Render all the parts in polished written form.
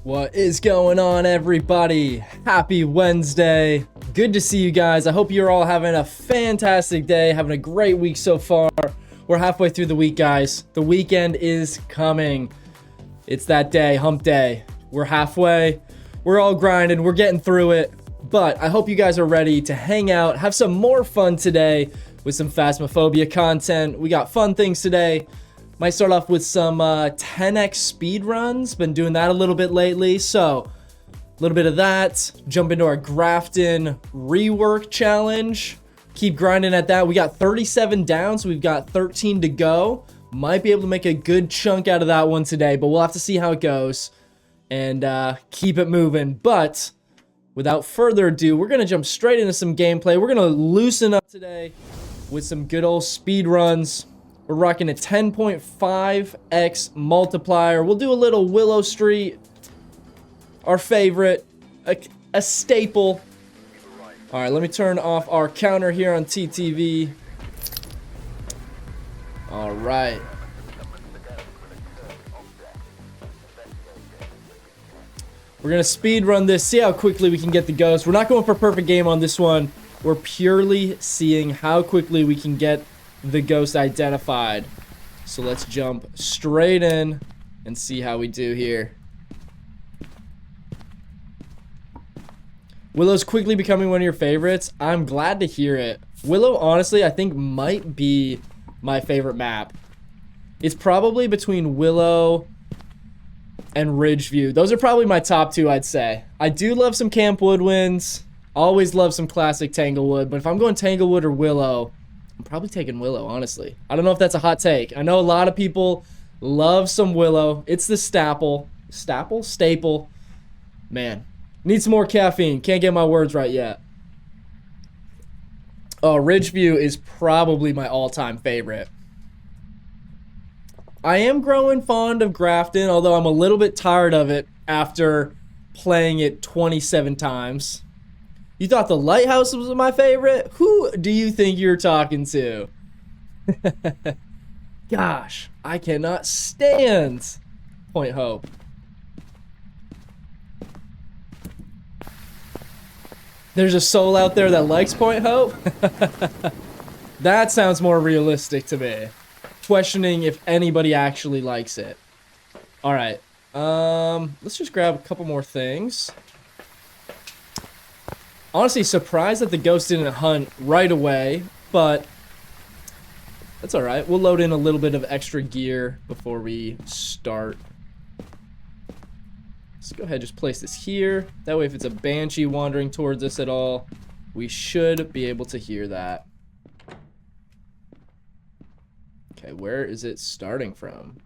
What is going on, everybody? Happy Wednesday. Good to see you guys. I hope you're all having a fantastic day, having a great week so far. We're halfway through the week, guys. The weekend is coming. It's that day, hump day. We're halfway. We're all grinding. We're getting through it. But I hope you guys are ready to hang out, have some more fun today with some Phasmophobia content. We got fun things today. Might start off with some 10x speed runs. Been doing that a little bit lately. So a little bit of that. Jump into our Grafton rework challenge. Keep grinding at that. We got 37 down, so we've got 13 to go. Might be able to make a good chunk out of that one today, but we'll have to see how it goes and keep it moving. But without further ado, we're going to jump straight into some gameplay. We're going to loosen up today with some good old speed runs. We're rocking a 10.5x multiplier. We'll do a little Willow Street, our favorite, a staple. All right, let me turn off our counter here on TTV. All right. We're going to speed run this, see how quickly we can get the ghost. We're not going for a perfect game on this one. We're purely seeing how quickly we can get the ghost identified. So let's jump straight in and see how we do here. Willow's quickly becoming one of your favorites. I'm glad to hear it. Willow, honestly, I think might be my favorite map. It's probably between Willow and Ridgeview. Those are probably my top two, I'd say. I do love some Camp Woodwinds. Always love some classic Tanglewood. But if I'm going Tanglewood or Willow, I'm probably taking Willow, honestly. I don't know if that's a hot take. I know a lot of people love some Willow. It's the staple. Staple. Man. Need some more caffeine. Can't get my words right yet. Oh, Ridgeview is probably my all-time favorite. I am growing fond of Grafton, although I'm a little bit tired of it after playing it 27 times. You thought the Lighthouse was my favorite? Who do you think you're talking to? Gosh, I cannot stand Point Hope. There's a soul out there that likes Point Hope? That sounds more realistic to me. Questioning if anybody actually likes it. Alright. Let's just grab a couple more things. Honestly, surprised that the ghost didn't hunt right away, but that's alright. We'll load in a little bit of extra gear before we start. Let's go ahead and just place this here. That way, if it's a banshee wandering towards us at all, we should be able to hear that. Okay, where is it starting from?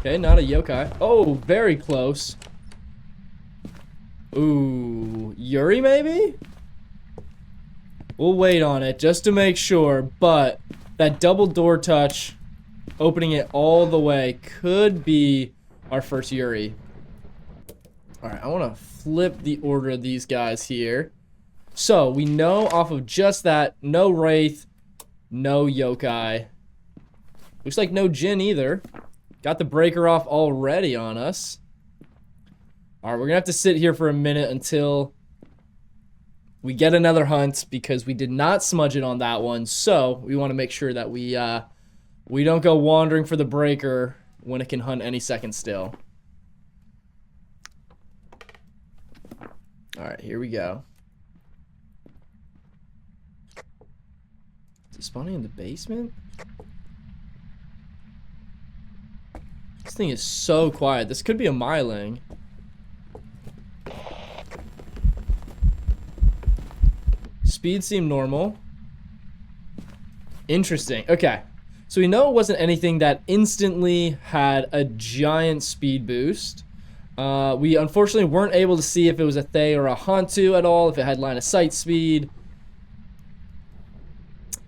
Okay, not a yokai. Oh, very close. Ooh, Yuri maybe? We'll wait on it just to make sure, but that double door touch, opening it all the way, could be our first Yuri. Alright, I want to flip the order of these guys here. So, we know off of just that, no Wraith, no yokai. Looks like no Jin either. Got the breaker off already on us. Alright, we're gonna have to sit here for a minute until we get another hunt because we did not smudge it on that one. So, we want to make sure that we don't go wandering for the breaker when it can hunt any second still. Alright, here we go. Is it spawning in the basement? This thing is so quiet. This could be a Myling. Speed seemed normal. Interesting. Okay. So we know it wasn't anything that instantly had a giant speed boost. We unfortunately weren't able to see if it was a Thay or a Hantu at all, if it had line of sight speed.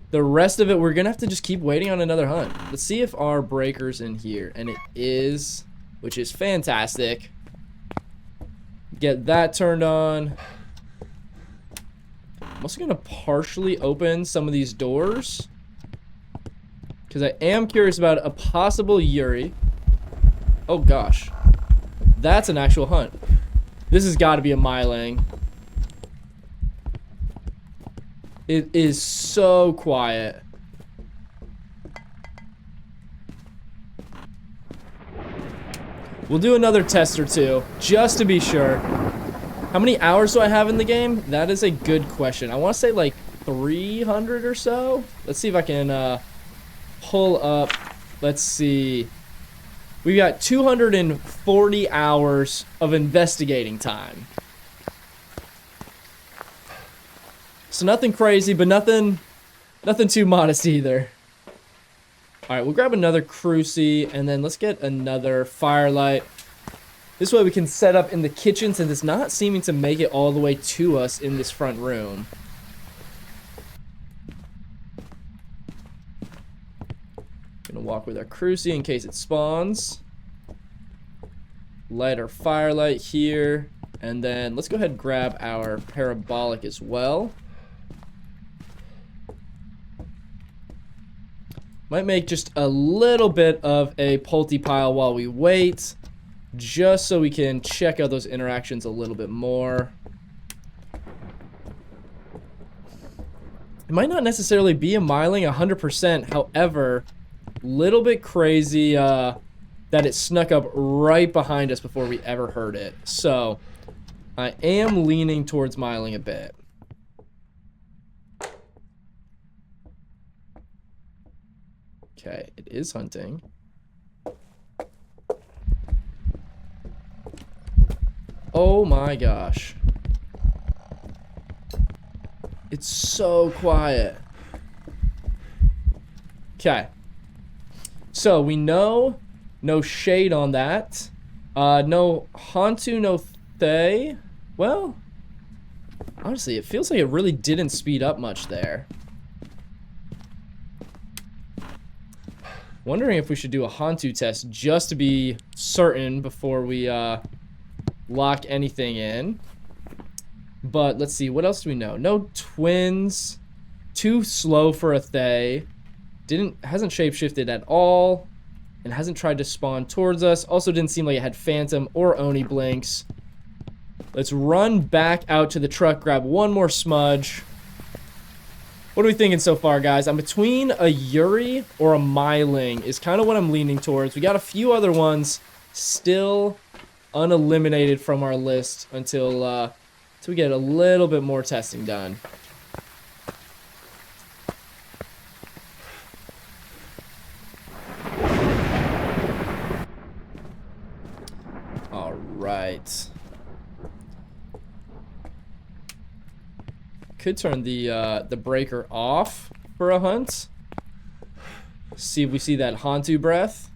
The rest of it, we're gonna have to just keep waiting on another hunt. Let's see if our breaker's in here, and it is, which is fantastic. Get that turned on. also going to partially open some of these doors, because I am curious about a possible Yuri. Oh gosh. That's an actual hunt. This has got to be a Myling. It is so quiet. We'll do another test or two, just to be sure. How many hours do I have in the game? That is a good question. I want to say like 300 or so. Let's see if I can pull up. Let's see. We got 240 hours of investigating time. So nothing crazy, but nothing too modest either. All right, we'll grab another crucie, and then let's get another firelight. This way we can set up in the kitchen, since it's not seeming to make it all the way to us in this front room. Gonna walk with our crucie in case it spawns. Light our firelight here, and then let's go ahead and grab our parabolic as well. Might make just a little bit of a pulty pile while we wait, just so we can check out those interactions a little bit more. It might not necessarily be a Myling 100%, however, little bit crazy that it snuck up right behind us before we ever heard it. So, I am leaning towards Myling a bit. Okay, it is hunting. Oh my gosh. It's so quiet. Okay. So we know no shade on that. No Hantu, no Thay. Well, honestly, it feels like it really didn't speed up much there. Wondering if we should do a Hantu test just to be certain before we lock anything in. But let's see, what else do we know? No twins. Too slow for a Thay. Hasn't shapeshifted at all. And hasn't tried to spawn towards us. Also didn't seem like it had Phantom or Oni blinks. Let's run back out to the truck, grab one more smudge. What are we thinking so far, guys? I'm between a Yuri or a Myling is kind of what I'm leaning towards. We got a few other ones still uneliminated from our list until we get a little bit more testing done. All right. Could turn the breaker off for a hunt. See if we see that Hantu breath.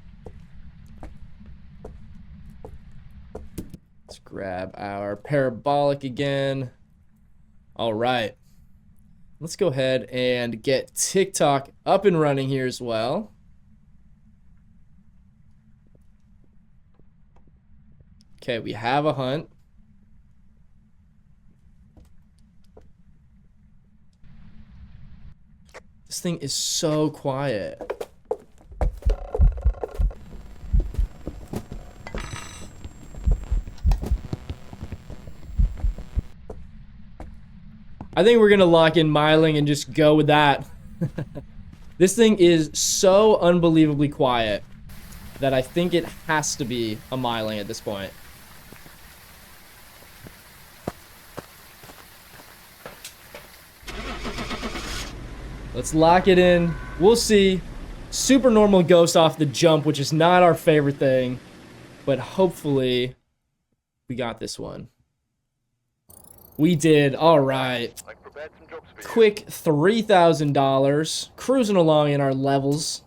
Let's grab our parabolic again. All right. Let's go ahead and get TikTok up and running here as well. Okay, we have a hunt. This thing is so quiet. I think we're gonna lock in Myling and just go with that. This thing is so unbelievably quiet that I think it has to be a Myling at this point. Let's lock it in. We'll see. Super normal ghost off the jump, which is not our favorite thing. But hopefully, we got this one. We did. All right. Quick $3,000. Cruising along in our levels.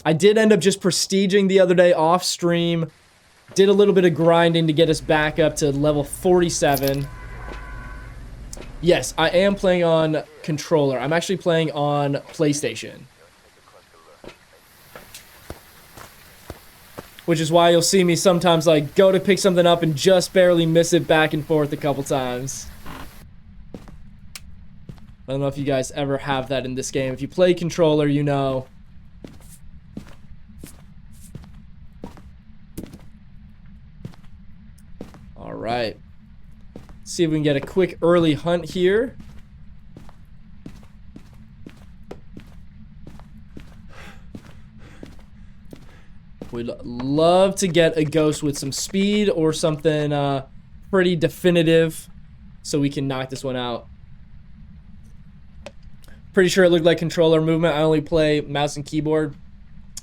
I did end up just prestiging the other day off stream. Did a little bit of grinding to get us back up to level 47. Yes, I am playing on controller. I'm actually playing on PlayStation. Which is why you'll see me sometimes like go to pick something up and just barely miss it back and forth a couple times. I don't know if you guys ever have that in this game. If you play controller, you know. All right. See if we can get a quick early hunt here. We'd love to get a ghost with some speed or something pretty definitive so we can knock this one out. Pretty sure it looked like controller movement. I only play mouse and keyboard.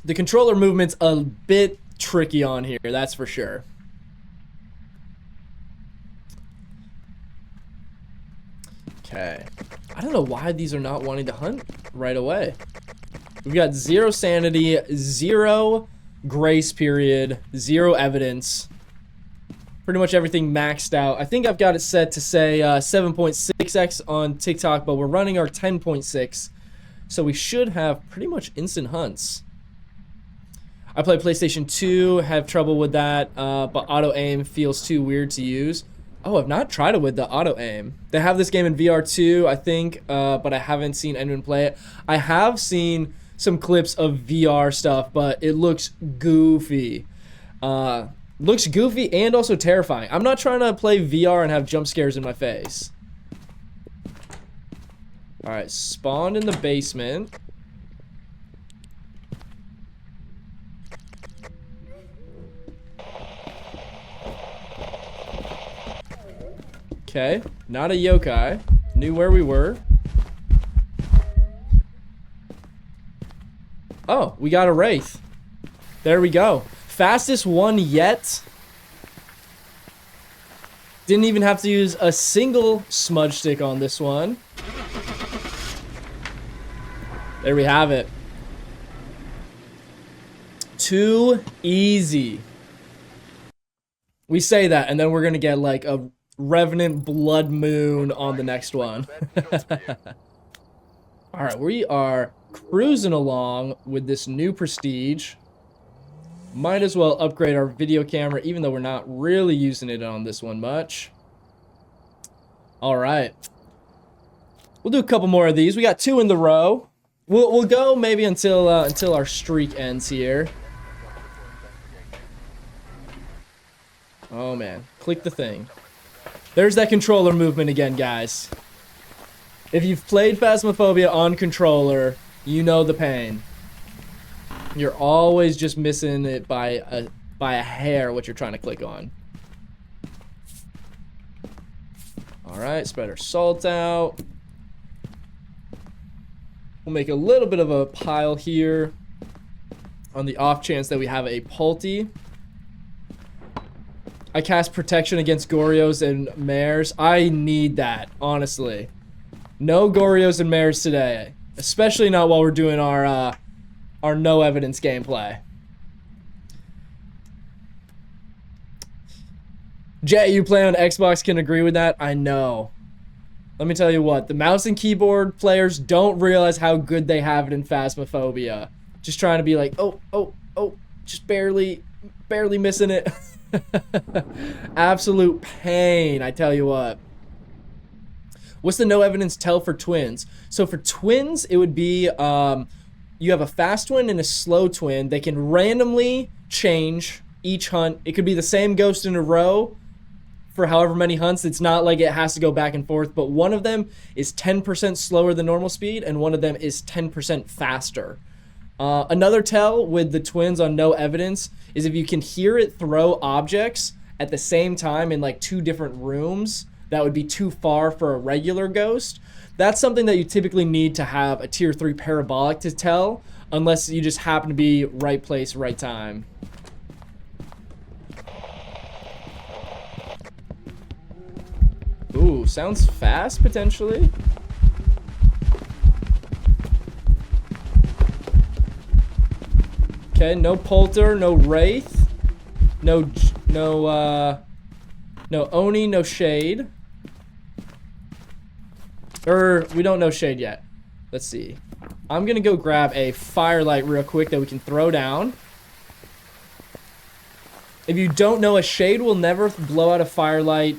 The controller movement's a bit tricky on here, that's for sure. Okay. I don't know why these are not wanting to hunt right away. We've got 0 sanity, 0 grace period, 0 evidence. Pretty much everything maxed out. I think I've got it set to say 7.6x on TikTok, but we're running our 10.6. So we should have pretty much instant hunts. I play PlayStation 2, have trouble with that, but auto aim feels too weird to use. Oh, I've not tried it with the auto aim. They have this game in VR too, I think, but I haven't seen anyone play it. I have seen some clips of VR stuff, but it looks goofy. Looks goofy and also terrifying. I'm not trying to play VR and have jump scares in my face. All right, spawned in the basement. Okay, not a yokai. Knew where we were. Oh, we got a wraith. There we go. Fastest one yet. Didn't even have to use a single smudge stick on this one. There we have it. Too easy. We say that, and then we're gonna get like a Revenant Blood Moon on the next one. Alright, we are cruising along with this new prestige. Might as well upgrade our video camera, even though we're not really using it on this one much. Alright. We'll do a couple more of these. We got 2 in the row. We'll go maybe until our streak ends here. Oh man, click the thing. There's that controller movement again, guys. If you've played Phasmophobia on controller, you know the pain. You're always just missing it by a hair what you're trying to click on. Alright, spread our salt out. We'll make a little bit of a pile here on the off chance that we have a Pulti. I cast protection against Gorios and Mares. I need that, honestly. No Gorios and Mares today. Especially not while we're doing our no evidence gameplay. Jay, you play on Xbox, can agree with that? I know. Let me tell you what, the mouse and keyboard players don't realize how good they have it in Phasmophobia. Just trying to be like, oh, just barely missing it. Absolute pain, I tell you what. What's the no evidence tell for twins? So for twins, it would be you have a fast twin and a slow twin. They can randomly change each hunt. It could be the same ghost in a row for however many hunts. It's not like it has to go back and forth, but one of them is 10% slower than normal speed and one of them is 10% faster. Another tell with the twins on no evidence is if you can hear it throw objects at the same time in like 2 different rooms, that would be too far for a regular ghost. That's something that you typically need to have a tier 3 parabolic to tell, unless you just happen to be right place, right time. Ooh, sounds fast potentially. Okay, no Polter, no Wraith, no Oni, no Shade. We don't know Shade yet. Let's see. I'm gonna go grab a Firelight real quick that we can throw down. If you don't know, a shade will never blow out a firelight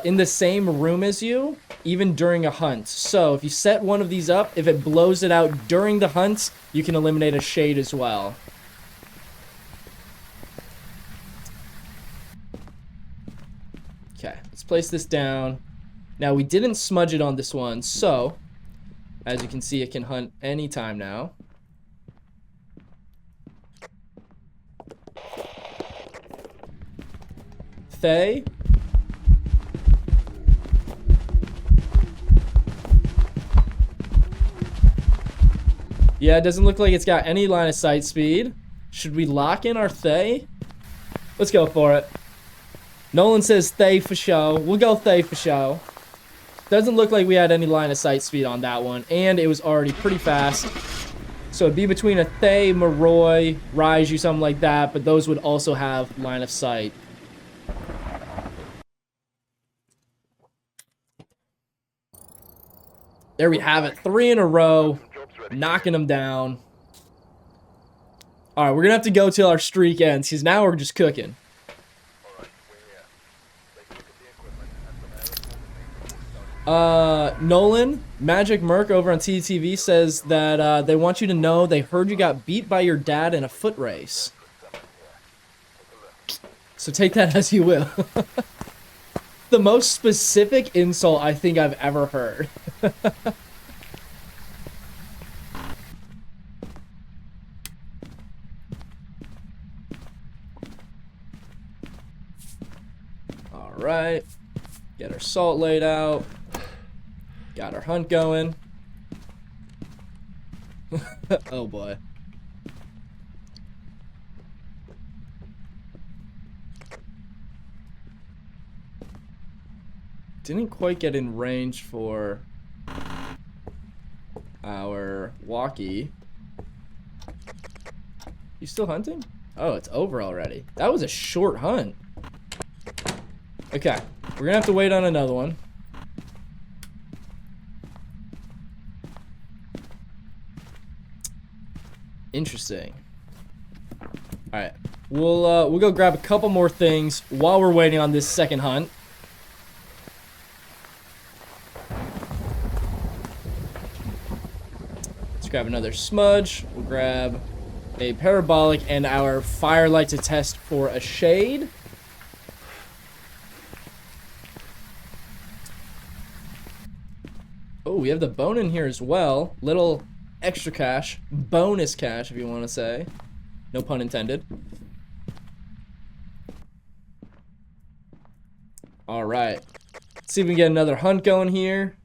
in the same room as you, even during a hunt. So if you set one of these up, if it blows it out during the hunt, you can eliminate a shade as well. Okay, let's place this down. Now, we didn't smudge it on this one, so as you can see, it can hunt anytime now. Thay. Yeah, it doesn't look like it's got any line of sight speed. Should we lock in our Thay? Let's go for it. Nolan says Thay for show. We'll go Thay for show. Doesn't look like we had any line of sight speed on that one, and it was already pretty fast. So it'd be between a Thay, Moroi, Raiju, something like that, but those would also have line of sight. There we have it. 3 in a row. Knocking them down. Alright, we're gonna have to go till our streak ends, because now we're just cooking. Nolan, Magic Merc over on TTV says that they want you to know they heard you got beat by your dad in a foot race. So take that as you will. The most specific insult I think I've ever heard. Alright. Get our salt laid out. Got our hunt going. Oh boy. Didn't quite get in range for our walkie. You still hunting? Oh, it's over already. That was a short hunt. Okay, we're gonna have to wait on another one. Interesting. All right, we'll go grab a couple more things while we're waiting on this second hunt. Let's grab another smudge. We'll grab a parabolic and our firelight to test for a shade. Oh, we have the bone in here as well. Little extra cash. Bonus cash, if you want to say. No pun intended. Alright. Let's see if we can get another hunt going here.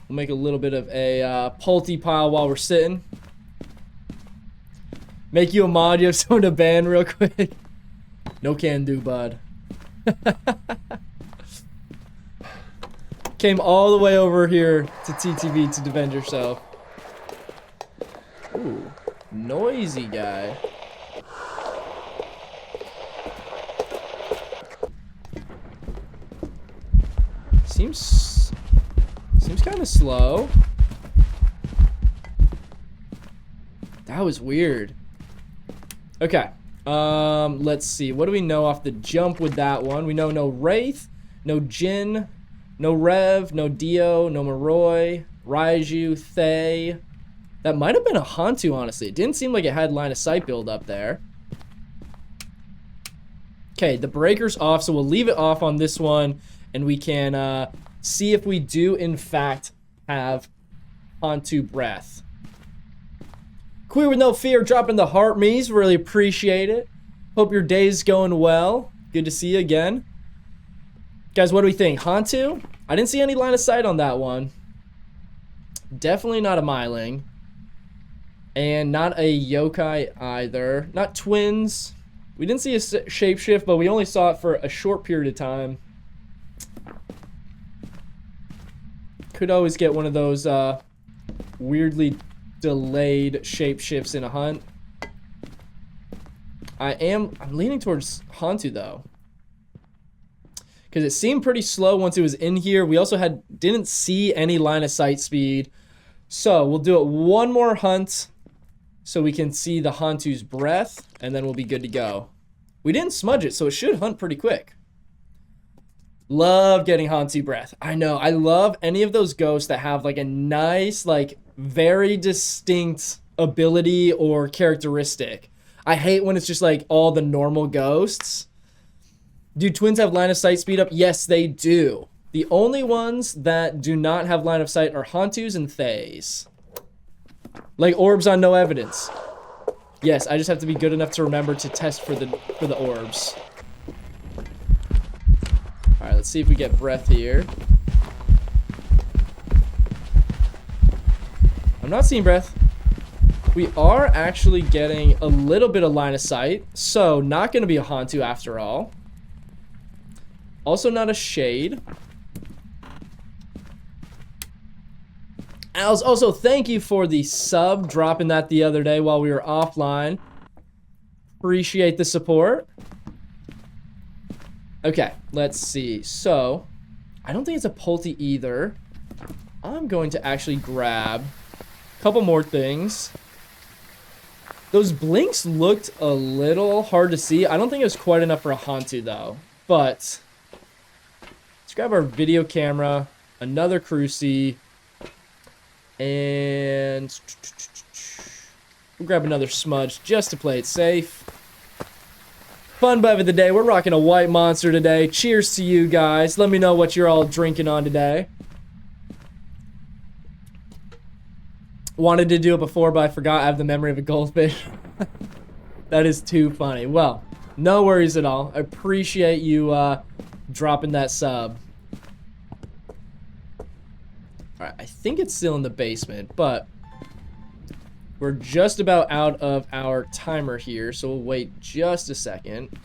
We'll make a little bit of a pulty pile while we're sitting. Make you a mod, you have someone to ban real quick. No can do, bud. Came all the way over here to TTV to defend yourself. Ooh, noisy guy. Seems kind of slow. That was weird. Okay. Let's see. What do we know off the jump with that one? We know no Wraith, no Jin, no Rev, no Dio, no Moroi, Raiju, Thay. That might have been a Hantu, honestly. It didn't seem like it had line of sight build up there. Okay, the breaker's off, so we'll leave it off on this one, and we can see if we do, in fact, have Hantu breath. Queer with no fear, dropping the heart me's. Really appreciate it. Hope your day's going well. Good to see you again. Guys, what do we think? Hantu? I didn't see any line of sight on that one. Definitely not a Myling. And not a yokai either. Not twins. We didn't see a shapeshift, but we only saw it for a short period of time. Could always get one of those weirdly delayed shapeshifts in a hunt. I'm leaning towards Hantu though, because it seemed pretty slow once it was in here. We also didn't see any line of sight speed, so we'll do it one more hunt so we can see the Hantu's breath, and then we'll be good to go. We didn't smudge it, so it should hunt pretty quick. Love getting Hantu breath. I know. I love any of those ghosts that have like a nice, like very distinct ability or characteristic. I hate when it's just like all the normal ghosts. Do twins have line of sight speed up? Yes, they do. The only ones that do not have line of sight are Hantus and Thays. Like orbs on no evidence. Yes, I just have to be good enough to remember to test for the orbs. Alright, let's see if we get breath here. I'm not seeing breath. We are actually getting a little bit of line of sight, so not going to be a Hantu after all. Also not a shade. Als, also thank you for the sub, dropping that the other day while we were offline. Appreciate the support. Okay, let's see. So, I don't think it's a Pulte either. I'm going to actually grab a couple more things. Those blinks looked a little hard to see. I don't think it was quite enough for a Hantu though. But, let's grab our video camera, another Cruci, and we'll grab another smudge just to play it safe. Fun bev of the day. We're rocking a white monster today. Cheers to you guys. Let me know what you're all drinking on today. Wanted to do it before, but I forgot I have the memory of a goldfish. That is too funny. Well, no worries at all. I appreciate you dropping that sub. Alright, I think it's still in the basement, but we're just about out of our timer here, so we'll wait just a second.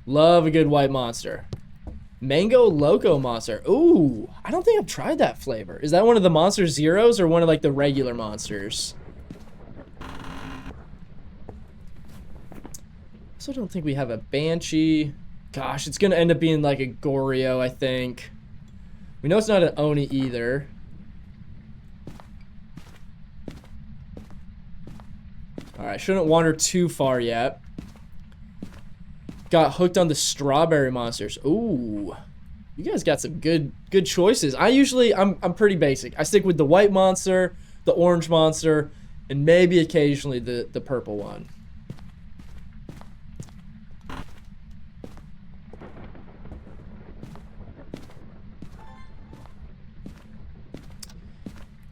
Love a good white monster. Mango Loco monster. Ooh, I don't think I've tried that flavor. Is that one of the Monster Zeros or one of like the regular monsters? Also don't think we have a Banshee. Gosh, it's gonna end up being like a Goryo, I think. We know it's not an Oni either. Alright, shouldn't wander too far yet. Got hooked on the strawberry monsters. Ooh. You guys got some good choices. I'm pretty basic. I stick with the white monster, the orange monster, and maybe occasionally the purple one.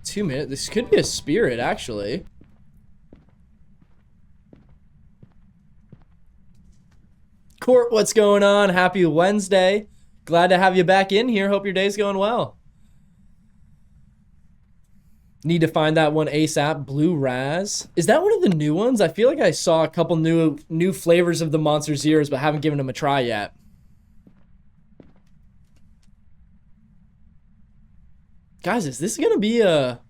Two minutes. This could be a spirit, actually. Court, what's going on? Happy Wednesday. Glad to have you back in here. Hope your day's going well. Need to find that one ASAP. Blue Raz. Is that one of the new ones? I feel like I saw a couple new flavors of the Monster Zeros, but haven't given them a try yet. Guys, is this gonna be a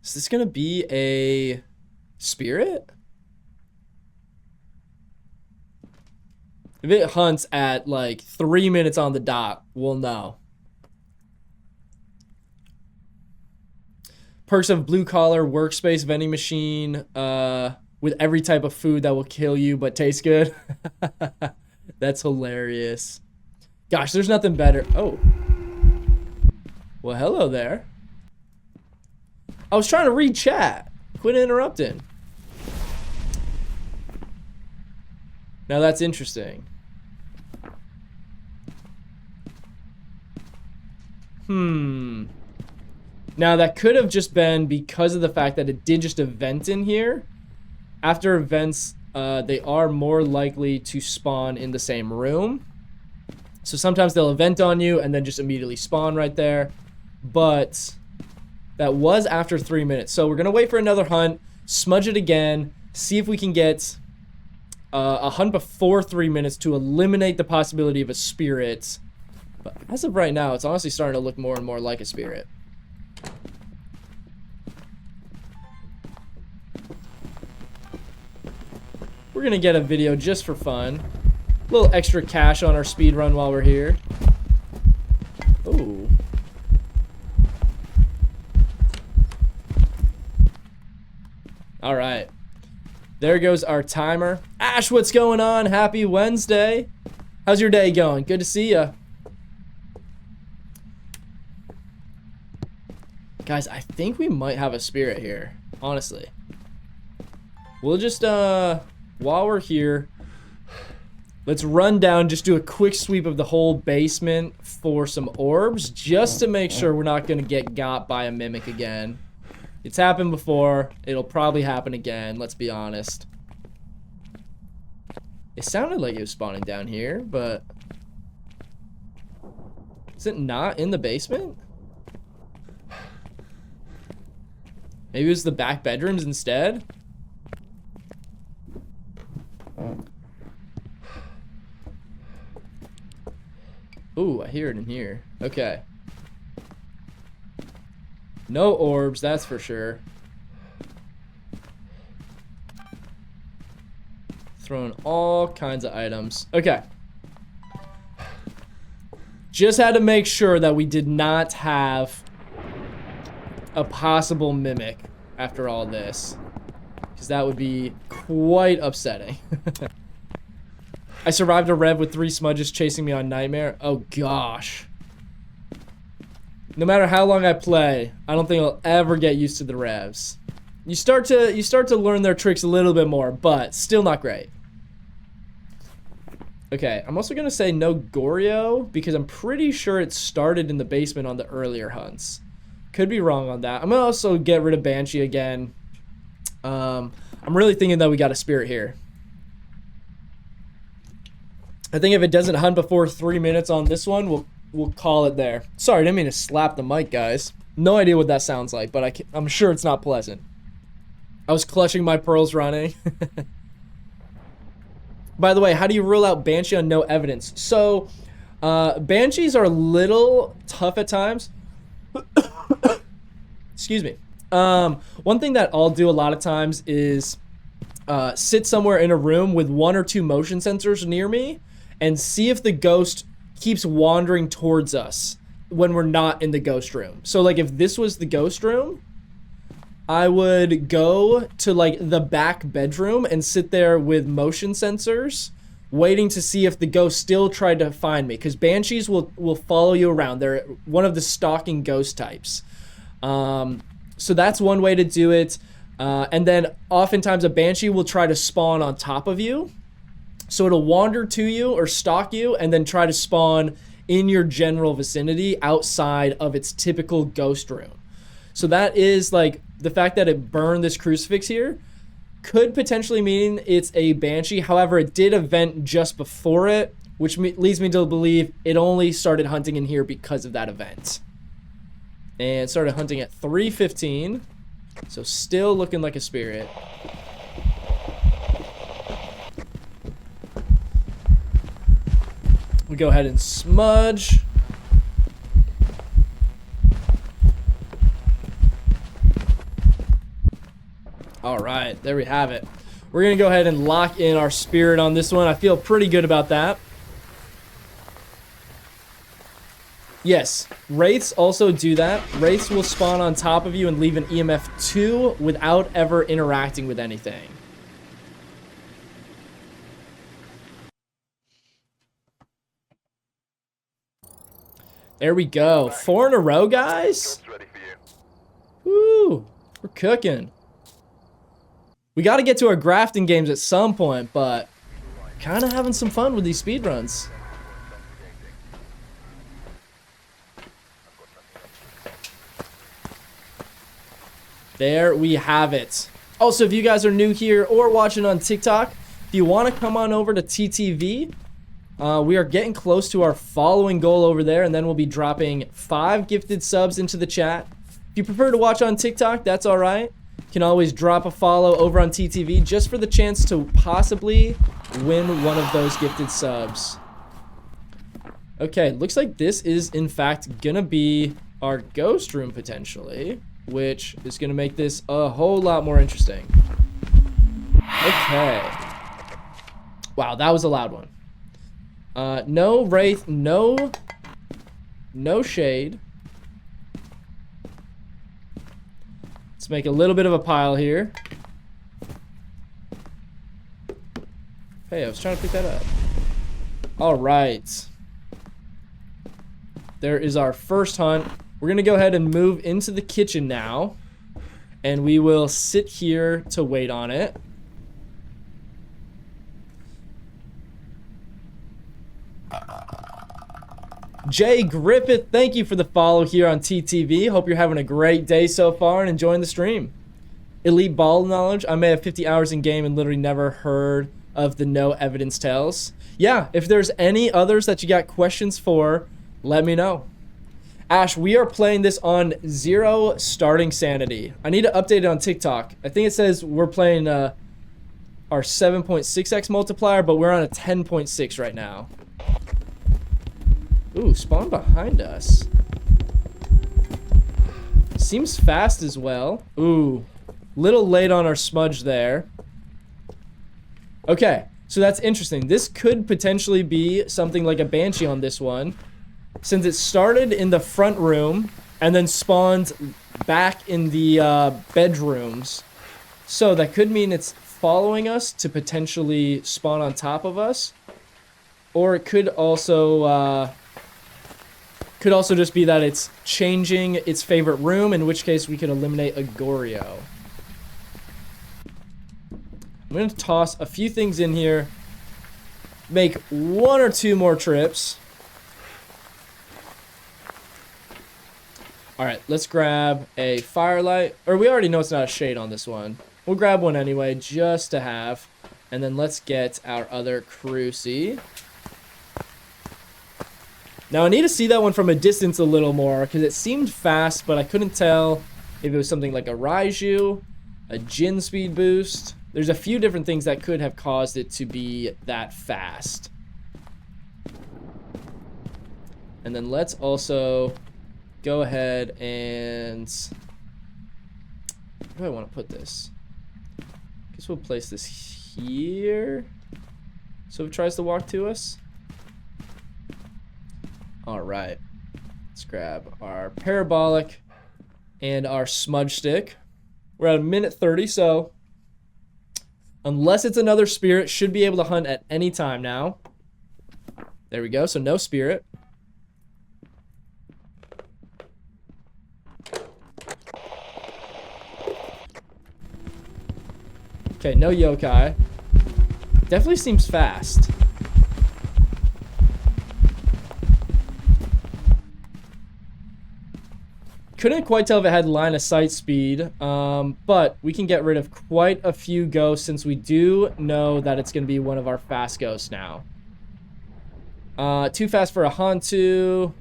spirit? If it hunts at like 3 minutes on the dot, we'll know. Perks of blue collar workspace vending machine with every type of food that will kill you but tastes good. That's hilarious. Gosh, there's nothing better. Oh. Well, hello there. I was trying to read chat. Quit interrupting. Now that's interesting. Now that could have just been because of the fact that it did just event in here. After events, they are more likely to spawn in the same room. So sometimes they'll event on you and then just immediately spawn right there. But that was after 3 minutes. So we're going to wait for another hunt, smudge it again, see if we can get a hunt before 3 minutes to eliminate the possibility of a spirit. But as of right now, it's honestly starting to look more and more like a spirit. We're going to get a video just for fun. A little extra cash on our speed run while we're here. Ooh. All right. There goes our timer. Ash, what's going on? Happy Wednesday. How's your day going? Good to see ya. Guys, I think we might have a spirit here, honestly. We'll just, while we're here, let's run down, just do a quick sweep of the whole basement for some orbs, just to make sure we're not gonna get got by a mimic again. It's happened before. It'll probably happen again, let's be honest. It sounded like it was spawning down here, but... is it not in the basement? Maybe it was the back bedrooms instead? Ooh, I hear it in here. Okay. No orbs, that's for sure. Throwing all kinds of items. Okay. Just had to make sure that we did not have a possible mimic after all this, because that would be quite upsetting. I survived a rev with 3 smudges chasing me on Nightmare. Oh gosh. No matter how long I play, I don't think I'll ever get used to the revs. You start to learn their tricks a little bit more, but still not great. Okay, I'm also gonna say no Goryo because I'm pretty sure it started in the basement on the earlier hunts. Could be wrong on that. I'm gonna also get rid of Banshee again. I'm really thinking that we got a spirit here. I think if it doesn't hunt before 3 minutes on this one, we'll call it there. Sorry, I didn't mean to slap the mic, guys. No idea what that sounds like, but I'm sure it's not pleasant. I was clutching my pearls running. By the way, how do you rule out Banshee on no evidence? So, Banshees are a little tough at times. Excuse me. One thing that I'll do a lot of times is sit somewhere in a room with 1 or 2 motion sensors near me and see if the ghost keeps wandering towards us when we're not in the ghost room. So like if this was the ghost room, I would go to like the back bedroom and sit there with motion sensors waiting to see if the ghost still tried to find me, because Banshees will follow you around. They're one of the stalking ghost types. So that's one way to do it. And then oftentimes a Banshee will try to spawn on top of you. So it'll wander to you or stalk you and then try to spawn in your general vicinity outside of its typical ghost room. So that is like the fact that it burned this crucifix here could potentially mean it's a Banshee. However, it did event just before it, which leads me to believe it only started hunting in here because of that event. And started hunting at 3:15. So still looking like a spirit. We go ahead and smudge. All right, there we have it. We're gonna go ahead and lock in our spirit on this one. I feel pretty good about that. Yes, Wraiths also do that. Wraiths will spawn on top of you and leave an EMF 2 without ever interacting with anything. There we go. 4 in a row, guys. Woo, we're cooking. We got to get to our Grafton games at some point, but kind of having some fun with these speed runs. There we have it. Also, if you guys are new here or watching on TikTok, if you want to come on over to TTV, we are getting close to our following goal over there, and then we'll be dropping 5 gifted subs into the chat. If you prefer to watch on TikTok, that's all right. You can always drop a follow over on TTV just for the chance to possibly win one of those gifted subs. Okay, looks like this is in fact gonna be our ghost room potentially, which is gonna make this a whole lot more interesting. Okay. Wow, that was a loud one. No Wraith, no shade. Let's make a little bit of a pile here. Hey, I was trying to pick that up. All right. There is our first hunt. We're going to go ahead and move into the kitchen now. And we will sit here to wait on it. Jay Griffith, thank you for the follow here on TTV. Hope you're having a great day so far and enjoying the stream. Elite Ball Knowledge, I may have 50 hours in game and literally never heard of the No Evidence Tales. Yeah, if there's any others that you got questions for, let me know. Ash, we are playing this on 0 starting sanity. I need to update it on TikTok. I think it says we're playing our 7.6x multiplier, but we're on a 10.6 right now. Ooh, spawn behind us. Seems fast as well. Ooh, little late on our smudge there. Okay, so that's interesting. This could potentially be something like a banshee on this one, since it started in the front room and then spawned back in the bedrooms. So that could mean it's following us to potentially spawn on top of us, or it could also just be that it's changing its favorite room, in which case we could eliminate a Goryo. I'm going to toss a few things in here, make 1 or 2 more trips. All right, let's grab a firelight, or we already know it's not a shade on this one. We'll grab one anyway, just to have, and then let's get our other crucie. Now I need to see that one from a distance a little more, because it seemed fast, but I couldn't tell if it was something like a Raiju, a Jin speed boost. There's a few different things that could have caused it to be that fast. And then let's also go ahead and... where do I want to put this? I guess we'll place this here, so if it tries to walk to us. Alright, let's grab our parabolic and our smudge stick. We're at 1:30, so unless it's another spirit, should be able to hunt at any time now. There we go, so no spirit. Okay, no yokai. Definitely seems fast. Couldn't quite tell if it had line of sight speed, but we can get rid of quite a few ghosts since we do know that it's going to be one of our fast ghosts now. Too fast for a Hantu.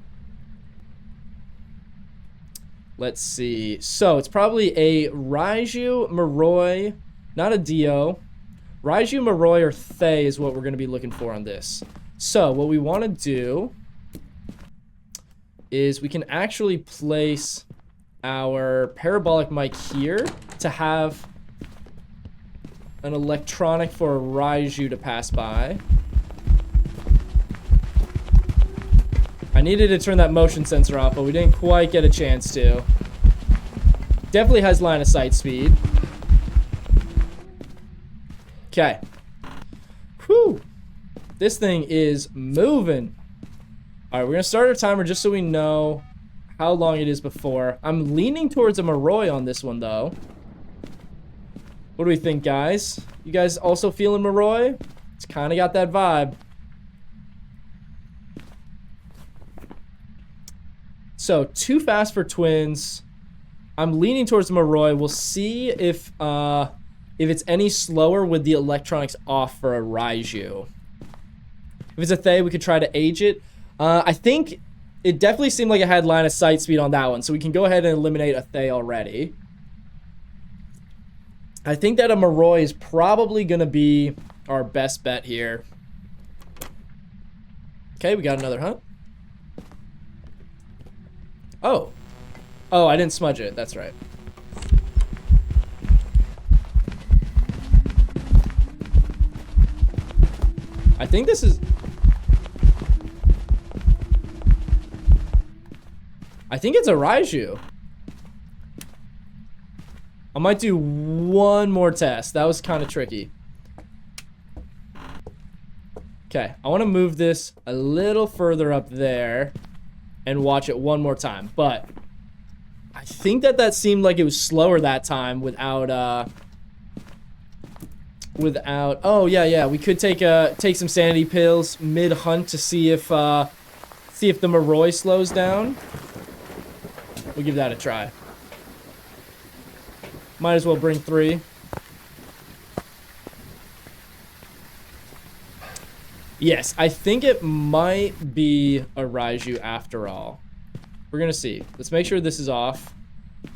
Let's see. So it's probably a Raiju, Moroi, not a Dio. Raiju, Moroi, or Thay is what we're going to be looking for on this. So what we want to do is we can actually place our parabolic mic here to have an electronic for a Raiju to pass by. I needed to turn that motion sensor off, but we didn't quite get a chance to. Definitely has line of sight speed. Okay. Whew. This thing is moving. Alright, we're going to start our timer just so we know how long it is before. I'm leaning towards a Moroi on this one, though. What do we think, guys? You guys also feeling Moroi? It's kind of got that vibe. So, too fast for twins. I'm leaning towards the Moroi. We'll see if it's any slower with the electronics off for a Raiju. If it's a Thay, we could try to age it. I think it definitely seemed like it had line of sight speed on that one, so we can go ahead and eliminate a Thay already. I think that a Moroi is probably going to be our best bet here. Okay, we got another hunt. Oh. Oh, I didn't smudge it. That's right. I think this is... I think it's a Raiju. I might do one more test. That was kind of tricky. Okay, I want to move this a little further up there and watch it one more time. But I think that seemed like it was slower that time without oh yeah, we could take some sanity pills mid hunt to see if the Moroi slows down. We'll give that a try. Might as well bring 3. Yes, I think it might be a Raiju after all. We're gonna see. Let's make sure this is off.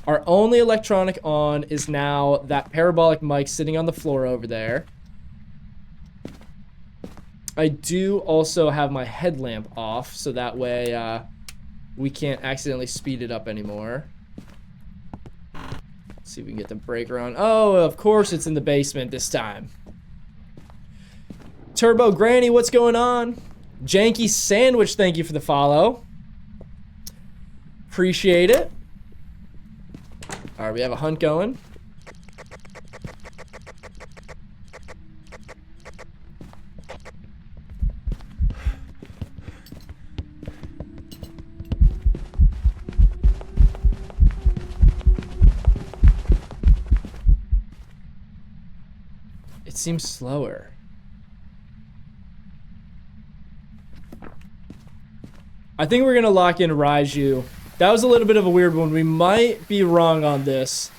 Our only electronic on is now that parabolic mic sitting on the floor over there. I do also have my headlamp off, so that way we can't accidentally speed it up anymore. Let's see if we can get the breaker on. Oh, of course it's in the basement this time. Turbo Granny, what's going on? Janky Sandwich, thank you for the follow. Appreciate it. All right, we have a hunt going. It seems slower. I think we're gonna lock in Raiju. That was a little bit of a weird one. We might be wrong on this.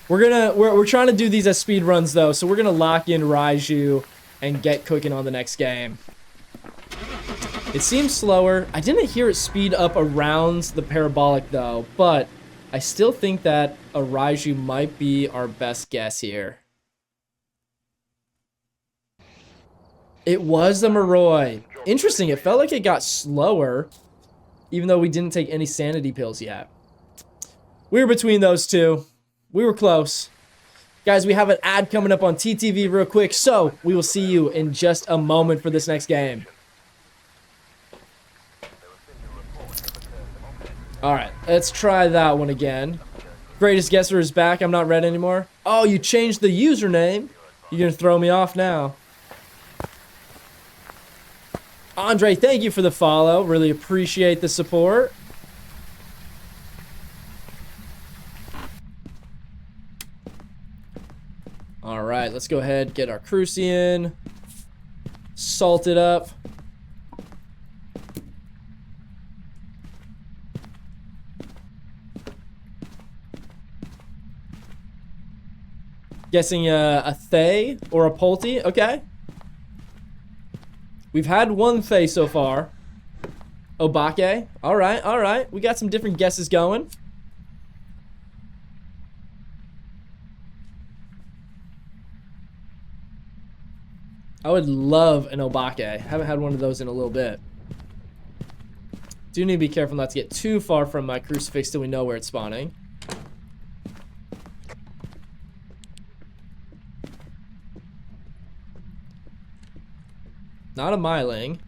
We're trying to do these as speed runs though, so we're gonna lock in Raiju and get cooking on the next game. It seems slower. I didn't hear it speed up around the parabolic though, but I still think that a Raiju might be our best guess here. It was the Moroi. Interesting, it felt like it got slower, even though we didn't take any sanity pills yet. We were between those two. We were close. Guys, we have an ad coming up on TTV real quick, so we will see you in just a moment for this next game. Alright, let's try that one again. Greatest Guesser is back. I'm not red anymore. Oh, you changed the username? You're gonna throw me off now. Andre, thank you for the follow. Really appreciate the support. All right, let's go ahead, get our Crucian. Salt it up. Guessing a Thay or a Polty. Okay. We've had one Thay so far. Obake. All right, all right. We got some different guesses going. I would love an Obake. Haven't had one of those in a little bit. Do need to be careful not to get too far from my crucifix till we know where it's spawning. Not a Myling.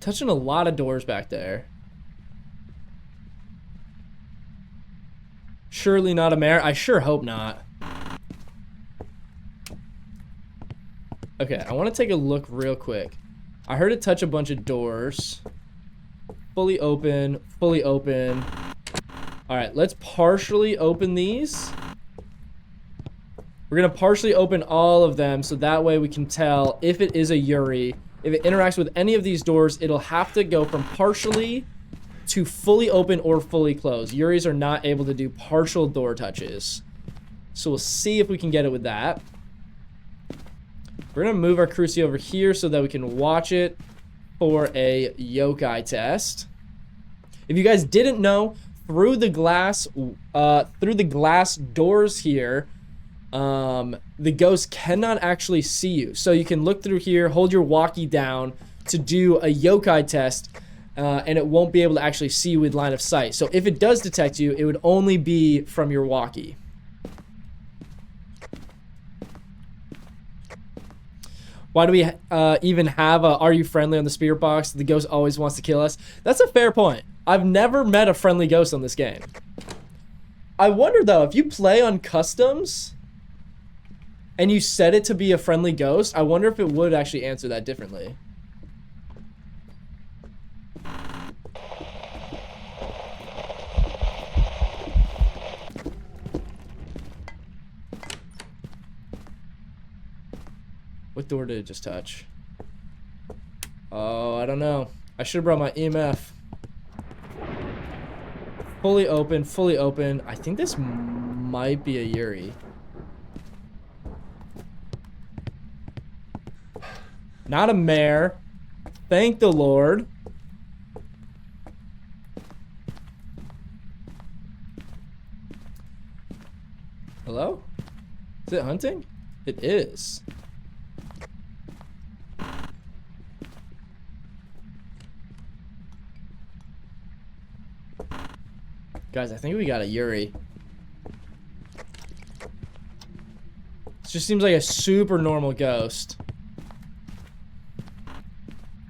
Touching a lot of doors back there. Surely not a mare. I sure hope not. Okay, I want to take a look real quick. I heard it touch a bunch of doors. Fully open, fully open. All right, let's partially open these. We're going to partially open all of them so that way we can tell if it is a Yuri. If it interacts with any of these doors, it'll have to go from partially to fully open or fully closed. Yuris are not able to do partial door touches. So we'll see if we can get it with that. We're going to move our Cruci over here so that we can watch it for a yokai test. If you guys didn't know, through the glass doors here, the ghost cannot actually see you. So you can look through here, hold your walkie down to do a yokai test, and it won't be able to actually see you with line of sight. So if it does detect you, it would only be from your walkie. Why do we even have a "Are you friendly" on the spirit box? The ghost always wants to kill us. That's a fair point. I've never met a friendly ghost on this game. I wonder though, if you play on customs, and you set it to be a friendly ghost, I wonder if it would actually answer that differently. What door did it just touch? Oh, I don't know. I should have brought my EMF. Fully open, fully open. I think this might be a Yuri. Not a mare. Thank the Lord. Hello? Is it hunting? It is. Guys, I think we got a Yuri. This just seems like a super normal ghost.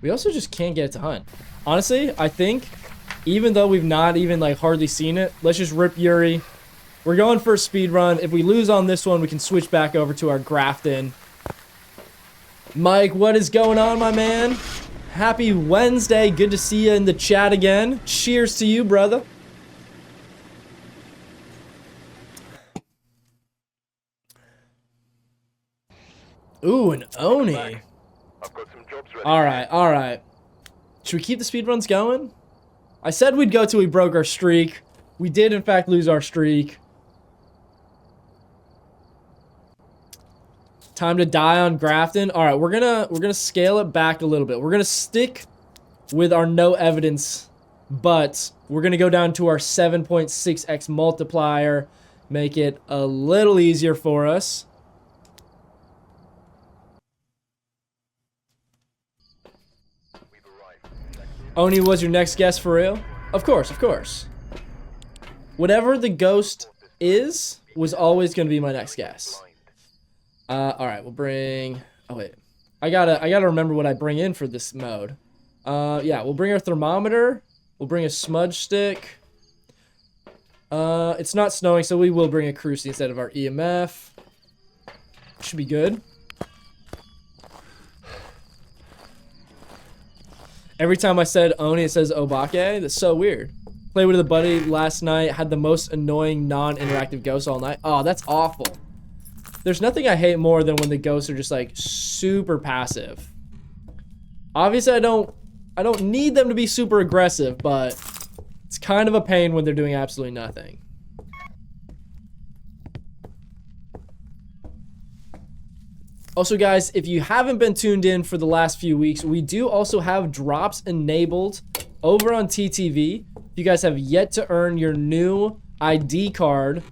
We also just can't get it to hunt. Honestly, I think, even though we've not even like hardly seen it, let's just rip Yuri. We're going for a speed run. If we lose on this one, we can switch back over to our Grafton. Mike, what is going on, my man? Happy Wednesday. Good to see you in the chat again. Cheers to you, brother. Ooh, an Oni. Alright, alright. Should we keep the speedruns going? I said we'd go till we broke our streak. We did, in fact, lose our streak. Time to die on Grafton. Alright, we're gonna scale it back a little bit. We're gonna stick with our no evidence, but we're gonna go down to our 7.6x multiplier. Make it a little easier for us. Oni was your next guest for real? Of course, of course. Whatever the ghost is, was always going to be my next guess. Alright, we'll bring... Oh, wait. I gotta remember what I bring in for this mode. Yeah, we'll bring our thermometer. We'll bring a smudge stick. It's not snowing, so we will bring a crucie instead of our EMF. Should be good. Every time I said Oni, it says Obake. That's so weird. Played with a buddy last night. Had the most annoying non-interactive ghosts all night. Oh, that's awful. There's nothing I hate more than when the ghosts are just like super passive. Obviously, I don't need them to be super aggressive, but it's kind of a pain when they're doing absolutely nothing. Also, guys, if you haven't been tuned in for the last few weeks, we do also have drops enabled over on TTV. If you guys have yet to earn your new ID card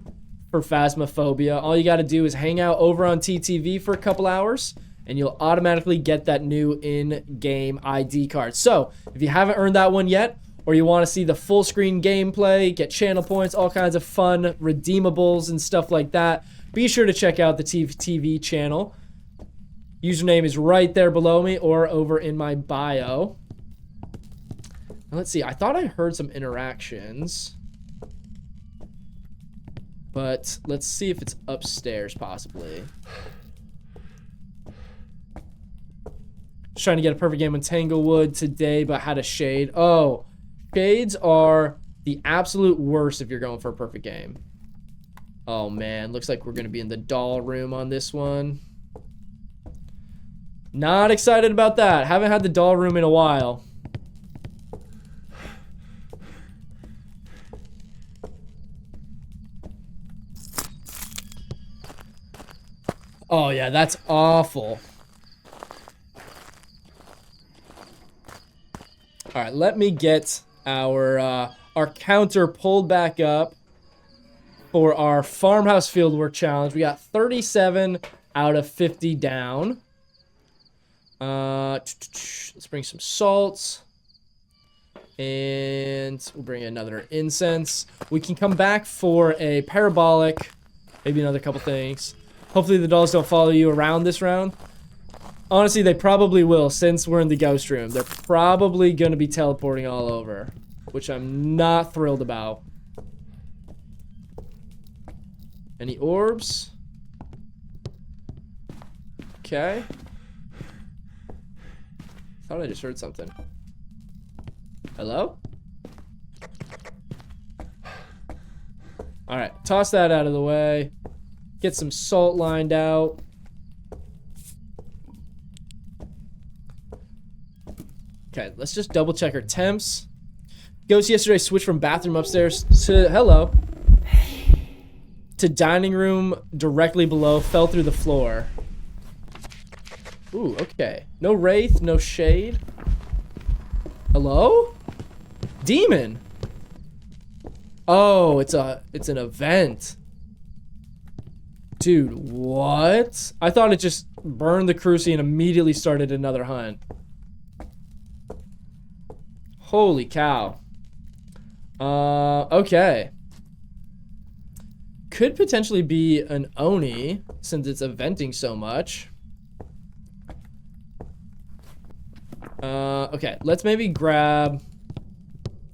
for Phasmophobia, all you got to do is hang out over on TTV for a couple hours, and you'll automatically get that new in-game ID card. So, if you haven't earned that one yet, or you want to see the full screen gameplay, get channel points, all kinds of fun redeemables and stuff like that, be sure to check out the TTV channel. Username is right there below me or over in my bio. Now, let's see. I thought I heard some interactions. But let's see if it's upstairs, possibly. Just trying to get a perfect game on Tanglewood today, but had a shade. Oh, shades are the absolute worst if you're going for a perfect game. Oh, man. Looks like we're going to be in the doll room on this one. Not excited about that. Haven't had the doll room in a while. Oh yeah, that's awful. All right, let me get our counter pulled back up for our Farmhouse Fieldwork challenge. We got 37 out of 50 down. Let's bring some salts. And we'll bring another incense. We can come back for a parabolic. Maybe another couple things. Hopefully the dolls don't follow you around this round. Honestly, they probably will since we're in the ghost room. They're probably going to be teleporting all over, which I'm not thrilled about. Any orbs? Okay. Thought I just heard something. Hello? Alright, toss that out of the way. Get some salt lined out. Okay, let's just double check our temps. Ghost yesterday switched from bathroom upstairs to, hello, to dining room directly below, fell through the floor. Ooh, okay. No wraith, no shade. Hello? Demon. Oh, it's an event. Dude, what? I thought it just burned the cruci and immediately started another hunt. Holy cow. Okay. Could potentially be an Oni since it's eventing so much. Okay, let's maybe grab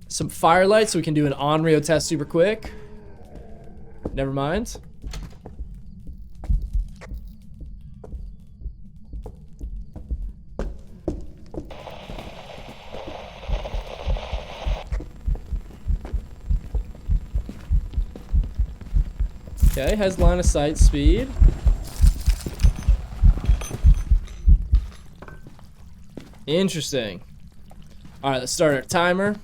some firelight so we can do an Onryo test super quick. Never mind. Okay, has line of sight speed. Interesting. Alright, let's start our timer.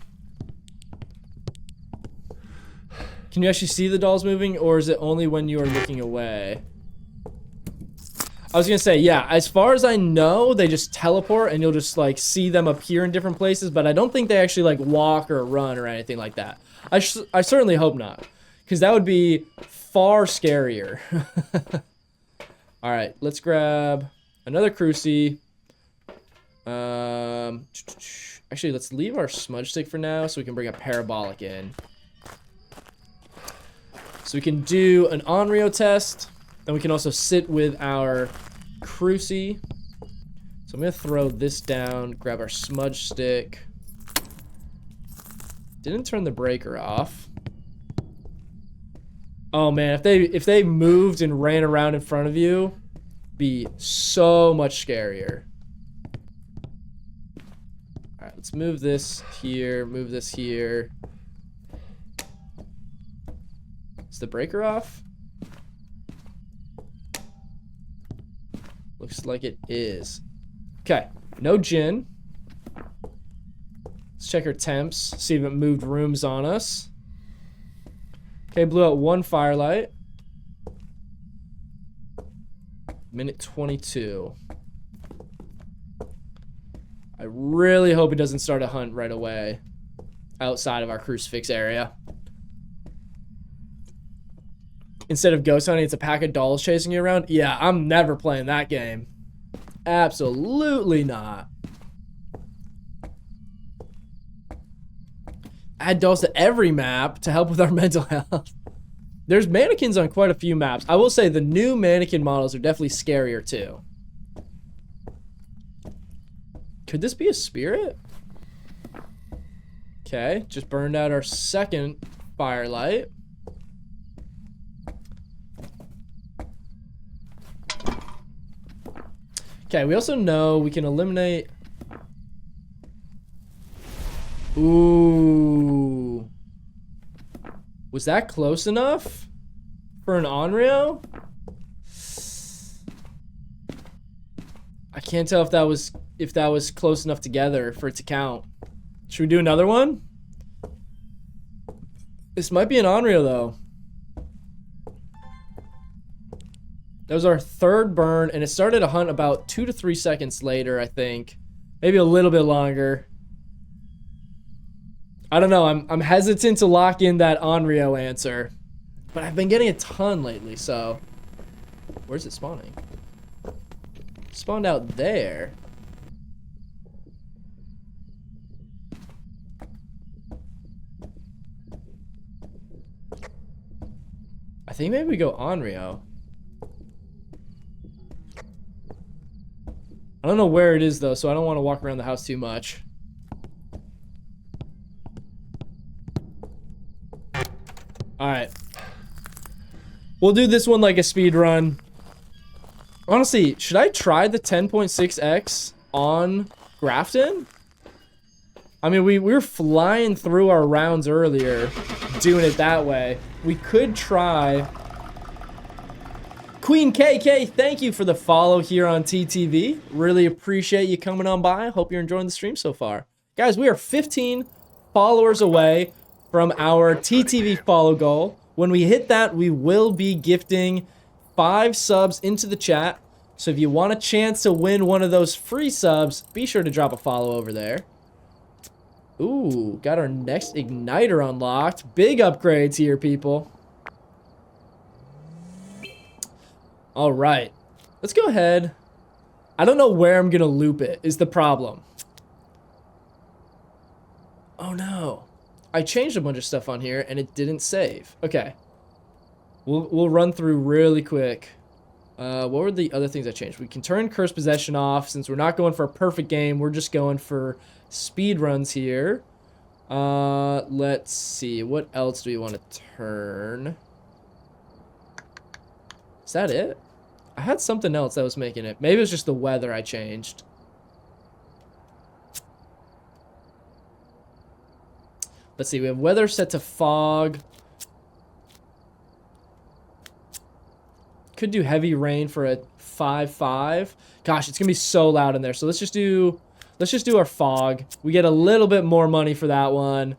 Can you actually see the dolls moving, or is it only when you are looking away? I was gonna say, yeah, as far as I know, they just teleport and you'll just like see them appear in different places, but I don't think they actually like walk or run or anything like that. I certainly hope not, because that would be far scarier. Alright, let's grab another cruci. Actually, let's leave our smudge stick for now so we can bring a parabolic in. So we can do an Onryo test. Then we can also sit with our cruci. So I'm gonna throw this down, grab our smudge stick. Didn't turn the breaker off. Oh man, if they moved and ran around in front of you, be so much scarier. Alright, let's move this here, move this here. Is the breaker off? Looks like it is. Okay, no Jinn. Let's check our temps, see if it moved rooms on us. Okay, blew out one firelight. Minute 22. I really hope it doesn't start a hunt right away outside of our crucifix area. Instead of ghost hunting, it's a pack of dolls chasing you around. Yeah, I'm never playing that game. Absolutely not. Add dolls to every map to help with our mental health. There's mannequins on quite a few maps. I will say the new mannequin models are definitely scarier too. Could this be a spirit? Okay, just burned out our second firelight. Okay, we also know we can eliminate... Ooh. Was that close enough for an Onryo? I can't tell if that was close enough together for it to count. Should we do another one? This might be an Onryo though. That was our third burn, and it started a hunt about 2 to 3 seconds later, I think. Maybe a little bit longer. I don't know, I'm hesitant to lock in that Onryo answer. But I've been getting a ton lately, so... Where's it spawning? Spawned out there. I think maybe we go Onryo. I don't know where it is though, so I don't want to walk around the house too much. Alright. We'll do this one like a speed run. Honestly, should I try the 10.6x on Grafton? I mean, we were flying through our rounds earlier, doing it that way. We could try. Queen KK, thank you for the follow here on TTV. Really appreciate you coming on by. Hope you're enjoying the stream so far. Guys, we are 15 followers away from our TTV follow goal. When we hit that, we will be gifting 5 subs into the chat. So if you want a chance to win one of those free subs, be sure to drop a follow over there. Ooh, got our next igniter unlocked. Big upgrades here, people. All right, let's go ahead. I don't know where I'm gonna loop it, is the problem. Oh no, I changed a bunch of stuff on here and it didn't save. Okay, we'll run through really quick. What were the other things I changed? We can turn Curse Possession off. Since we're not going for a perfect game, we're just going for speed runs here. Let's see, what else do we want to turn? Is that it? I had something else that was making it. Maybe it was just the weather I changed. Let's see, we have weather set to fog. Could do heavy rain for a 5-5. Gosh, it's gonna be so loud in there. So let's just do our fog. We get a little bit more money for that one.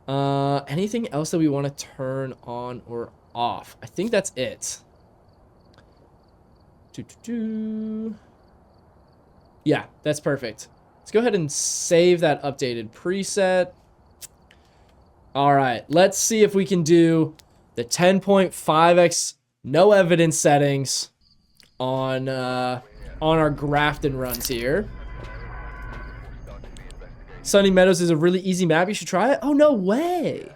Anything else that we want to turn on or off? I think that's it. Yeah, that's perfect. Let's go ahead and save that updated preset. All right, let's see if we can do the 10.5x no evidence settings on our Grafton runs here. Sunny Meadows is a really easy map. You should try it. Oh, no way.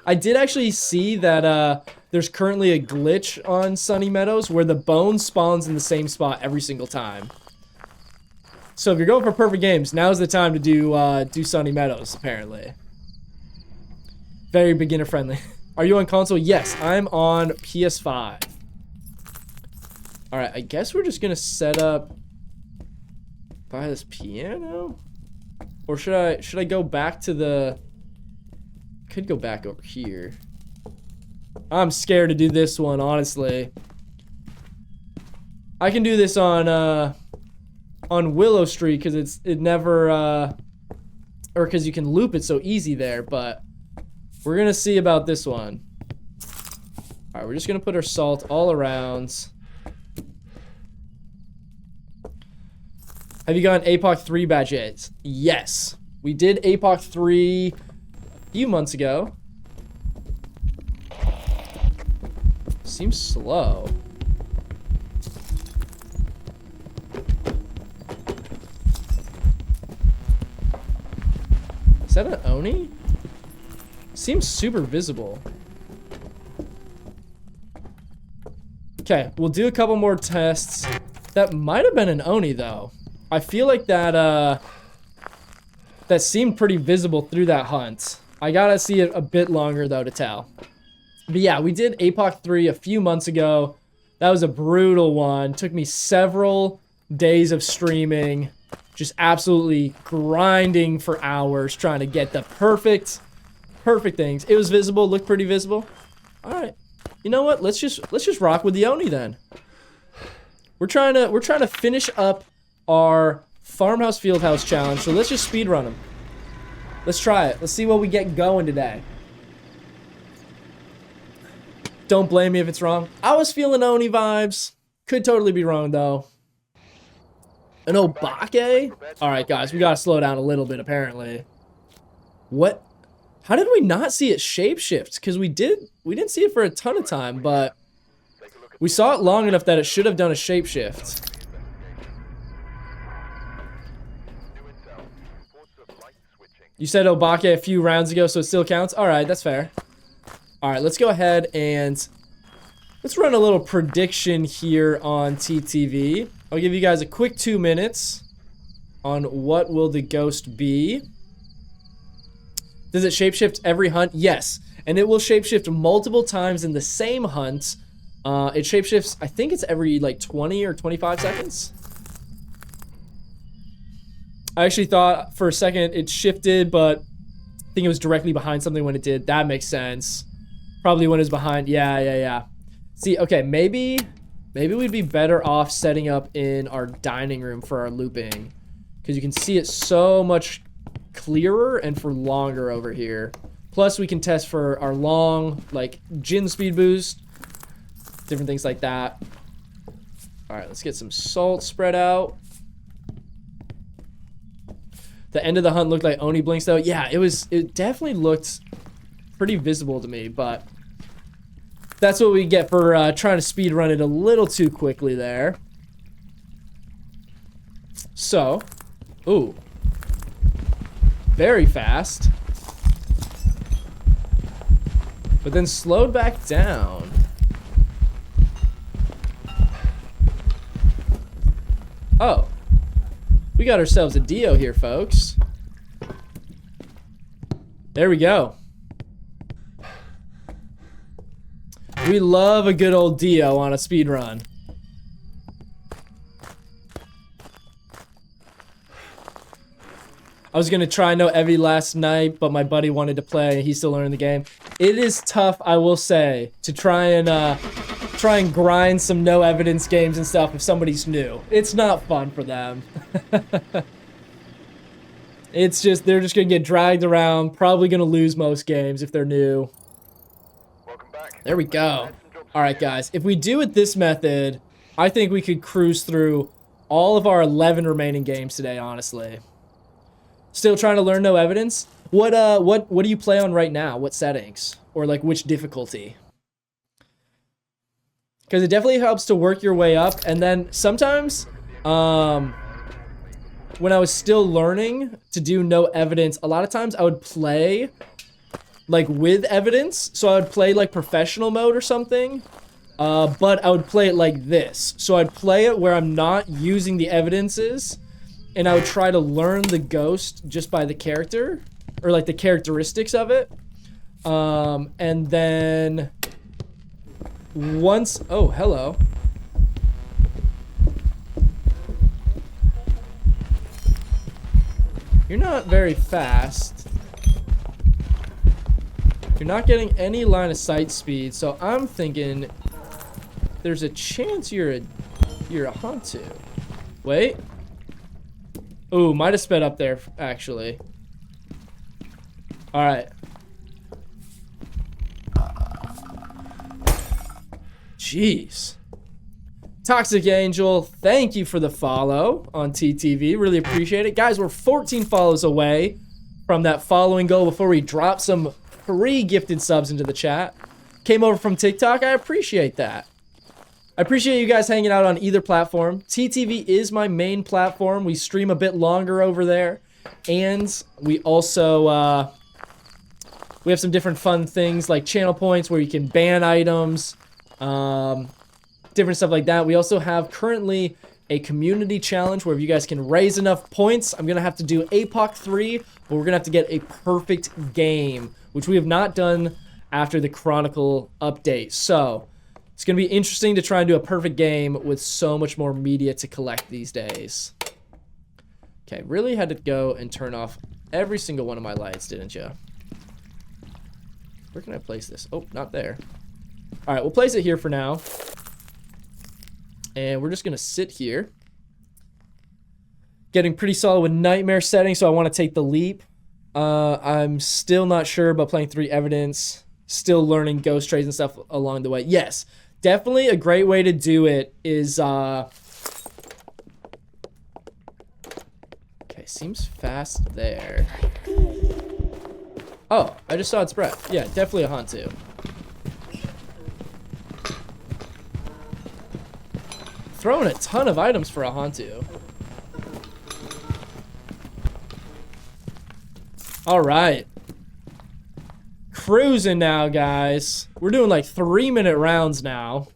I did actually see that there's currently a glitch on Sunny Meadows where the bone spawns in the same spot every single time. So if you're going for perfect games, now's the time to do Sunny Meadows, apparently. Very beginner friendly. Are you on console? Yes, I'm on PS5. All right, I guess we're just gonna set up by this piano, or should I go back to the? Could go back over here. I'm scared to do this one, honestly. I can do this on Willow Street because it never or because you can loop it so easy there, but we're gonna see about this one. All right, we're just gonna put our salt all around. Have you gotten APOC 3 badge yet? Yes, we did APOC 3 a few months ago. Seems slow. Is that an Oni? Seems super visible. Okay, we'll do a couple more tests. That might have been an Oni though. I feel like that that seemed pretty visible through that hunt. I gotta see it a bit longer though to tell. But yeah, we did APOC 3 a few months ago. That was a brutal one. Took me several days of streaming. Just absolutely grinding for hours trying to get the perfect things. It was visible, looked pretty visible. All right. You know what? Let's just rock with the Oni then. We're trying to finish up our Farmhouse Fieldhouse challenge. So let's just speed run them. Let's try it. Let's see what we get going today. Don't blame me if it's wrong. I was feeling Oni vibes. Could totally be wrong though. An Obake? Alright guys, we gotta slow down a little bit apparently. What? How did we not see it shapeshift? Because we didn't see it for a ton of time, but we saw it long enough that it should have done a shapeshift. You said Obake a few rounds ago, so it still counts? Alright, that's fair. Alright, let's go ahead and let's run a little prediction here on TTV. I'll give you guys a quick 2 minutes on what will the ghost be. Does it shapeshift every hunt? Yes, and it will shapeshift multiple times in the same hunt It shapeshifts, I think it's every like 20 or 25 seconds. I actually thought for a second it shifted, but I think it was directly behind something when it did. That makes sense. Probably when it was behind. Yeah. See, okay, maybe we'd be better off setting up in our dining room for our looping, because you can see it so much clearer and for longer over here. Plus, we can test for our long, like, gin speed boost, different things like that. All right, let's get some salt spread out. The end of the hunt looked like Oni blinks, though. Yeah, it definitely looked pretty visible to me, but that's what we get for trying to speed run it a little too quickly there. So, ooh, very fast, but then slowed back down. Oh, we got ourselves a Dio here, folks. There we go. We love a good old Dio on a speed run. I was gonna try No Evie last night, but my buddy wanted to play. He's still learning the game. It is tough, I will say, to try and grind some no evidence games and stuff if somebody's new. It's not fun for them. It's just, they're just gonna get dragged around, probably gonna lose most games if they're new. There we go. All right, guys, if we do it this method, I think we could cruise through all of our 11 remaining games today, honestly. Still trying to learn no evidence? What do you play on right now? What settings? Or like which difficulty? Because it definitely helps to work your way up. And then sometimes, when I was still learning to do no evidence, a lot of times I would play like with evidence. So I would play like professional mode or something. But I would play it like this. So I'd play it where I'm not using the evidences, and I would try to learn the ghost just by the character, or like the characteristics of it. And then once, oh, hello. You're not very fast. You're not getting any line of sight speed, so I'm thinking there's a chance you're a Hantu. Wait. Ooh, might have sped up there, actually. Alright. Jeez. Toxic Angel, thank you for the follow on TTV. Really appreciate it. Guys, we're 14 follows away from that following goal before we drop some free gifted subs into the chat. Came over from TikTok. I appreciate that. I appreciate you guys hanging out on either platform. TTV is my main platform. We stream a bit longer over there. And we also, we have some different fun things like channel points where you can ban items, different stuff like that. We also have currently a community challenge where if you guys can raise enough points, I'm going to have to do APOC 3, but we're going to have to get a perfect game, which we have not done after the Chronicle update. So it's going to be interesting to try and do a perfect game with so much more media to collect these days. Okay, really had to go and turn off every single one of my lights, didn't you? Where can I place this? Oh, not there. All right, we'll place it here for now. And we're just going to sit here. Getting pretty solid with nightmare settings, so I want to take the leap. I'm still not sure about playing 3 evidence. Still learning ghost trades and stuff along the way. Yes, definitely a great way to do it is... Okay, seems fast there. Oh, I just saw its breath. Yeah, definitely a Hantu. Throwing a ton of items for a Hantu. All right. Cruising now, guys. We're doing like 3-minute rounds now.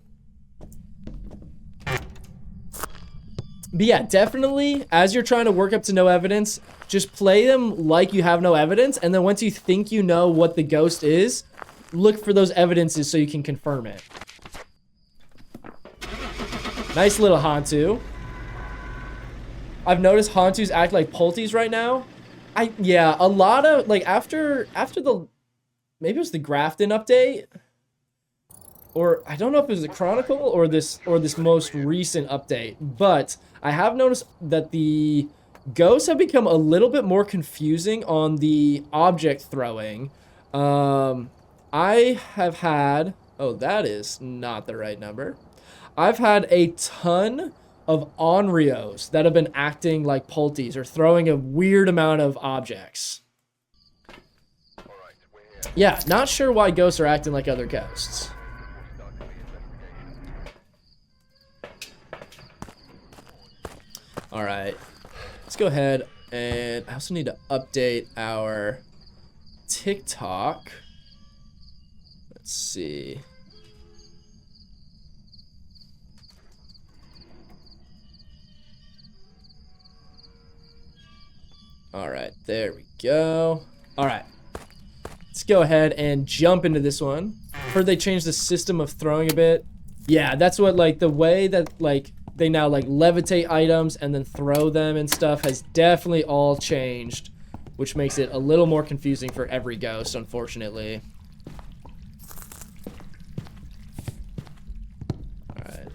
But yeah, definitely, as you're trying to work up to no evidence, just play them like you have no evidence, and then once you think you know what the ghost is, look for those evidences so you can confirm it. Nice little Hantu. I've noticed Hantus act like Polties right now. Yeah, a lot of, like, after the, maybe it was the Grafton update, or I don't know if it was the Chronicle or this most recent update, but I have noticed that the ghosts have become a little bit more confusing on the object throwing. I have had, oh, that is not the right number. I've had a ton of Onryos that have been acting like Polties or throwing a weird amount of objects. Yeah, not sure why ghosts are acting like other ghosts. All right, let's go ahead, and I also need to update our TikTok. Let's see. All right, there we go. All right, let's go ahead and jump into this one. Heard they changed the system of throwing a bit. Yeah, that's what, like, the way that, like, they now, like, levitate items and then throw them and stuff has definitely all changed, which makes it a little more confusing for every ghost, unfortunately. All right,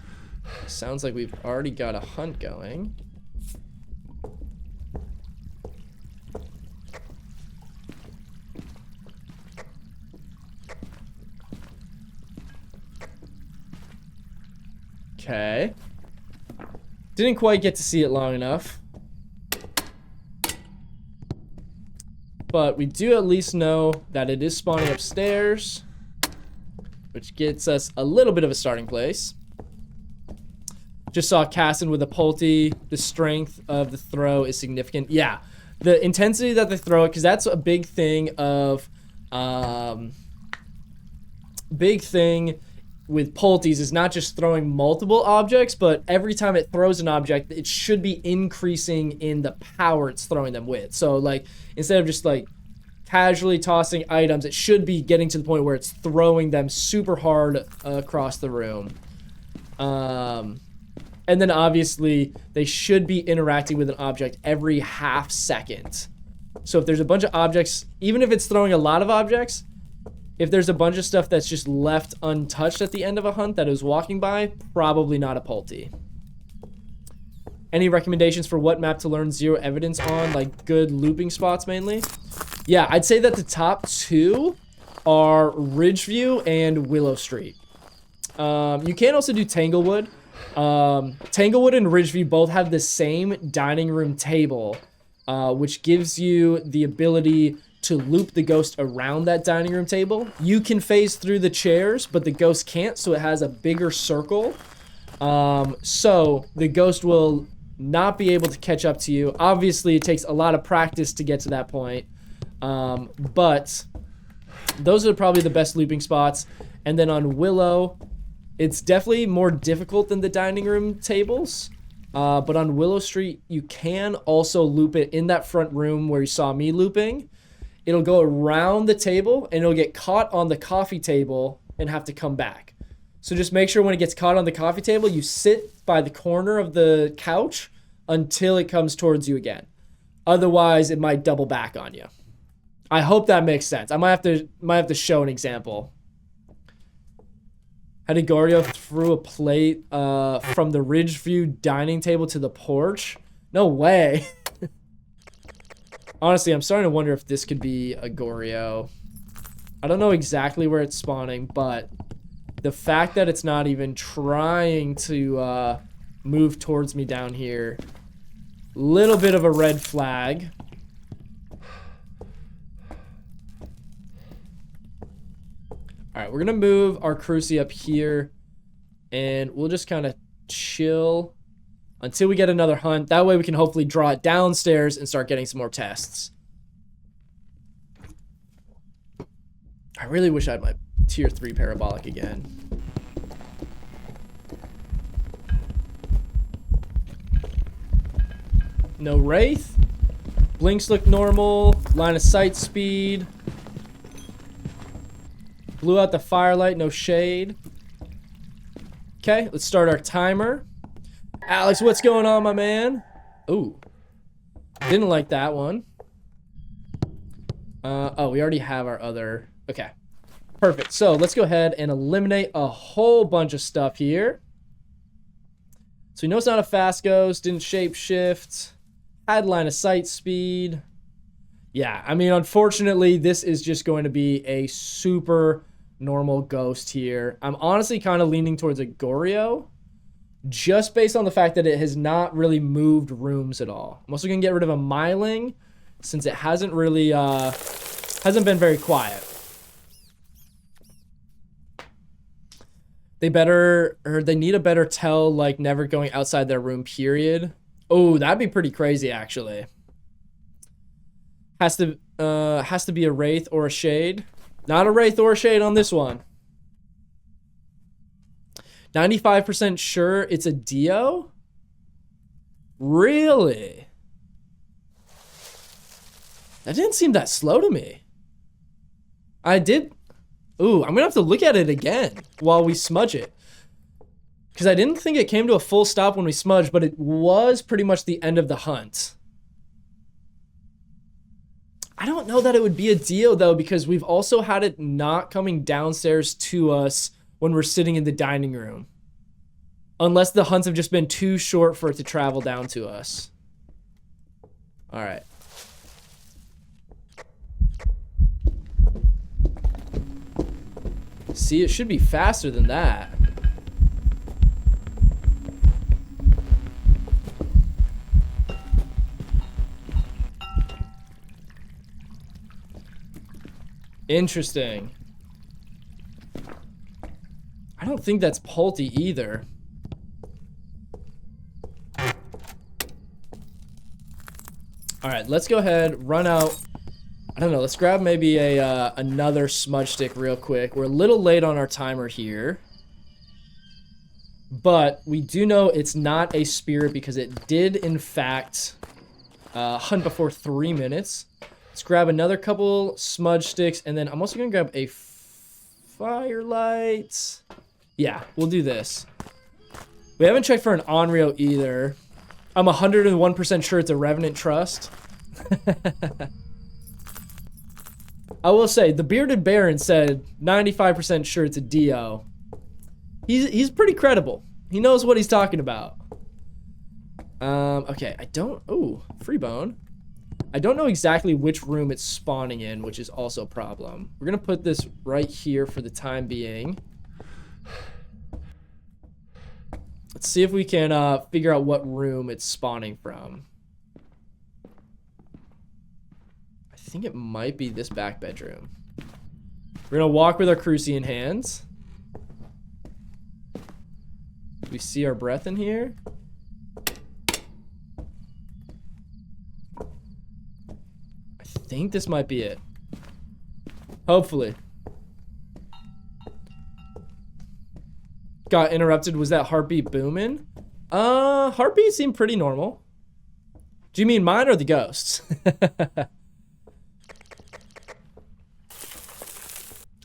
sounds like we've already got a hunt going. Okay. Didn't quite get to see it long enough. But we do at least know that it is spawning upstairs, which gets us a little bit of a starting place. Just saw Cassin with a Polty. The strength of the throw is significant. Yeah, the intensity that they throw it, because that's a big thing of, with Polties is not just throwing multiple objects, but every time it throws an object, it should be increasing in the power it's throwing them with. So, like, instead of just, like, casually tossing items, it should be getting to the point where it's throwing them super hard across the room. And then, obviously, they should be interacting with an object every half second. So if there's a bunch of objects, even if it's throwing a lot of objects, if there's a bunch of stuff that's just left untouched at the end of a hunt that is walking by, probably not a Polty. Any recommendations for what map to learn zero evidence on, like good looping spots mainly? Yeah, I'd say that the top two are Ridgeview and Willow Street. You can also do Tanglewood. Tanglewood and Ridgeview both have the same dining room table, which gives you the ability to loop the ghost around that dining room table. You can phase through the chairs, but the ghost can't, so it has a bigger circle. So the ghost will not be able to catch up to you. Obviously, it takes a lot of practice to get to that point, but those are probably the best looping spots. And then on Willow, it's definitely more difficult than the dining room tables, but on Willow Street, you can also loop it in that front room where you saw me looping. It'll go around the table and it'll get caught on the coffee table and have to come back. So just make sure when it gets caught on the coffee table, you sit by the corner of the couch until it comes towards you again. Otherwise, it might double back on you. I hope that makes sense. I might have to show an example. Hedigorio threw a plate from the Ridgeview dining table to the porch. No way. Honestly, I'm starting to wonder if this could be a Goryo. I don't know exactly where it's spawning, but the fact that it's not even trying to move towards me down here, little bit of a red flag. All right, we're gonna move our Cruci up here, and we'll just kind of chill until we get another hunt. That way we can hopefully draw it downstairs and start getting some more tests. I really wish I had my tier 3 parabolic again. No Wraith. Blinks look normal. Line of sight speed. Blew out the firelight, no shade. Okay, let's start our timer. Alex, what's going on, my man? Ooh. Didn't like that one. Oh, we already have our other... Okay. Perfect. So let's go ahead and eliminate a whole bunch of stuff here. So we know it's not a fast ghost. Didn't shape shift. Had line of sight speed. Yeah, I mean, unfortunately, this is just going to be a super normal ghost here. I'm honestly kind of leaning towards a Goryo, just based on the fact that it has not really moved rooms at all. I'm also going to get rid of a Myling, since it hasn't really, hasn't been very quiet. They need a better tell, like, never going outside their room, period. Oh, that'd be pretty crazy, actually. Has to be a Wraith or a Shade. Not a Wraith or a Shade on this one. 95% sure it's a Dio? Really? That didn't seem that slow to me. Ooh, I'm gonna have to look at it again while we smudge it. Because I didn't think it came to a full stop when we smudged, but it was pretty much the end of the hunt. I don't know that it would be a Dio, though, because we've also had it not coming downstairs to us when we're sitting in the dining room. Unless the hunts have just been too short for it to travel down to us. All right. See, it should be faster than that. Interesting. I don't think that's Pulty either. Alright, let's go ahead, run out. I don't know, let's grab maybe another smudge stick real quick. We're a little late on our timer here. But we do know it's not a spirit because it did, in fact, hunt before 3 minutes. Let's grab another couple smudge sticks, and then I'm also going to grab a firelight. Yeah, we'll do this. We haven't checked for an Onryo either. I'm 101% sure it's a Revenant Trust. I will say, the Bearded Baron said 95% sure it's a Dio. He's pretty credible. He knows what he's talking about. Okay, ooh, free bone. I don't know exactly which room it's spawning in, which is also a problem. We're gonna put this right here for the time being. Let's see if we can figure out what room it's spawning from. I think it might be this back bedroom. We're gonna walk with our Crucian hands. We see our breath in here. I think this might be it. Hopefully. Got interrupted. Was that heartbeat booming? Heartbeat seemed pretty normal. Do you mean mine or the ghosts?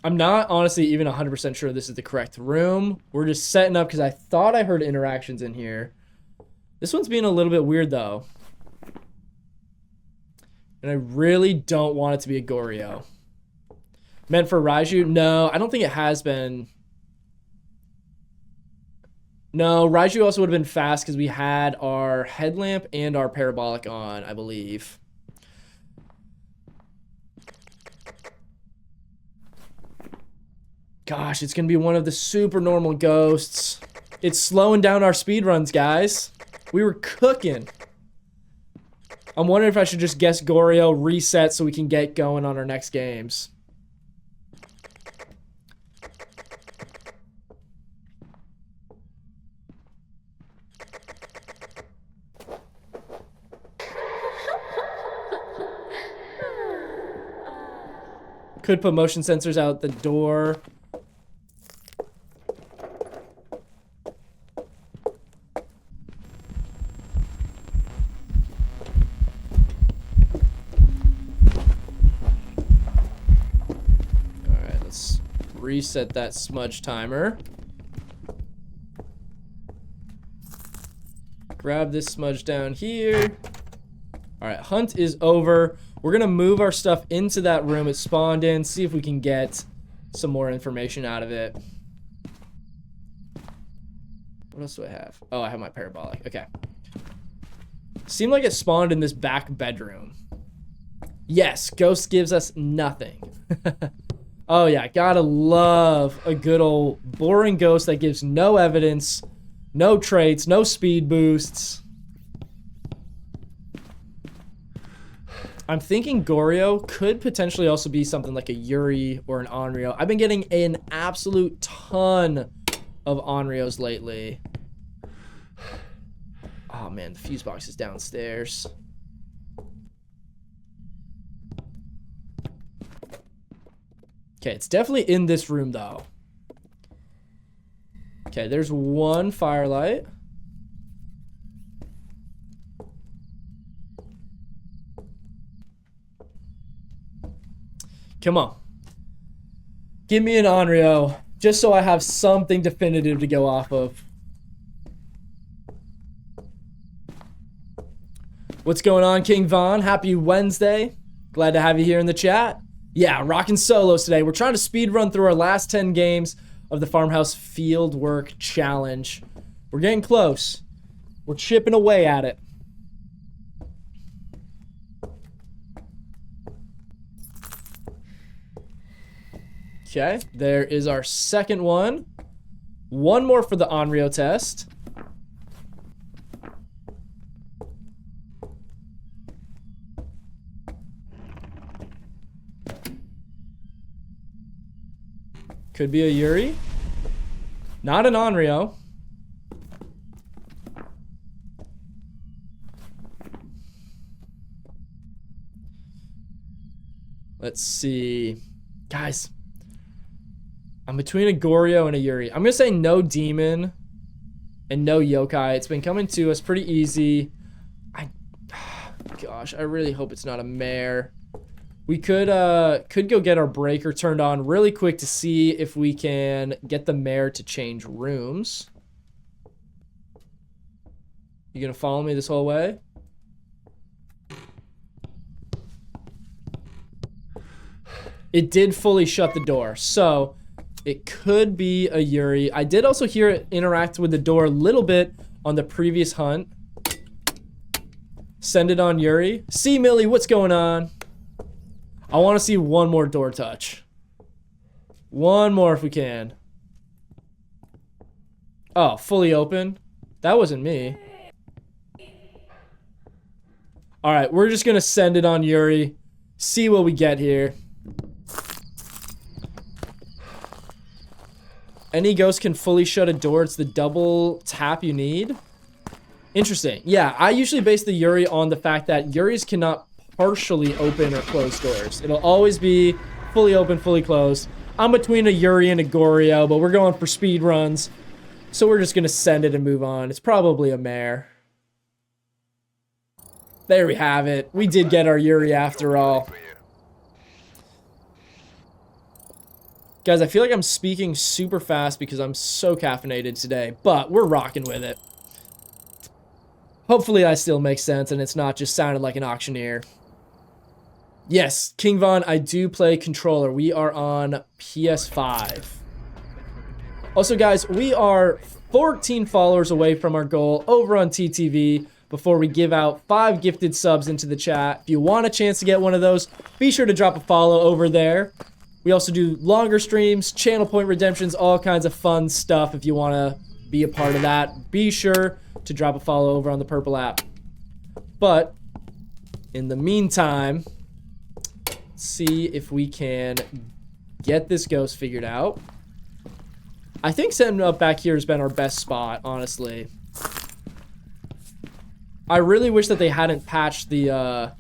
I'm not honestly even 100% sure this is the correct room. We're just setting up because I thought I heard interactions in here. This one's being a little bit weird though. And I really don't want it to be a Goryo. Meant for Raiju? No, I don't think it has been. No, Raiju also would have been fast because we had our headlamp and our parabolic on, I believe. Gosh, it's going to be one of the super normal ghosts. It's slowing down our speedruns, guys. We were cooking. I'm wondering if I should just guess Goryo, reset so we can get going on our next games. Could put motion sensors out the door. Alright, let's reset that smudge timer. Grab this smudge down here. All right, hunt is over. We're gonna move our stuff into that room it spawned in, see if we can get some more information out of it. What else do I have? Oh, I have my parabolic. Okay. Seemed like it spawned in this back bedroom. Yes, ghost gives us nothing. Oh yeah, gotta love a good old boring ghost that gives no evidence, no traits, no speed boosts. I'm thinking Goryo could potentially also be something like a Yuri or an Onryo. I've been getting an absolute ton of Onryos lately. Oh man, the fuse box is downstairs. Okay, it's definitely in this room though. Okay, there's one firelight. Come on. Give me an Onryo, just so I have something definitive to go off of. What's going on, King Von? Happy Wednesday. Glad to have you here in the chat. Yeah, rocking solos today. We're trying to speed run through our last 10 games of the Farmhouse Fieldwork Challenge. We're getting close. We're chipping away at it. Okay, there is our second one. One more for the Onryo test. Could be a Yuri. Not an Onryo. Let's see. Guys, I'm between a Goryo and a Yuri. I'm going to say no demon and no yokai. It's been coming to us pretty easy. Gosh, I really hope it's not a mare. We could go get our breaker turned on really quick to see if we can get the mare to change rooms. You gonna follow me this whole way? It did fully shut the door, so it could be a Yuri. I did also hear it interact with the door a little bit on the previous hunt. Send it on Yuri. See, Millie, what's going on? I want to see one more door touch. One more if we can. Oh, fully open? That wasn't me. Alright, we're just going to send it on Yuri. See what we get here. Any ghost can fully shut a door. It's the double tap you need. Interesting. Yeah, I usually base the Yuri on the fact that Yuris cannot partially open or close doors. It'll always be fully open, fully closed. I'm between a Yuri and a Goryo, but we're going for speed runs. So we're just going to send it and move on. It's probably a mare. There we have it. We did get our Yuri after all. Guys, I feel like I'm speaking super fast because I'm so caffeinated today, but we're rocking with it. Hopefully I still make sense and it's not just sounded like an auctioneer. Yes, King Von, I do play controller. We are on PS5. Also, guys, we are 14 followers away from our goal over on TTV before we give out 5 gifted subs into the chat. If you want a chance to get one of those, be sure to drop a follow over there. We also do longer streams, channel point redemptions, all kinds of fun stuff. If you want to be a part of that, be sure to drop a follow over on the purple app. But in the meantime, see if we can get this ghost figured out. I think setting up back here has been our best spot, honestly. I really wish that they hadn't patched the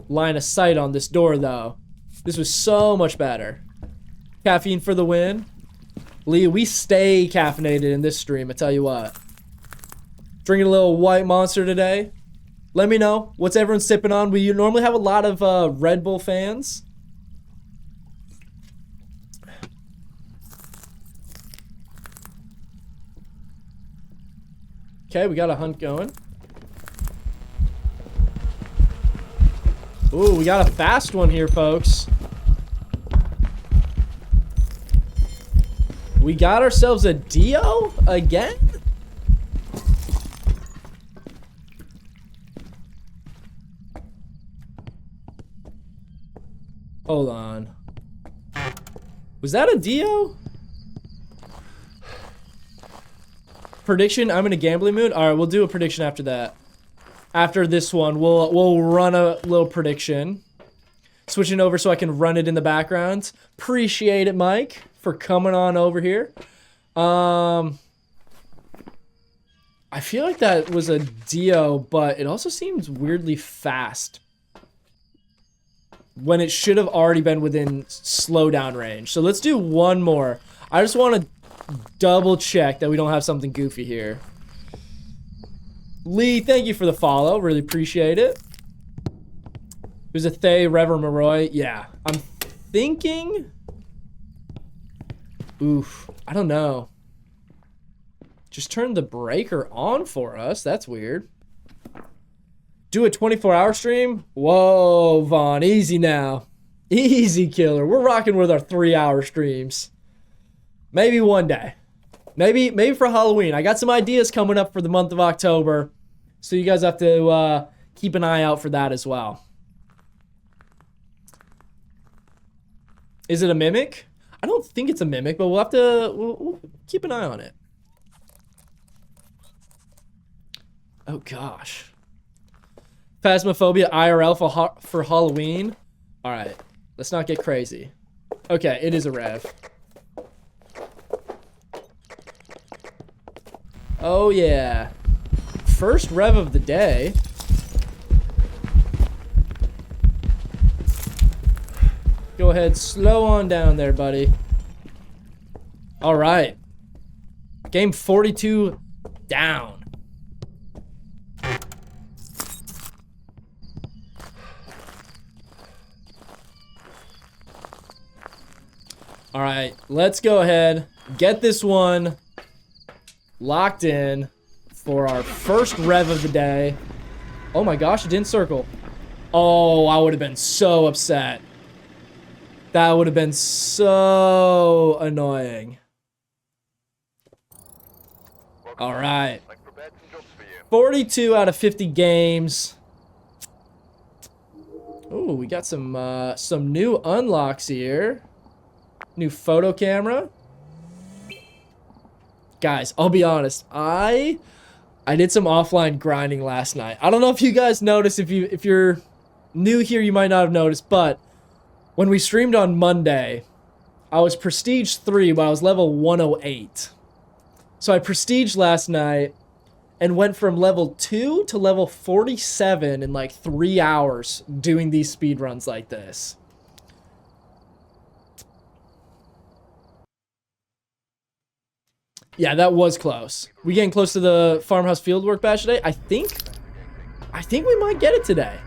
line of sight on this door, though. This was so much better. Caffeine for the win. Lee, we stay caffeinated in this stream, I tell you what. Drinking a little white monster today. Let me know what's everyone sipping on. We normally have a lot of Red Bull fans. Okay, we got a hunt going. Ooh, we got a fast one here, folks. We got ourselves a Dio again? Hold on. Was that a Dio? Prediction, I'm in a gambling mood. All right, we'll do a prediction after that. After this one, we'll run a little prediction. Switching over so I can run it in the background. Appreciate it, Mike, for coming on over here. I feel like that was a Dio, but it also seems weirdly fast. When it should have already been within slowdown range. So let's do one more. I just want to double check that we don't have something goofy here. Lee, thank you for the follow. Really appreciate it. Who's a Thay, Rever, Maroy? Yeah. I'm thinking... Oof. I don't know. Just turned the breaker on for us. That's weird. Do a 24-hour stream? Whoa, Vaughn. Easy now. Easy, killer. We're rocking with our 3-hour streams. Maybe one day. Maybe for Halloween. I got some ideas coming up for the month of October. So you guys have to keep an eye out for that as well. Is it a mimic? I don't think it's a mimic, but we'll have to we'll keep an eye on it. Oh, gosh. Phasmophobia IRL for Halloween. All right. Let's not get crazy. Okay, it is a rev. Oh, yeah. First rev of the day. Go ahead, slow on down there, buddy. All right. Game 42 down. All right, let's go ahead, get this one locked in for our first rev of the day. Oh my gosh, it didn't circle. Oh, I would have been so upset. That would have been so annoying. All right. 42 out of 50 games. Ooh, we got some new unlocks here. New photo camera. Guys, I'll be honest. I did some offline grinding last night. I don't know if you guys noticed. If you're new here, you might not have noticed. But when we streamed on Monday, I was Prestige 3, but I was level 108. So I Prestiged last night and went from level 2 to level 47 in like 3 hours doing these speedruns like this. Yeah, that was close. We getting close to the Farmhouse Fieldwork badge today? I think we might get it today.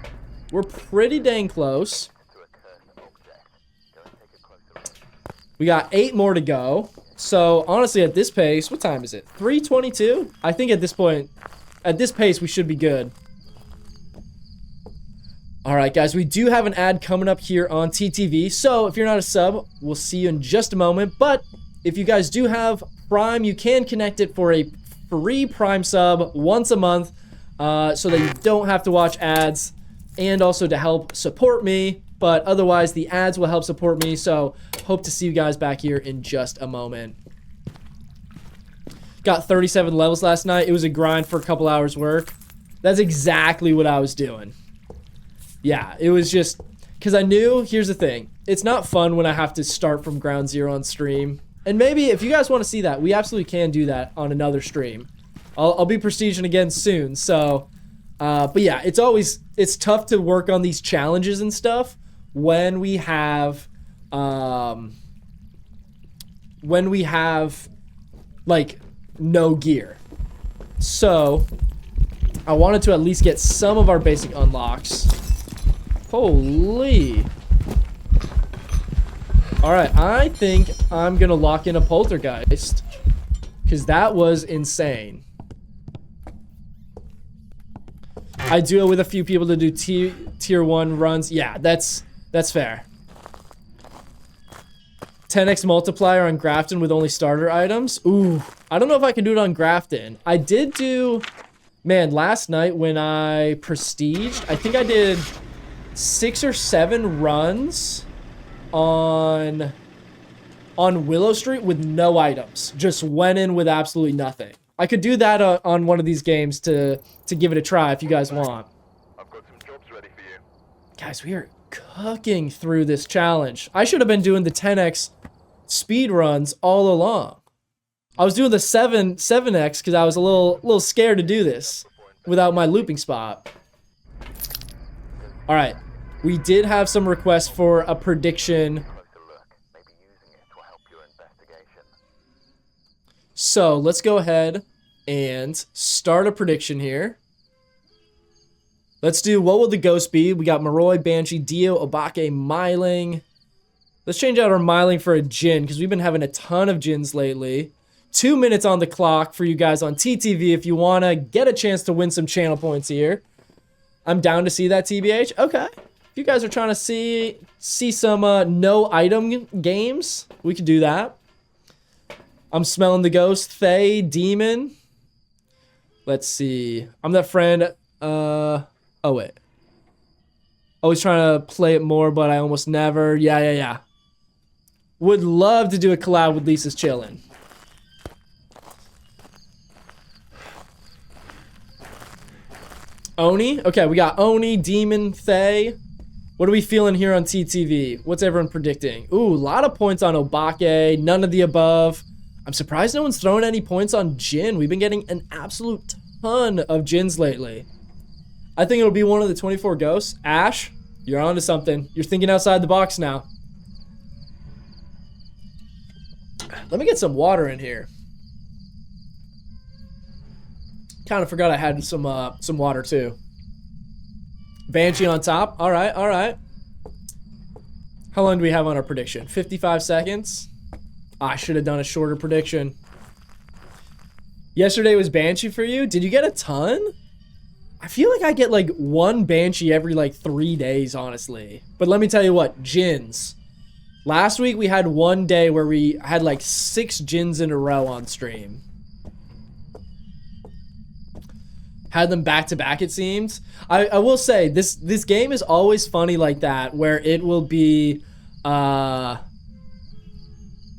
We're pretty dang close. We got 8 more to go. So, honestly, at this pace, what time is it? 3:22? I think at this point, at this pace, we should be good. Alright, guys, we do have an ad coming up here on TTV. So, if you're not a sub, we'll see you in just a moment. But if you guys do have Prime, you can connect it for a free Prime sub once a month so that you don't have to watch ads and also to help support me. But otherwise, the ads will help support me. So hope to see you guys back here in just a moment. Got 37 levels last night. It was a grind for a couple hours work. That's exactly what I was doing. Yeah, it was just because I knew, here's the thing. It's not fun when I have to start from ground zero on stream. And maybe if you guys want to see that, we absolutely can do that on another stream. I'll be prestiging again soon. So, but yeah, it's tough to work on these challenges and stuff when we have like no gear. So I wanted to at least get some of our basic unlocks. Holy. Alright, I think I'm gonna lock in a poltergeist, because that was insane. I do it with a few people to do tier 1 runs. Yeah, that's fair. 10x multiplier on Grafton with only starter items. Ooh, I don't know if I can do it on Grafton. I did do, man, last night when I prestiged, I think I did 6 or 7 runs on Willow Street with no items. Just went in with absolutely nothing. I could do that on one of these games to give it a try if you guys want. I've got some jobs ready for you. Guys, we are cooking through this challenge. I should have been doing the 10x speed runs all along. I was doing the 7x because I was a little scared to do this without my looping spot. All right, we did have some requests for a prediction. So let's go ahead and start a prediction here. Let's do what will the ghost be? We got Moroi, Banshee, Dio, Obake, Myling. Let's change out our Myling for a Jin because we've been having a ton of Jins lately. 2 minutes on the clock for you guys on TTV if you want to get a chance to win some channel points here. I'm down to see that, TBH. Okay. If you guys are trying to see some no item games, we could do that. I'm smelling the ghost. Fae, demon. Let's see. I'm that friend. Oh, wait. Always trying to play it more, but I almost never. Yeah. Would love to do a collab with Lisa's Chillin'. Oni? Okay, we got Oni, Demon, Fae. What are we feeling here on TTV? What's everyone predicting? Ooh, a lot of points on Obake. None of the above. I'm surprised no one's throwing any points on Jin. We've been getting an absolute ton of Jins lately. I think it'll be one of the 24 ghosts. Ash, you're onto something. You're thinking outside the box now. Let me get some water in here. Kind of forgot I had some water too. Banshee on top. All right. How long do we have on our prediction? 55 seconds. I should have done a shorter prediction. Yesterday was Banshee for you. Did you get a ton? I feel like I get like 1 Banshee every like 3 days, honestly. But let me tell you what, Jins. Last week we had one day where we had like 6 Jins in a row on stream. Had them back to back, it seems. I will say this game is always funny like that, where it will be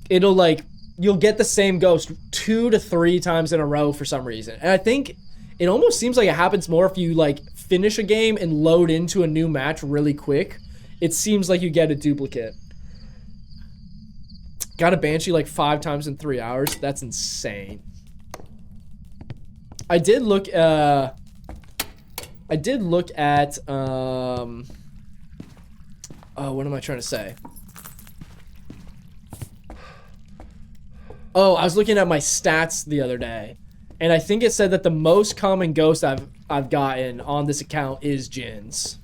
it'll like, you'll get the same ghost 2 to 3 times in a row for some reason. And I think it almost seems like it happens more if you like finish a game and load into a new match really quick. It seems like you get a duplicate. Got a Banshee like 5 times in 3 hours. That's insane. I did look at oh, what am I trying to say? Oh, I was looking at my stats the other day, and I think it said that the most common ghost I've gotten on this account is Jins,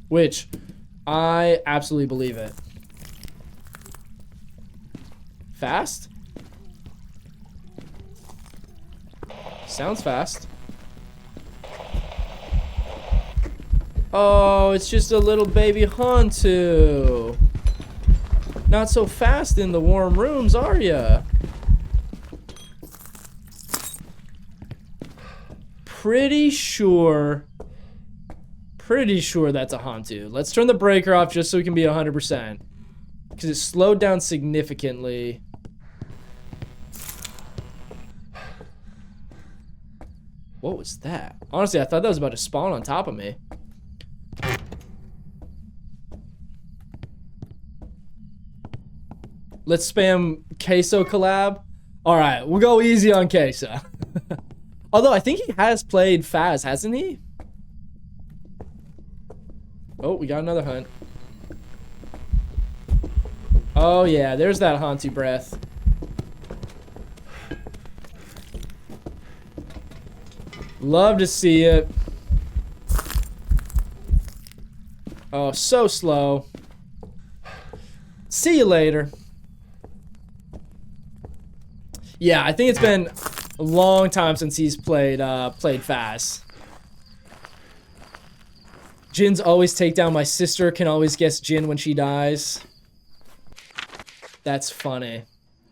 which I absolutely believe it. Fast? Sounds fast. Oh, it's just a little baby Hantu. Not so fast in the warm rooms, are ya? Pretty sure that's a Hantu. Let's turn the breaker off just so we can be 100%. Because it slowed down significantly. What was that? Honestly, I thought that was about to spawn on top of me. Let's spam Queso collab. All right, we'll go easy on Queso. Although I think he has played Phaz, hasn't he? Oh, we got another hunt. Oh yeah, there's that Hantu breath. Love to see it. Oh, so slow. See you later. Yeah, I think it's been a long time since he's played Phaz. Jin's always take down my sister. Can always guess Jin when she dies. That's funny.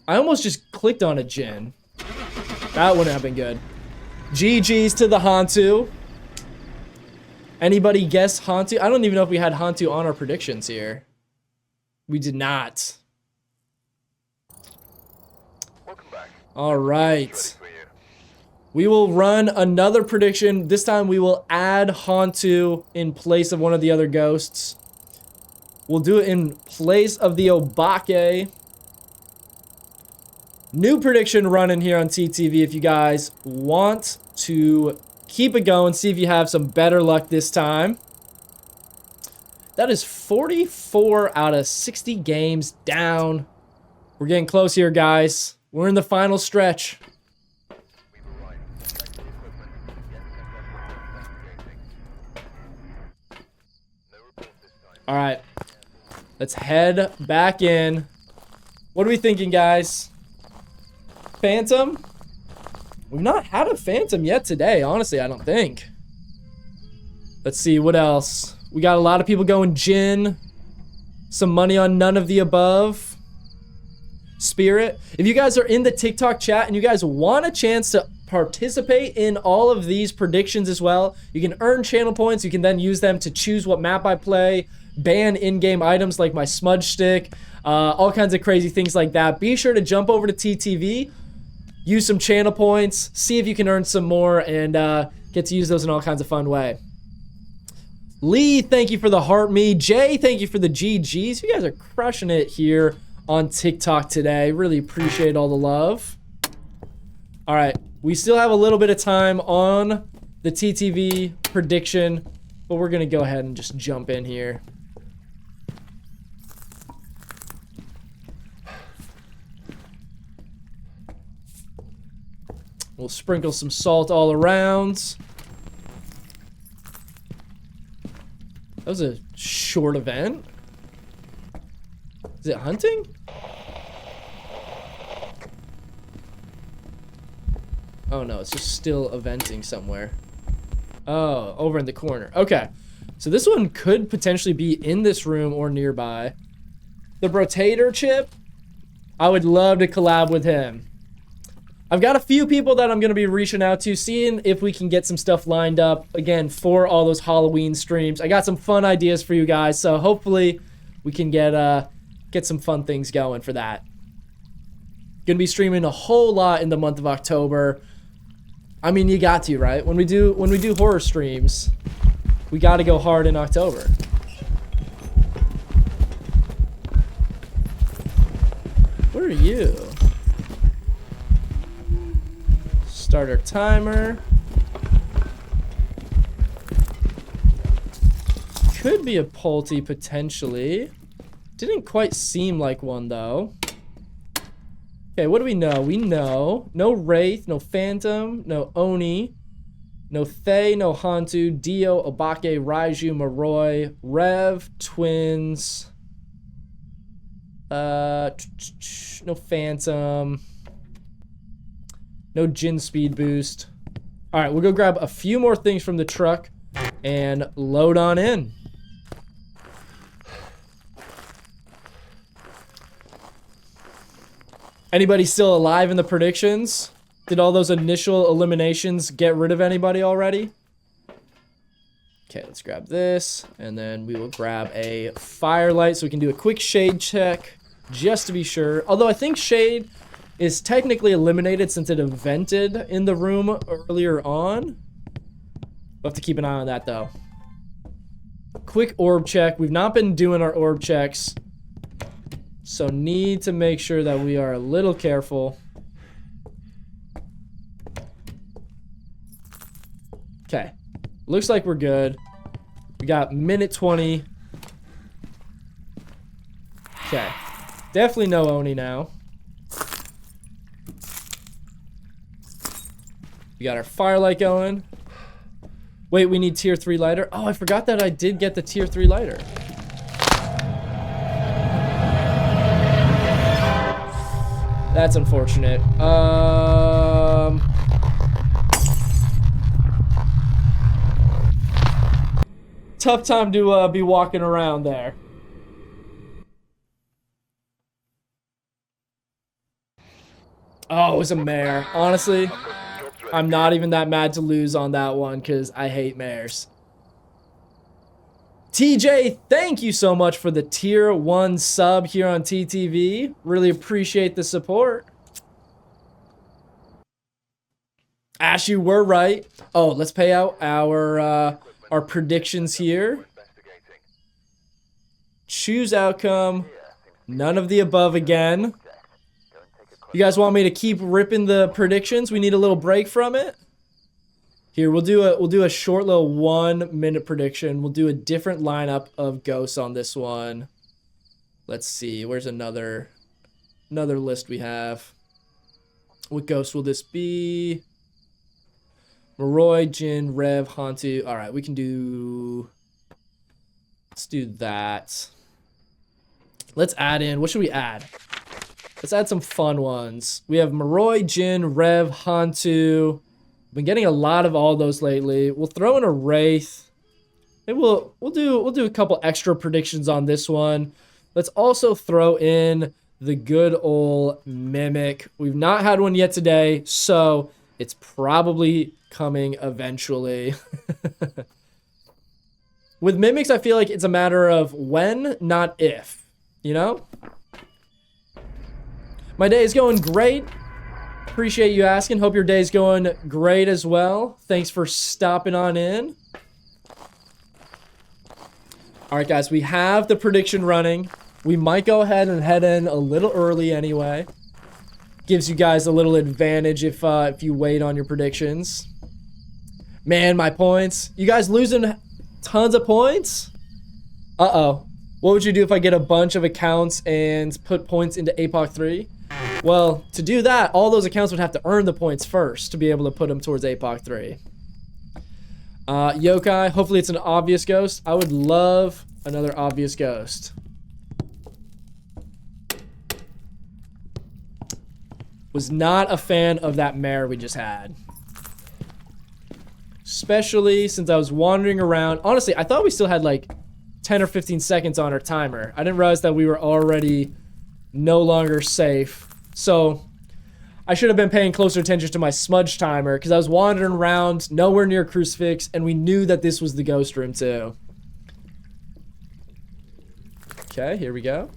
I almost just clicked on a Jin. That wouldn't have been good. GG's to the Hantu. Anybody guess Hantu? I don't even know if we had Hantu on our predictions here. We did not. Welcome back. All right. Ready for you. We will run another prediction. This time we will add Hantu in place of one of the other ghosts. We'll do it in place of the Obake. New prediction running here on TTV if you guys want to keep it going, see if you have some better luck this time. That is 44 out of 60 games down. We're getting close here, guys. We're in the final stretch. We've arrived. Check the equipment. Get investigating. No report this time. All right. Let's head back in. What are we thinking, guys? Phantom? We've not had a Phantom yet today, honestly, I don't think. Let's see, what else? We got a lot of people going Jin. Some money on none of the above. Spirit. If you guys are in the TikTok chat and you guys want a chance to participate in all of these predictions as well, you can earn channel points. You can then use them to choose what map I play, ban in-game items like my smudge stick, all kinds of crazy things like that. Be sure to jump over to TTV, use some channel points, see if you can earn some more, and get to use those in all kinds of fun way. Lee, thank you for the heart me. Jay, thank you for the GGs. You guys are crushing it here on TikTok today. Really appreciate all the love. All right, we still have a little bit of time on the TTV prediction, but we're gonna go ahead and just jump in here. We'll sprinkle some salt all around. That was a short event. Is it hunting? Oh no, it's just still eventing somewhere. Oh, over in the corner. Okay. So this one could potentially be in this room or nearby. The Brotator chip, I would love to collab with him. I've got a few people that I'm going to be reaching out to, seeing if we can get some stuff lined up, again, for all those Halloween streams. I got some fun ideas for you guys, so hopefully we can get some fun things going for that. Gonna be streaming a whole lot in the month of October. I mean, you got to, right? When we do horror streams, we got to go hard in October. What are you? Start our timer. Could be a Pulte potentially. Didn't quite seem like one though. Okay, what do we know? We know no Wraith, no Phantom, no Oni, no Thay, no Hantu, Dio, Obake, Raiju, Moroi, Rev, Twins. No Phantom. No Jin speed boost. All right, we'll go grab a few more things from the truck and load on in. Anybody still alive in the predictions? Did all those initial eliminations get rid of anybody already? Okay, let's grab this, and then we will grab a firelight so we can do a quick shade check just to be sure. Although I think shade is technically eliminated since it vented in the room earlier on. We'll have to keep an eye on that though. Quick orb check. We've not been doing our orb checks, so need to make sure that we are a little careful. Okay, looks like we're good. We got minute 20. Okay, definitely no Oni now. We got our firelight going. Wait, we need tier 3 lighter. Oh, I forgot that I did get the tier 3 lighter. That's unfortunate. tough time to be walking around there. Oh, it was a mare. Honestly, I'm not even that mad to lose on that one because I hate mares. TJ, thank you so much for the tier 1 sub here on TTV. Really appreciate the support. Ash, you were right. Oh, let's pay out our predictions here. Choose outcome. None of the above again. You guys want me to keep ripping the predictions? We need a little break from it. Here, we'll do a short little 1-minute prediction. We'll do a different lineup of ghosts on this one. Let's see. Where's another list we have? What ghost will this be? Moroi, Jin, Rev, Hantu. All right, we can do... Let's do that. Let's add in... What should we add? Let's add some fun ones. We have Moroi, Jin, Rev, Hantu. Been getting a lot of all those lately. We'll throw in a Wraith. Maybe we'll do a couple extra predictions on this one. Let's also throw in the good old Mimic. We've not had one yet today, so it's probably coming eventually. With Mimics, I feel like it's a matter of when, not if. You know? My day is going great. Appreciate you asking. Hope your day's going great as well. Thanks for stopping on in. All right, guys, we have the prediction running. We might go ahead and head in a little early anyway. Gives you guys a little advantage if you wait on your predictions. Man, my points. You guys losing tons of points? Uh-oh. What would you do if I get a bunch of accounts and put points into APOC 3? Well, to do that, all those accounts would have to earn the points first to be able to put them towards APOC 3. Yokai, hopefully it's an obvious ghost. I would love another obvious ghost. Was not a fan of that mare we just had. Especially since I was wandering around. Honestly, I thought we still had like 10 or 15 seconds on our timer. I didn't realize that we were already no longer safe. So I should have been paying closer attention to my smudge timer because I was wandering around nowhere near Crucifix and we knew that this was the ghost room too. Okay, here we go.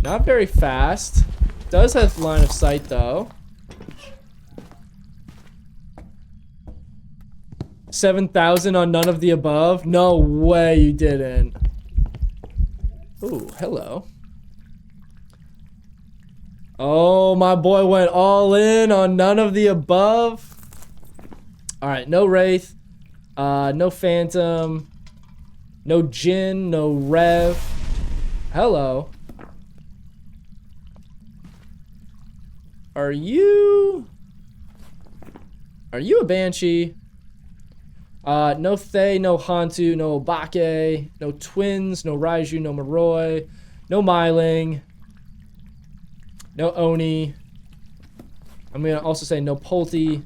Not very fast. Does have line of sight though. 7,000 on none of the above? No way you didn't. Ooh, hello. Oh, my boy went all in on none of the above. All right, no Wraith. No Phantom. No Jin, no Rev. Hello. Are you a Banshee? No Thay, no Hantu, no Obake, no Twins, no Raiju, no Moroi, no Myling, no Oni. I'm gonna also say no Polti.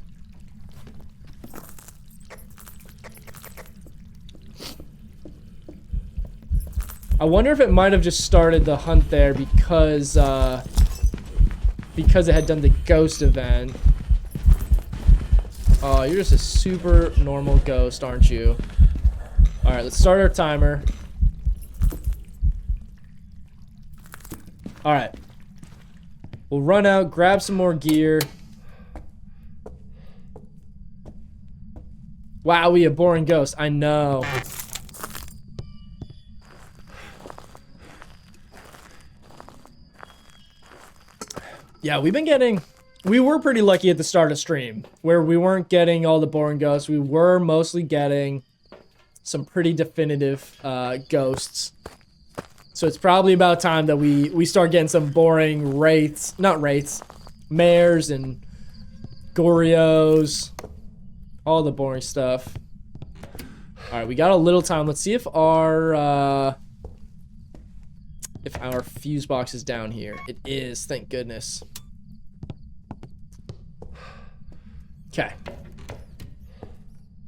I wonder if it might have just started the hunt there because it had done the ghost event. Oh, you're just a super normal ghost, aren't you? Alright, let's start our timer. Alright. We'll run out, grab some more gear. Wow, we a boring ghost. I know. Yeah, we've been getting... We were pretty lucky at the start of stream, where we weren't getting all the boring ghosts. We were mostly getting some pretty definitive ghosts. So it's probably about time that we start getting some boring wraiths. Not wraiths. Mares and Gorios. All the boring stuff. Alright, we got a little time. Let's see if our fuse box is down here. It is, thank goodness. Okay.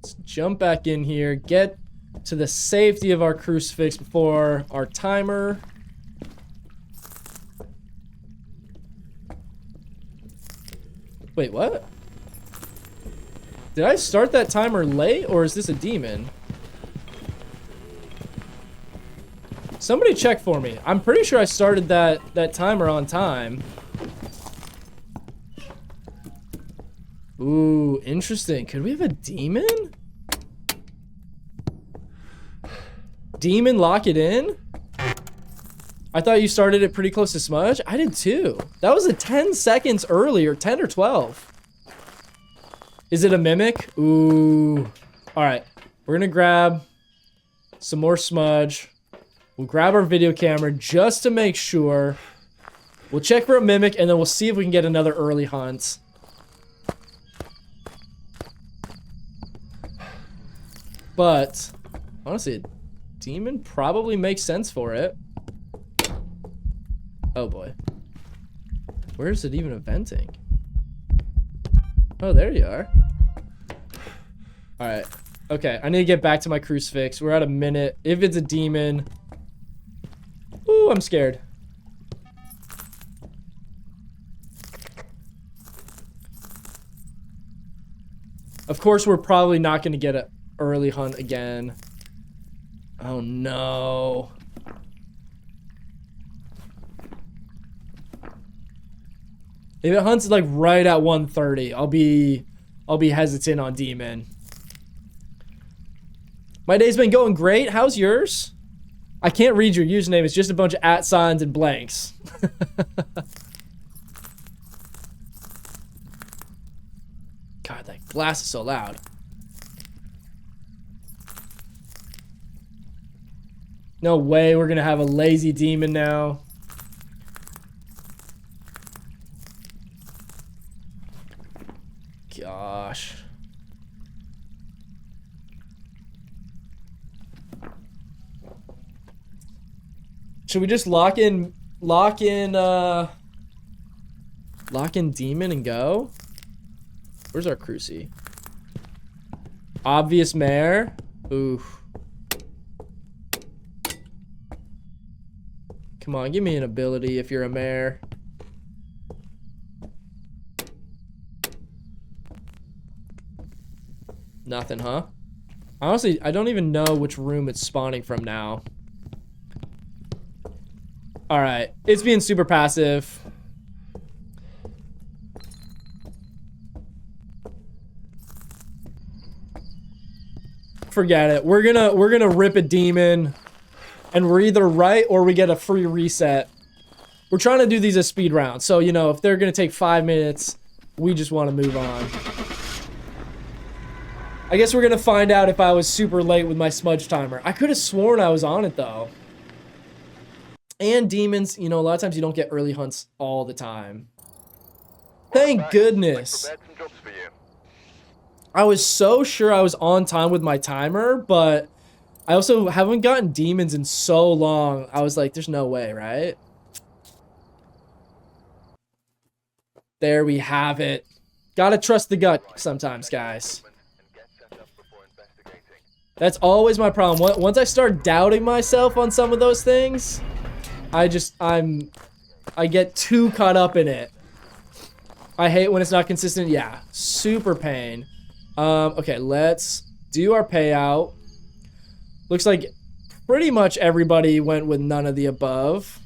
Let's jump back in here. Get to the safety of our crucifix before our timer. Wait, what? Did I start that timer late, or is this a demon? Somebody check for me. I'm pretty sure I started that timer on time. Ooh, interesting. Could we have a demon? Demon lock it in? I thought you started it pretty close to smudge. I did too. That was a 10 seconds earlier, 10 or 12. Is it a mimic? Ooh. All right, we're gonna grab some more smudge. We'll grab our video camera just to make sure. We'll check for a mimic and then we'll see if we can get another early hunt. But honestly, a demon probably makes sense for it. Oh boy. Where is it even venting? Oh, there you are. Alright. Okay, I need to get back to my crucifix. We're at a minute. If it's a demon... Ooh, I'm scared. Of course, we're probably not going to get an early hunt again. Oh no. If it hunts like right at 1:30, I'll be hesitant on demon. My day's been going great. How's yours? I can't read your username. It's just a bunch of @ signs and blanks. God, that glass is so loud. No way we're gonna have a lazy demon now. Gosh. Should we just lock in demon and go? Where's our cruci? Obvious mare. Oof. Come on, give me an ability if you're a mare. Nothing, huh? Honestly, I don't even know which room it's spawning from now. Alright, it's being super passive. Forget it. We're gonna rip a demon, and we're either right or we get a free reset. We're trying to do these as speed rounds, so you know if they're gonna take 5 minutes, we just want to move on. I guess we're gonna find out if I was super late with my smudge timer. I could have sworn I was on it though. And demons, you know, a lot of times you don't get early hunts all the time. Thank goodness. I was so sure I was on time with my timer, but I also haven't gotten demons in so long. I was like, there's no way, right? There we have it. Gotta trust the gut sometimes, guys. That's always my problem. Once I start doubting myself on some of those things, I get too caught up in it. I hate when it's not consistent. Yeah, super pain. Okay, let's do our payout. Looks like pretty much everybody went with none of the above.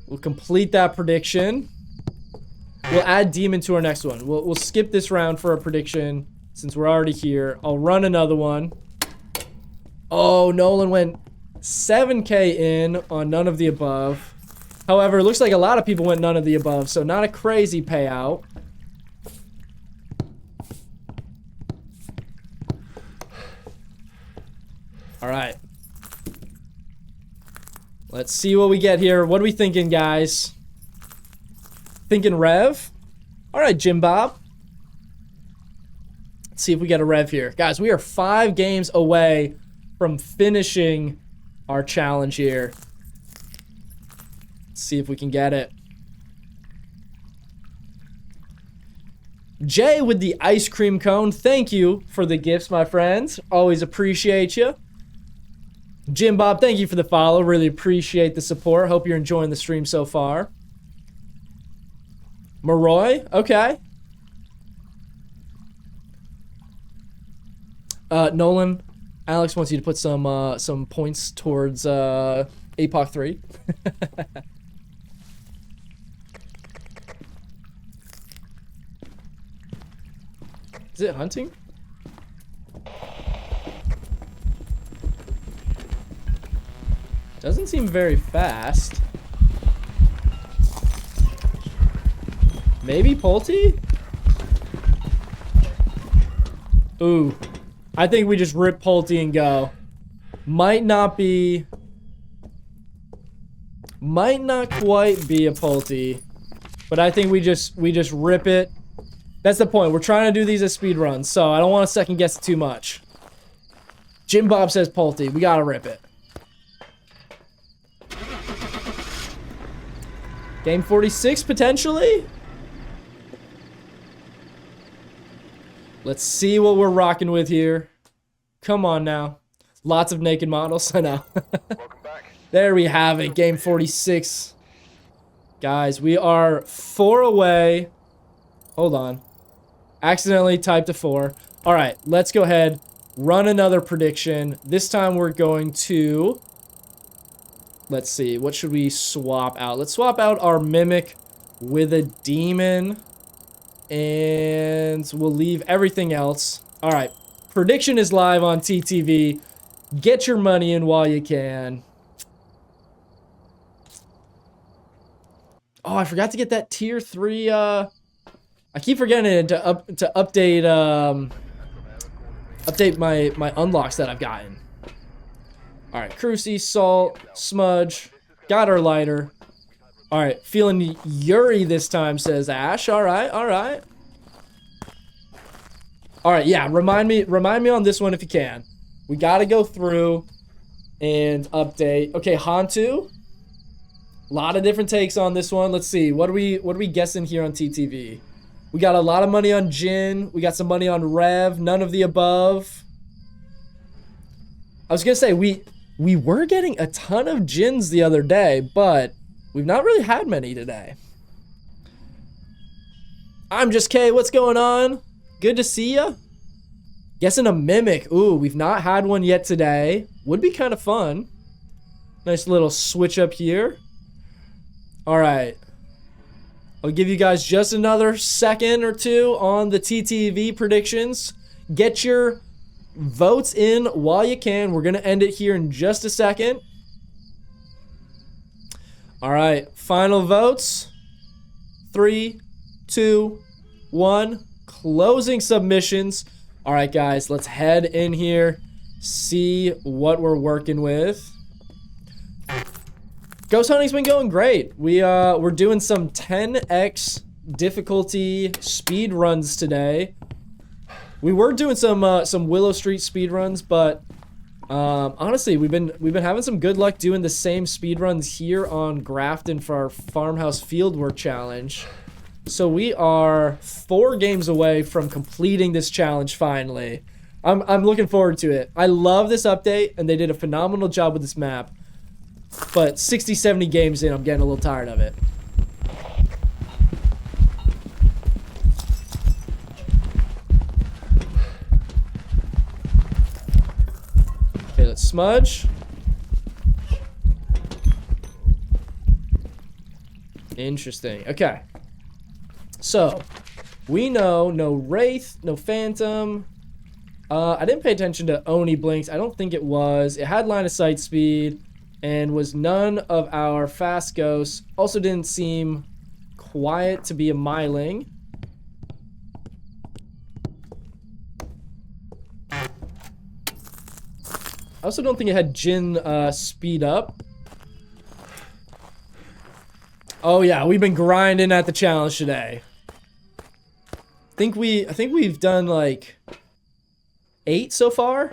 We'll complete that prediction. We'll add demon to our next one. We'll skip this round for a prediction since we're already here. I'll run another one. Oh, Nolan went 7K in on none of the above. However, it looks like a lot of people went none of the above, so not a crazy payout. All right. Let's see what we get here. What are we thinking, guys? Thinking Rev? All right, Jim Bob. Let's see if we get a Rev here. Guys, we are 5 games away from finishing our challenge here. Let's see if we can get it. Jay with the ice cream cone. Thank you for the gifts, my friends. Always appreciate you. Jim Bob, thank you for the follow. Really appreciate the support. Hope you're enjoying the stream so far. Maroy, okay. Nolan, Alex wants you to put some points towards APOC 3. Is it hunting? Doesn't seem very fast. Maybe Pulte? Ooh. I think we just rip Pulte and go. Might not quite be a Pulte. But I think we just rip it. That's the point. We're trying to do these as speed runs, so I don't want to second guess it too much. Jim Bob says Pulte. We gotta rip it. Game 46 potentially? Let's see what we're rocking with here. Come on now. Lots of naked models, I know. Welcome back. There we have it, game 46. Guys, we are 4 away. Hold on. Accidentally typed a 4. All right, let's go ahead, run another prediction. This time we're going to... Let's see, what should we swap out? Let's swap out our Mimic with a Demon. And we'll leave everything else. All right, prediction is live on TTV. Get your money in while you can. Oh, I forgot to get that tier 3. I keep forgetting to update update my unlocks that I've gotten. All right, Cruci, Salt, Smudge, got our lighter. All right, feeling Yuri this time, says Ash. All right, all right. All right, yeah, remind me on this one if you can. We got to go through and update. Okay, Hantu. A lot of different takes on this one. Let's see. What are we guessing here on TTV? We got a lot of money on Jin. We got some money on Rev. None of the above. I was going to say, we were getting a ton of Jins the other day, but we've not really had many today. I'm just K. What's going on? Good to see ya. Guessing a Mimic. Ooh, we've not had one yet today. Would be kind of fun. Nice little switch up here. All right. I'll give you guys just another second or two on the TTV predictions. Get your votes in while you can. We're going to end it here in just a second. All right. Final votes. 3, 2, 1. Closing submissions. All right, guys. Let's head in here. See what we're working with. Ghost hunting's been going great. We're doing some 10x difficulty speed runs today. We were doing some Willow Street speed runs, but honestly, we've been having some good luck doing the same speed runs here on Grafton for our Farmhouse Fieldwork challenge. So we are 4 games away from completing this challenge finally. I'm looking forward to it. I love this update, and they did a phenomenal job with this map. But 60, 70 games in, I'm getting a little tired of it. Okay, let's smudge. Interesting. Okay. So, we know no Wraith, no Phantom. I didn't pay attention to Oni Blinks. I don't think it was. It had line of sight speed. And was none of our fast ghosts. Also didn't seem quiet to be a Myling. I also don't think it had Jin speed up. Oh yeah, we've been grinding at the challenge today. I think we've done like 8 so far.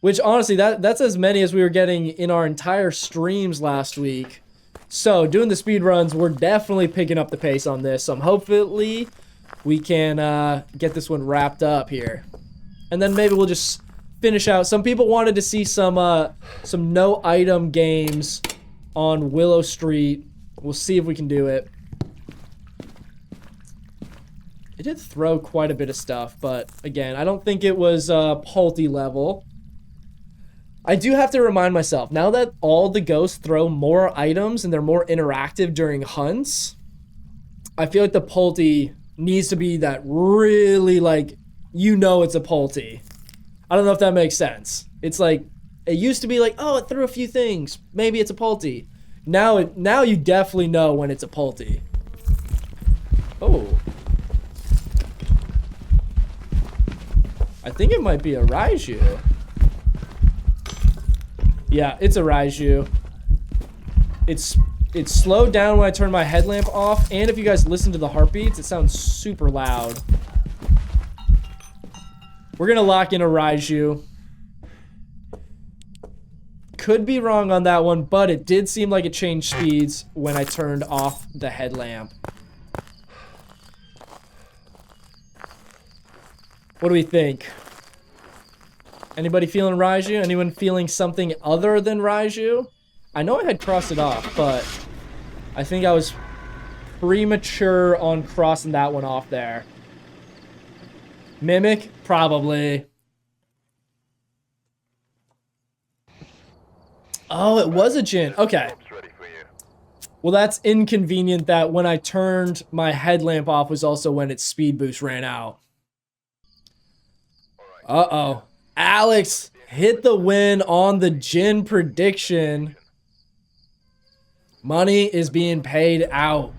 Which, honestly, that's as many as we were getting in our entire streams last week. So, doing the speed runs, we're definitely picking up the pace on this. So, hopefully, we can get this one wrapped up here. And then maybe we'll just finish out. Some people wanted to see some no item games on Willow Street. We'll see if we can do it. It did throw quite a bit of stuff, but again, I don't think it was Palty level. I do have to remind myself, now that all the ghosts throw more items and they're more interactive during hunts, I feel like the Palty needs to be that really, like, you know it's a Palty. I don't know if that makes sense. It's like, it used to be like, oh, it threw a few things. Maybe it's a Palty. Now you definitely know when it's a Palty. Oh. I think it might be a Raiju. Yeah, it's a Raiju. It's slowed down when I turn my headlamp off, and if you guys listen to the heartbeats, it sounds super loud. We're gonna lock in a Raiju. Could be wrong on that one, but it did seem like it changed speeds when I turned off the headlamp. What do we think? Anybody feeling Raiju? Anyone feeling something other than Raiju? I know I had crossed it off, but I think I was premature on crossing that one off there. Mimic? Probably. Oh, it was a Jinn. Okay. Well, that's inconvenient that when I turned my headlamp off was also when its speed boost ran out. Uh-oh. Alex hit the win on the Jinn prediction. Money is being paid out.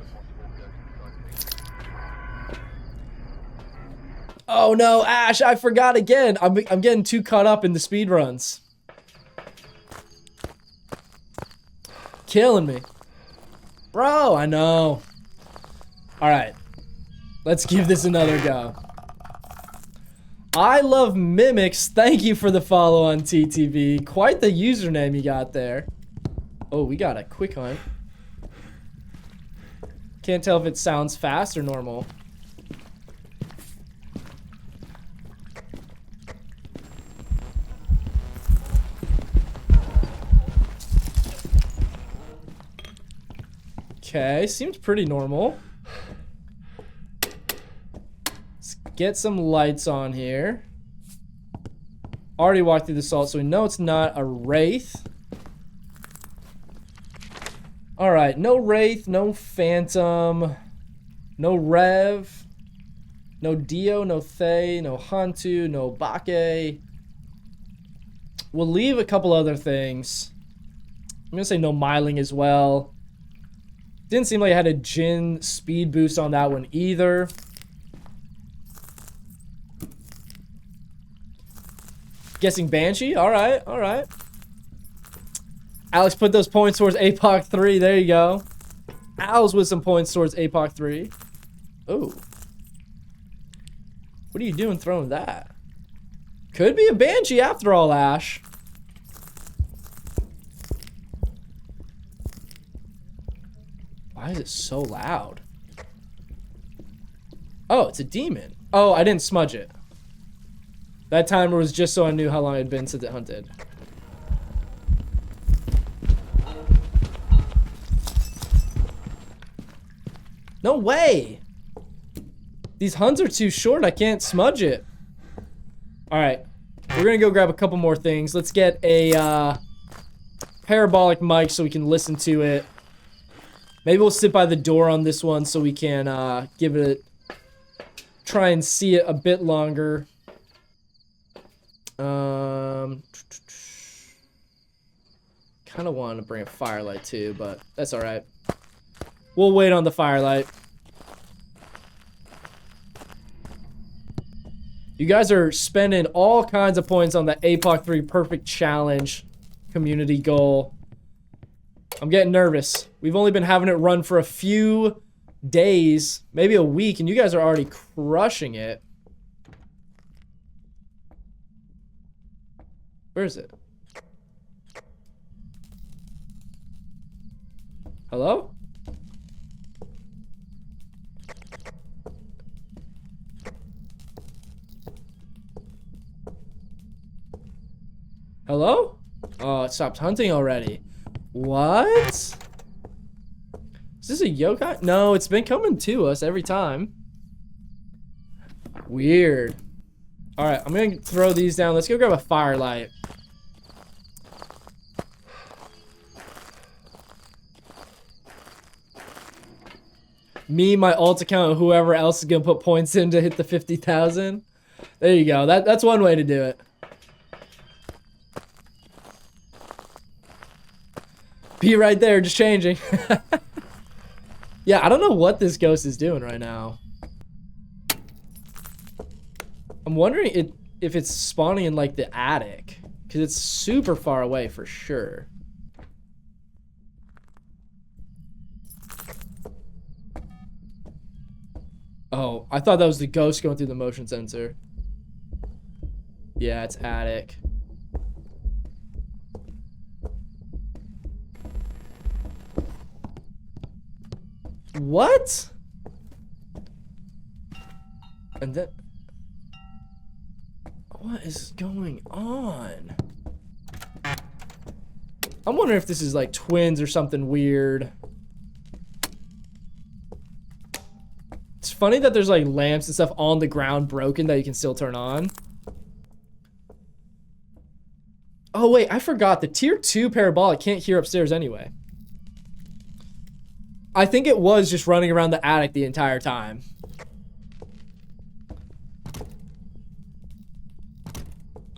Oh no, Ash, I forgot again. I'm getting too caught up in the speed runs. Killing me. Bro, I know. Alright. Let's give this another go. I love mimics. Thank you for the follow on TTV. Quite the username you got there. Oh, we got a quick hunt. Can't tell if it sounds fast or normal. Okay, seems pretty normal. Get some lights on here. Already walked through the salt, so we know it's not a Wraith. Alright, no Wraith, no Phantom, no Rev, no Dio, no Thay, no Hantu, no Bake. We'll leave a couple other things. I'm gonna say no Myling as well. Didn't seem like it had a Jinn speed boost on that one either. Guessing Banshee? Alright, alright. Alex put those points towards APOC 3. There you go. Al's with some points towards APOC 3. Oh. What are you doing throwing that? Could be a Banshee after all, Ash. Why is it so loud? Oh, it's a demon. Oh, I didn't smudge it. That timer was just so I knew how long it had been since it hunted. No way! These hunts are too short. I can't smudge it. Alright. We're gonna go grab a couple more things. Let's get a parabolic mic so we can listen to it. Maybe we'll sit by the door on this one so we can give it try and see it a bit longer. Kind of wanted to bring a firelight too, but that's alright. We'll wait on the firelight. You guys are spending all kinds of points on the APOC 3 perfect challenge community goal. I'm getting nervous. We've only been having it run for a few days, maybe a week, and you guys are already crushing it. Where is it? Hello? Hello? Oh, it stopped hunting already. What? Is this a yokai? No, it's been coming to us every time. Weird. Alright, I'm gonna throw these down. Let's go grab a firelight. Me, my alt account, whoever else is gonna put points in to hit the 50,000. There you go. That's one way to do it. Be right there, just changing. Yeah, I don't know what this ghost is doing right now. I'm wondering if it's spawning in like the attic, because it's super far away for sure. Oh, I thought that was the ghost going through the motion sensor. Yeah, it's attic. What? And then... What is going on? I'm wondering if this is like twins or something weird. It's funny that there's like lamps and stuff on the ground broken that you can still turn on. Oh wait, I forgot. The tier 2 parabolic can't hear upstairs anyway. I think it was just running around the attic the entire time.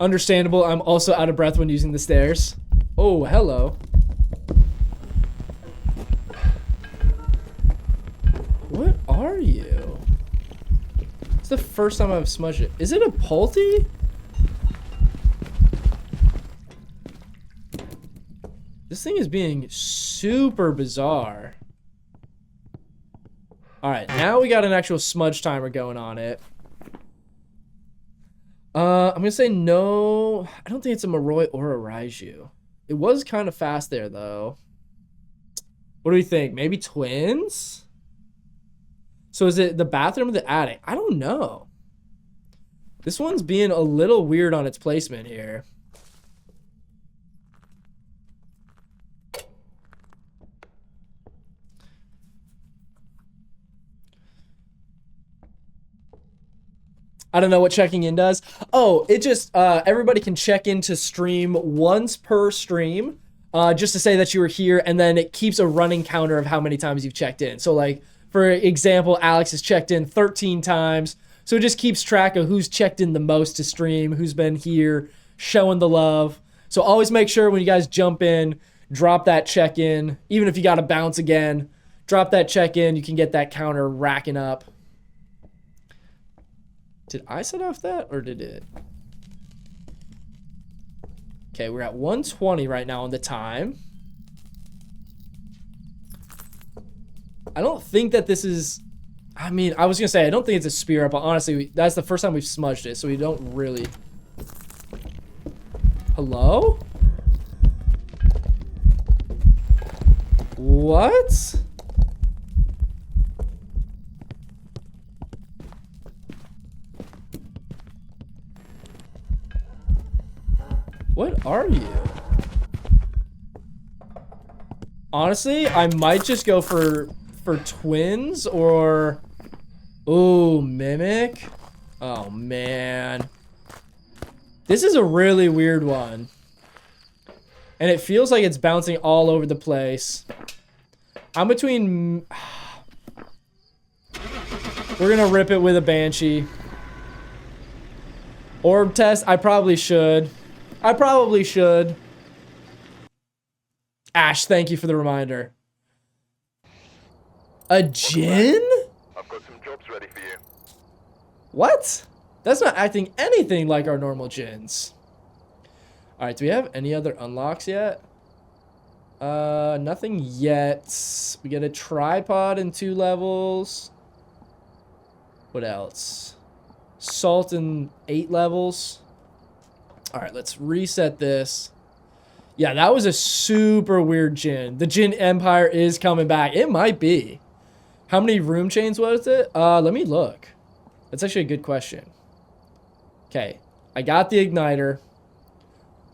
Understandable, I'm also out of breath when using the stairs. Oh, hello. What are you? It's the first time I've smudged it. Is it a Pulte? This thing is being super bizarre. Alright, now we got an actual smudge timer going on it. I'm gonna say no. I don't think it's a Moroi or a Raiju. It was kind of fast there, though. What do we think? Maybe twins? So is it the bathroom or the attic? I don't know. This one's being a little weird on its placement here. I don't know what checking in does. Oh, it just, everybody can check into stream once per stream, just to say that you were here, and then it keeps a running counter of how many times you've checked in. So like, for example, Alex has checked in 13 times, so it just keeps track of who's checked in the most to stream, who's been here, showing the love. So always make sure when you guys jump in, drop that check-in, even if you gotta bounce again, drop that check-in, you can get that counter racking up. Did I set off that, or did it? Okay, we're at 120 right now on the time. I don't think that this is... I mean, I was going to say, I don't think it's a spirit, but honestly, that's the first time we've smudged it, so we don't really... Hello? What? What are you? Honestly, I might just go for twins or... Ooh, mimic? Oh, man. This is a really weird one. And it feels like it's bouncing all over the place. I'm between... We're gonna rip it with a Banshee. Orb test? I probably should. Ash, thank you for the reminder. A Djinn? I've got some jobs ready for you. What? That's not acting anything like our normal Djinns. Alright, do we have any other unlocks yet? Nothing yet. We get a tripod in 2 levels. What else? Salt in 8 levels. Alright, let's reset this. Yeah, that was a super weird Djinn. The Djinn Empire is coming back. It might be. How many room chains was it? Let me look. That's actually a good question. Okay, I got the igniter.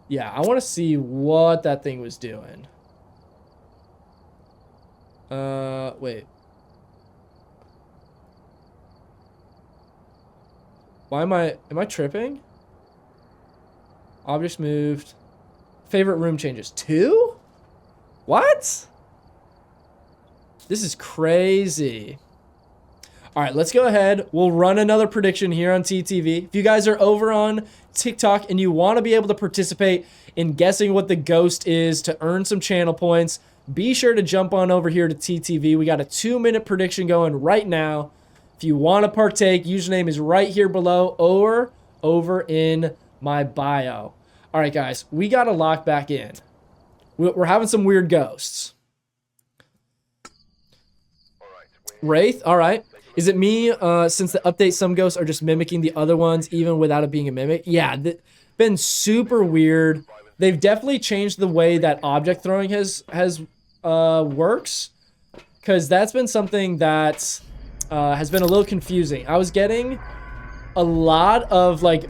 Yeah, I want to see what that thing was doing. Wait. Why am I tripping? Objects moved. Favorite room changes. 2? What? This is crazy. All right, let's go ahead. We'll run another prediction here on TTV. If you guys are over on TikTok and you want to be able to participate in guessing what the ghost is to earn some channel points, be sure to jump on over here to TTV. We got a 2-minute prediction going right now. If you want to partake, username is right here below or over in my bio. All right, guys, we got to lock back in. We're having some weird ghosts. Wraith, all right. Is it me, since the update, some ghosts are just mimicking the other ones even without it being a mimic? Yeah, been super weird. They've definitely changed the way that object throwing works, because that's been something that has been a little confusing. I was getting a lot of, like,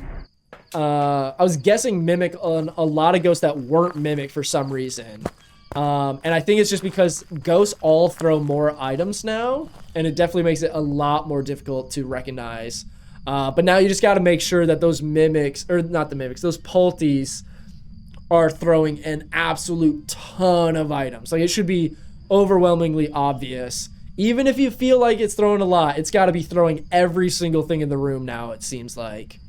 I was guessing mimic on a lot of ghosts that weren't mimic for some reason. And I think it's just because ghosts all throw more items now, and it definitely makes it a lot more difficult to recognize. But now you just got to make sure that those mimics, or not the mimics, those pulties are throwing an absolute ton of items. Like, it should be overwhelmingly obvious. Even if you feel like it's throwing a lot, it's got to be throwing every single thing in the room now, it seems like.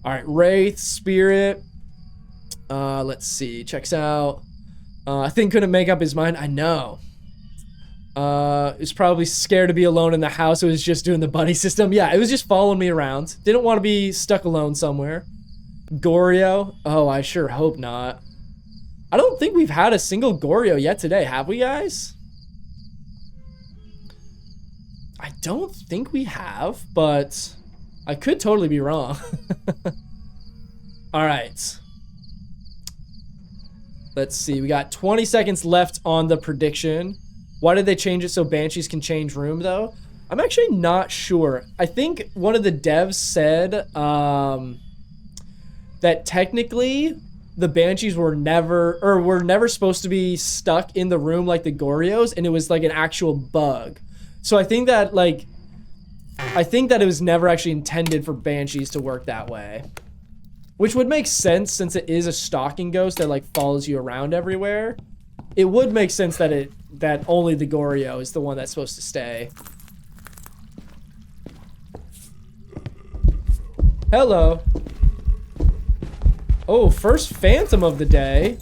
All right, Wraith, Spirit. Let's see, checks out. I think couldn't make up his mind. I know. It's probably scared to be alone in the house. It was just doing the buddy system. Yeah, it was just following me around. Didn't want to be stuck alone somewhere. Goryo. Oh, I sure hope not. I don't think we've had a single Goryo yet today, have we, guys? I don't think we have, but I could totally be wrong. All right. Let's see. We got 20 seconds left on the prediction. Why did they change it so Banshees can change room, though? I'm actually not sure. I think one of the devs said that technically the Banshees were never supposed to be stuck in the room like the Goryos, and it was like an actual bug. So I think that it was never actually intended for Banshees to work that way. Which would make sense since it is a stalking ghost that like follows you around everywhere. It would make sense that only the Goryo is the one that's supposed to stay. Hello. Oh, first phantom of the day.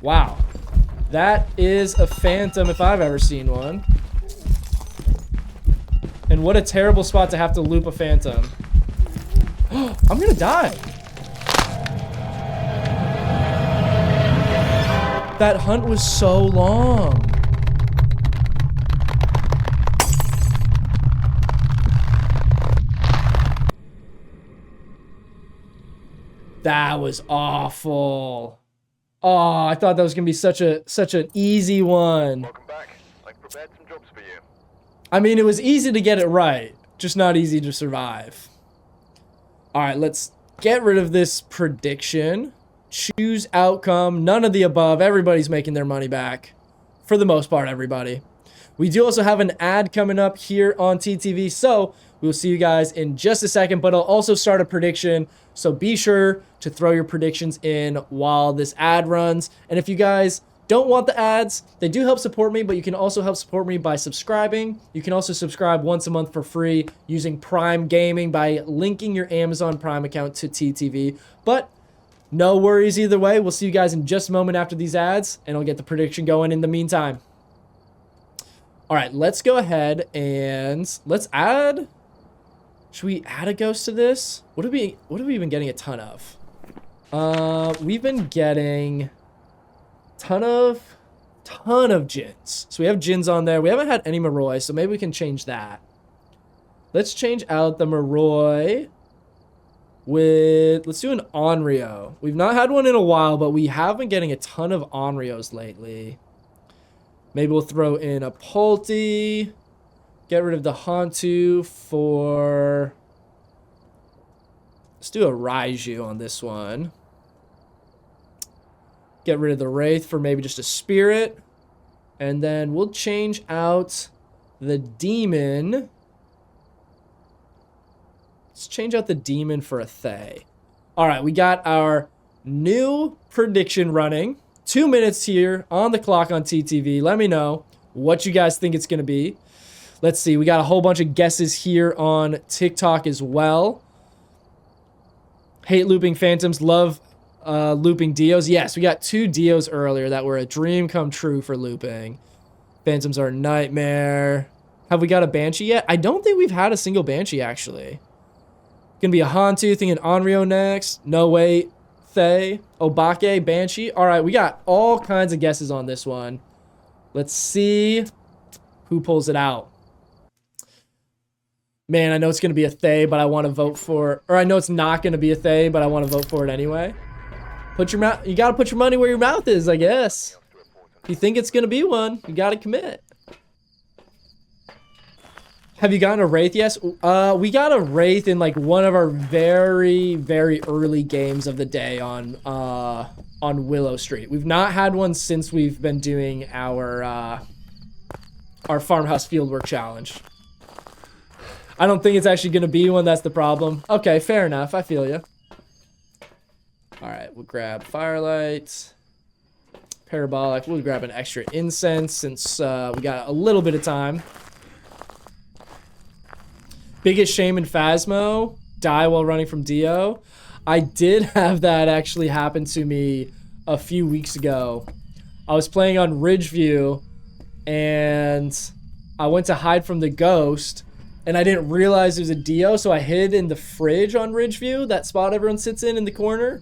Wow. That is a phantom if I've ever seen one. And what a terrible spot to have to loop a phantom. I'm gonna die. That hunt was so long. That was awful. Oh, I thought that was gonna be such an easy one. Welcome back. I've prepared some jobs for you. I mean, it was easy to get it right, just not easy to survive. All right, let's get rid of this prediction. Choose outcome. None of the above. Everybody's making their money back. For the most part, everybody. We do also have an ad coming up here on TTV, so we'll see you guys in just a second, but I'll also start a prediction, so be sure to throw your predictions in while this ad runs. And if you guys don't want the ads, they do help support me, but you can also help support me by subscribing. You can also subscribe once a month for free using Prime Gaming by linking your Amazon Prime account to TTV. But no worries either way. We'll see you guys in just a moment after these ads, and I'll get the prediction going in the meantime. All right, let's go ahead and let's add. Should we add a ghost to this? What have we been getting a ton of? We've been getting ton of Jins. So we have Jins on there. We haven't had any Moroi, so maybe we can change that. Let's change out the Moroi with, let's do an Onryo. We've not had one in a while, but we have been getting a ton of Onryos lately. Maybe we'll throw in a Pulti. Get rid of the Hantu for Let's do a Raiju on this one. Get rid of the Wraith for maybe just a Spirit. And then we'll change out the Demon. Let's change out the Demon for a Thay. All right, we got our new prediction running. 2 minutes here on the clock on TTV. Let me know what you guys think it's going to be. Let's see. We got a whole bunch of guesses here on TikTok as well. Hate looping phantoms. Love looping Dios. Yes, we got 2 Dios earlier that were a dream come true for looping. Phantoms are a nightmare. Have we got a Banshee yet? I don't think we've had a single Banshee, actually. Gonna be a Hantu, thinking Onryo next. No way. Thay. Obake. Banshee. All right, we got all kinds of guesses on this one. Let's see who pulls it out. Man, I know it's gonna be a Thay, but I want to vote for... Or I know it's not gonna be a Thay, but I want to vote for it anyway. Put your mouth... You gotta put your money where your mouth is, I guess. If you think it's gonna be one, you gotta commit. Have you gotten a Wraith? Yes. We got a Wraith in like one of our very, very early games of the day on Willow Street. We've not had one since we've been doing our Farmhouse Fieldwork challenge. I don't think it's actually going to be one. That's the problem. Okay, fair enough. I feel you. All right, we'll grab Firelight. Parabolic. We'll grab an extra Incense since we got a little bit of time. Biggest shame in Phasmo, die while running from Dio. I did have that actually happen to me a few weeks ago. I was playing on Ridgeview and I went to hide from the ghost and I didn't realize it was a Dio, so I hid in the fridge on Ridgeview, that spot everyone sits in the corner.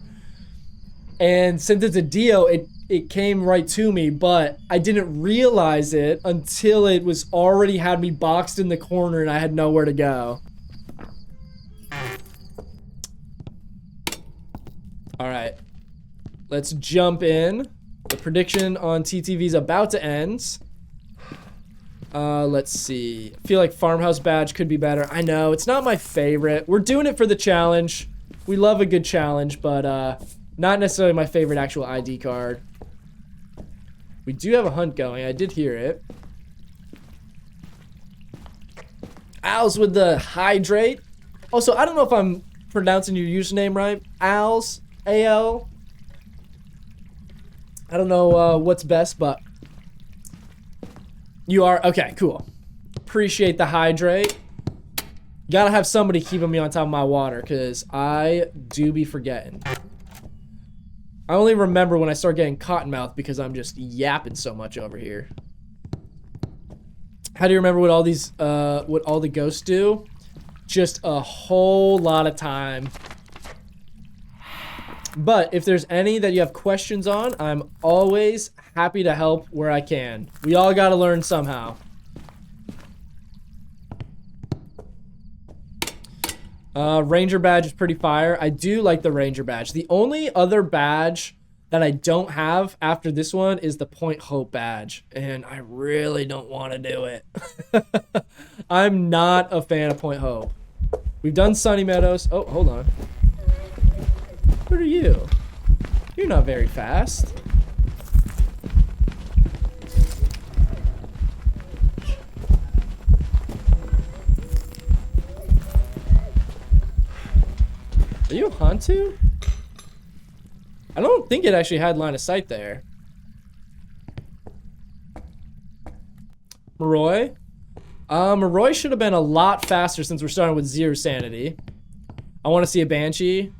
And since it's a Dio, it came right to me, but I didn't realize it until it was already had me boxed in the corner and I had nowhere to go. All right, let's jump in. The prediction on TTV is about to end. Let's see. I feel like Farmhouse Badge could be better. I know, it's not my favorite. We're doing it for the challenge. We love a good challenge, but not necessarily my favorite actual ID card. We do have a hunt going. I did hear it. Owls with the hydrate. Also, I don't know if I'm pronouncing your username right. Owls. AL. I don't know what's best, but you are. Okay, cool. Appreciate the hydrate. Gotta have somebody keeping me on top of my water because I do be forgetting. I only remember when I start getting cottonmouth because I'm just yapping so much over here. How do you remember what all these, what all the ghosts do? Just a whole lot of time. But if there's any that you have questions on, I'm always happy to help where I can. We all gotta learn somehow. Ranger badge is pretty fire. I do like the Ranger badge. The only other badge that I don't have after this one is the Point Hope badge. And I really don't want to do it. I'm not a fan of Point Hope. We've done Sunny Meadows. Oh, hold on. What are you? You're not very fast. Are you a Hantu? I don't think it actually had line of sight there. Moroi? Moroi should have been a lot faster since we're starting with 0 sanity. I want to see a Banshee.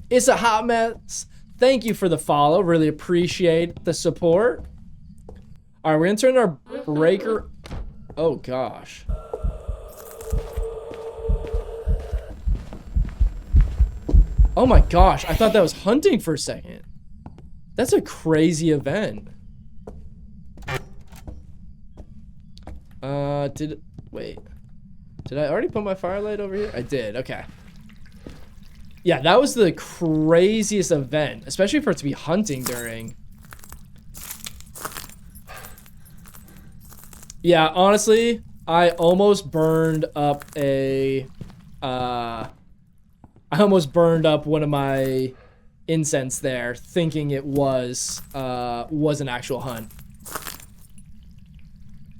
It's a hot mess. Thank you for the follow. Really appreciate the support. All right, we're gonna turn our breaker. Oh gosh. Oh my gosh, I thought that was hunting for a second. That's a crazy event. Wait. Did I already put my firelight over here? I did, okay. Yeah, that was the craziest event, especially for it to be hunting during. Yeah, honestly, I almost burned up one of my incense there, thinking it was an actual hunt.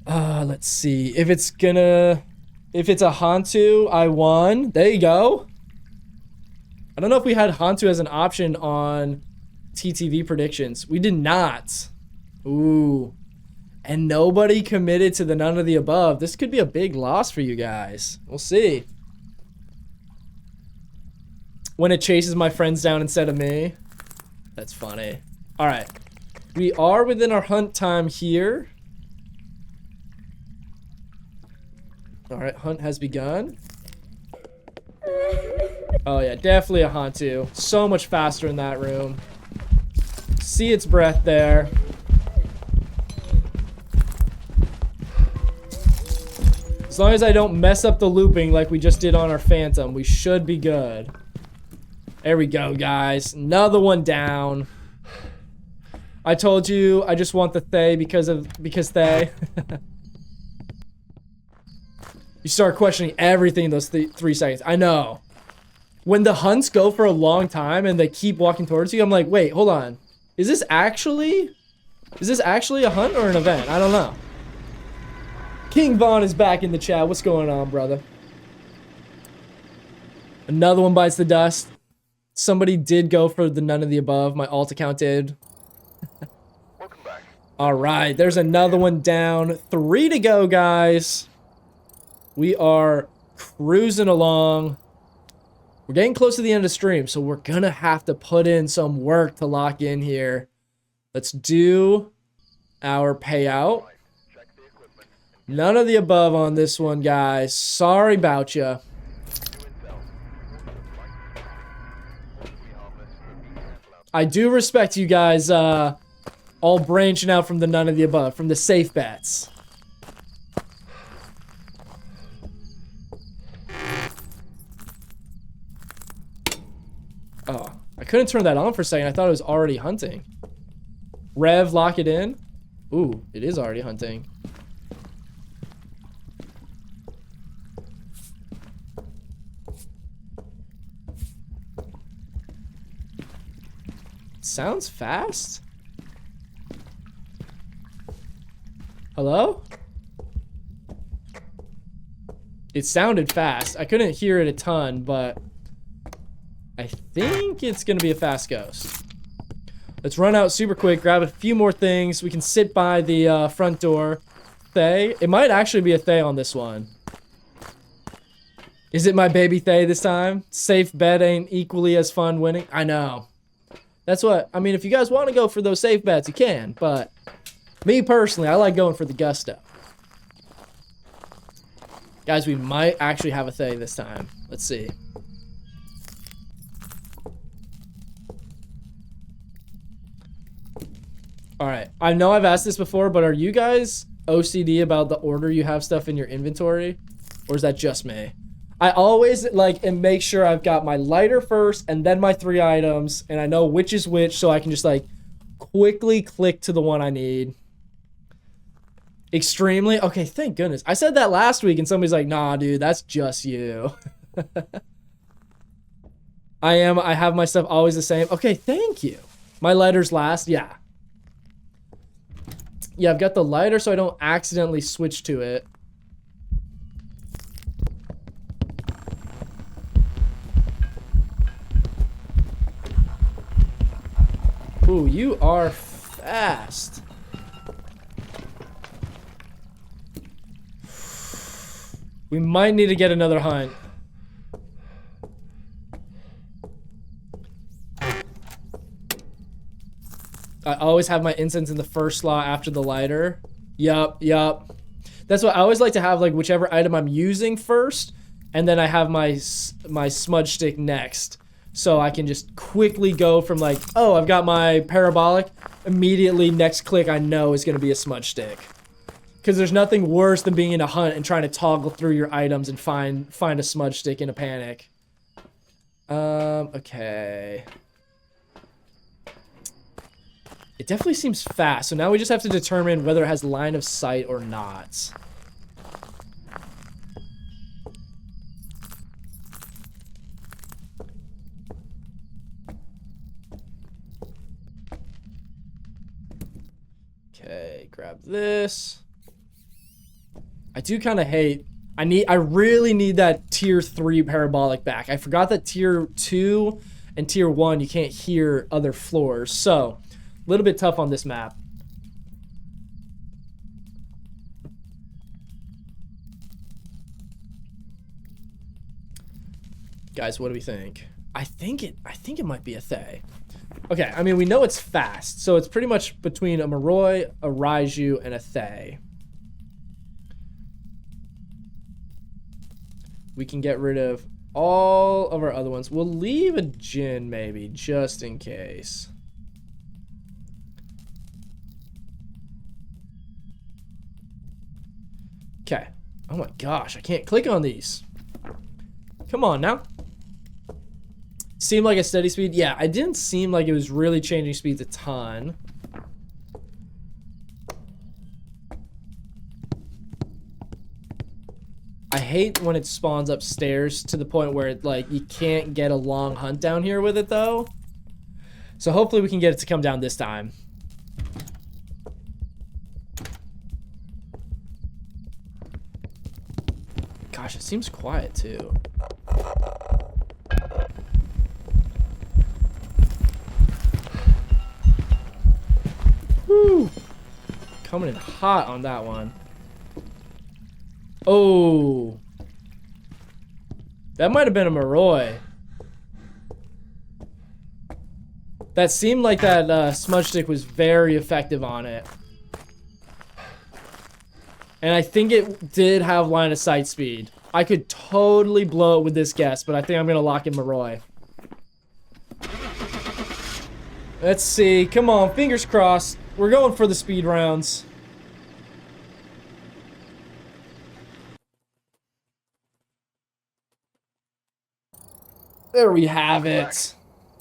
Let's see. If it's a Hantu, I won. There you go. I don't know if we had Hantu as an option on TTV predictions. We did not. Ooh. And nobody committed to the none of the above. This could be a big loss for you guys. We'll see. When it chases my friends down instead of me. That's funny. Alright. We are within our hunt time here. Alright, hunt has begun. Oh yeah, definitely a Hantu. So much faster in that room. See its breath there. As long as I don't mess up the looping like we just did on our Phantom, we should be good. There we go, guys. Another one down. I told you I just want the Thay because Thay. You start questioning everything in those 3 seconds. I know. When the hunts go for a long time and they keep walking towards you, I'm like, wait, hold on. Is this actually a hunt or an event? I don't know. King Vaughn is back in the chat. What's going on, brother? Another one bites the dust. Somebody did go for the none of the above. My alt account did. Welcome back. All right, there's another one down. 3 to go, guys. We are cruising along. We're getting close to the end of the stream, so we're gonna have to put in some work to lock in here. Let's do our payout. Check the equipment. None of the above on this one, guys. Sorry about ya. New intel. We harvest the sample out. I do respect you guys all branching out from the none of the above, from the safe bets. Oh, I couldn't turn that on for a second. I thought it was already hunting. Rev, lock it in. Ooh, it is already hunting. Sounds fast. Hello? It sounded fast. I couldn't hear it a ton, but I think it's gonna be a fast ghost. Let's run out super quick, grab a few more things. We can sit by the front door. Thay. It might actually be a Thay on this one. Is it my baby Thay this time? Safe bet ain't equally as fun winning. I know. That's what, I mean, if you guys want to go for those safe bets, you can. But me personally, I like going for the gusto. Guys, we might actually have a Thay this time. Let's see. Alright, I know I've asked this before, but are you guys OCD about the order you have stuff in your inventory? Or is that just me? I always like and make sure I've got my lighter first and then my 3 items, and I know which is which so I can just like quickly click to the one I need. Extremely? Okay, thank goodness. I said that last week and somebody's like, nah, dude, that's just you. I have my stuff always the same. Okay, thank you. My lighter's last, yeah. Yeah, I've got the lighter so I don't accidentally switch to it. Ooh, you are fast. We might need to get another hunt. I always have my incense in the first slot after the lighter. Yup. That's what I always like to have, like whichever item I'm using first, and then I have my smudge stick next. So I can just quickly go from like, oh, I've got my parabolic. Immediately next click I know is going to be a smudge stick. Because there's nothing worse than being in a hunt and trying to toggle through your items and find a smudge stick in a panic. Okay. It definitely seems fast. So now we just have to determine whether it has line of sight or not. grab this. I do kind of hate... I really need that tier 3 parabolic back. I forgot that tier 2 and tier 1 you can't hear other floors. So, a little bit tough on this map. Guys, what do we think? I think it might be a Thay. Okay, I mean, we know it's fast, so it's pretty much between a Moroi, a Raiju, and a Thay. We can get rid of all of our other ones. We'll leave a Jin, maybe, just in case. Okay. Oh my gosh, I can't click on these. Come on now. Seemed like a steady speed. Yeah, it didn't seem like it was really changing speeds a ton. I hate when it spawns upstairs to the point where it, like, you can't get a long hunt down here with it, though. So hopefully we can get it to come down this time. Gosh, it seems quiet, too. Woo! Coming in hot on that one. Oh. That might have been a Moroi. That seemed like that smudge stick was very effective on it. And I think it did have line of sight speed. I could totally blow it with this guess, but I think I'm going to lock in Moroi. Let's see. Come on, fingers crossed. We're going for the speed rounds. There we have it.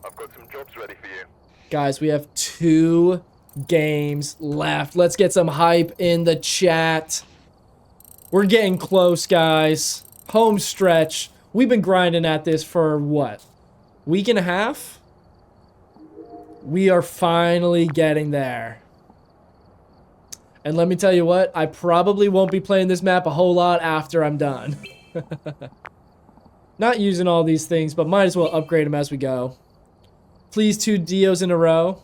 I've got some jobs ready for you. Guys, we have 2 games left. Let's get some hype in the chat. We're getting close, guys. Home stretch. We've been grinding at this for, what? Week and a half? We are finally getting there. And let me tell you what, I probably won't be playing this map a whole lot after I'm done. Not using all these things, but might as well upgrade them as we go. Please, 2 Dios in a row.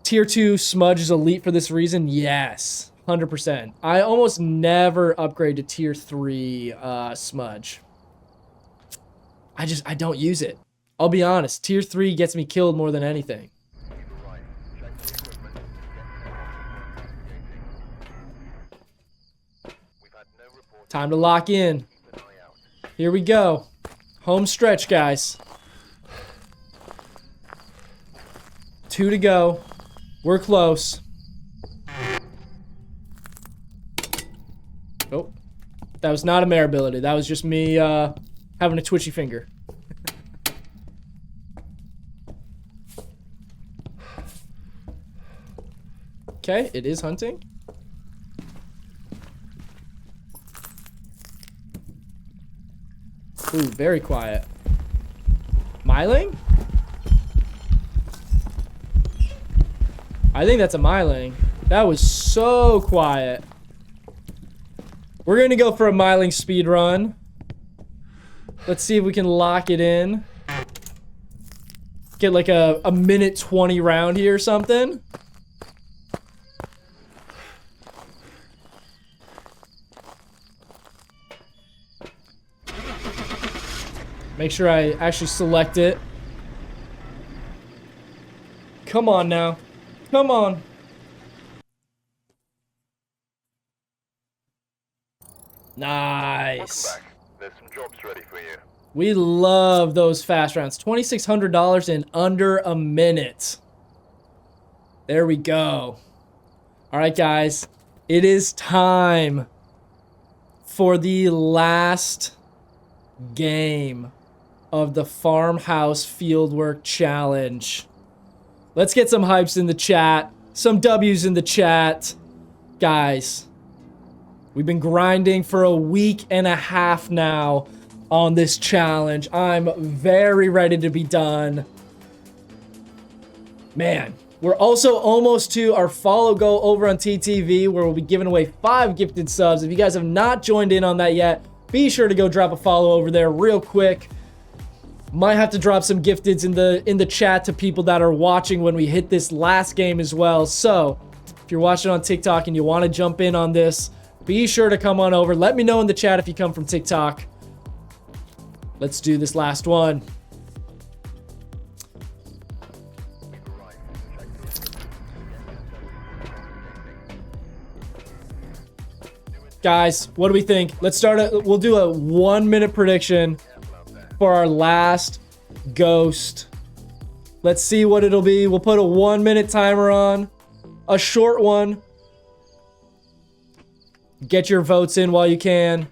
Tier 2 Smudge is elite for this reason? Yes, 100%. I almost never upgrade to Tier 3 Smudge. I don't use it. I'll be honest, Tier 3 gets me killed more than anything. Time to lock in. Here we go. Home stretch, guys. 2 to go. We're close. Oh. That was not a mare ability. That was just me having a twitchy finger. Okay, it is hunting. Ooh, very quiet. Myling? I think that's a Myling. That was so quiet. We're gonna go for a Myling speed run. Let's see if we can lock it in. Get like a minute 20 round here or something. Make sure I actually select it. Come on now. Come on. Nice. Welcome back. There's some jobs ready for you. We love those fast rounds. $2,600 in under a minute. There we go. All right, guys. It is time for the last game of the Farmhouse Fieldwork Challenge. Let's get some hypes in the chat. Some W's in the chat. Guys, we've been grinding for a week and a half now on this challenge. I'm very ready to be done. Man, We're also almost to our follow goal over on TTV, where we'll be giving away 5 gifted subs. If you guys have not joined in on that yet, be sure to go drop a follow over there real quick. Might have to drop some gifteds in the chat to people that are watching when we hit this last game as well. So if you're watching on TikTok and you want to jump in on this, be sure to come on over. Let me know in the chat if you come from TikTok. Let's do this last one. Guys, what do we think? Let's start. We'll do a 1-minute prediction for our last ghost. Let's see what it'll be. We'll put a 1-minute timer on. A short one. Get your votes in while you can.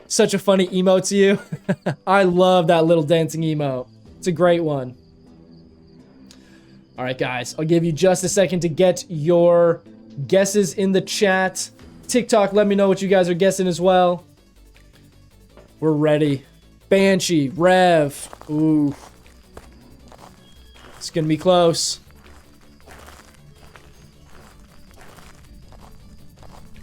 Such a funny emote to you. I love that little dancing emote. It's a great one. All right, guys. I'll give you just a second to get your guesses in the chat. TikTok, let me know what you guys are guessing as well. We're ready. Banshee, Rev. Ooh. It's gonna be close.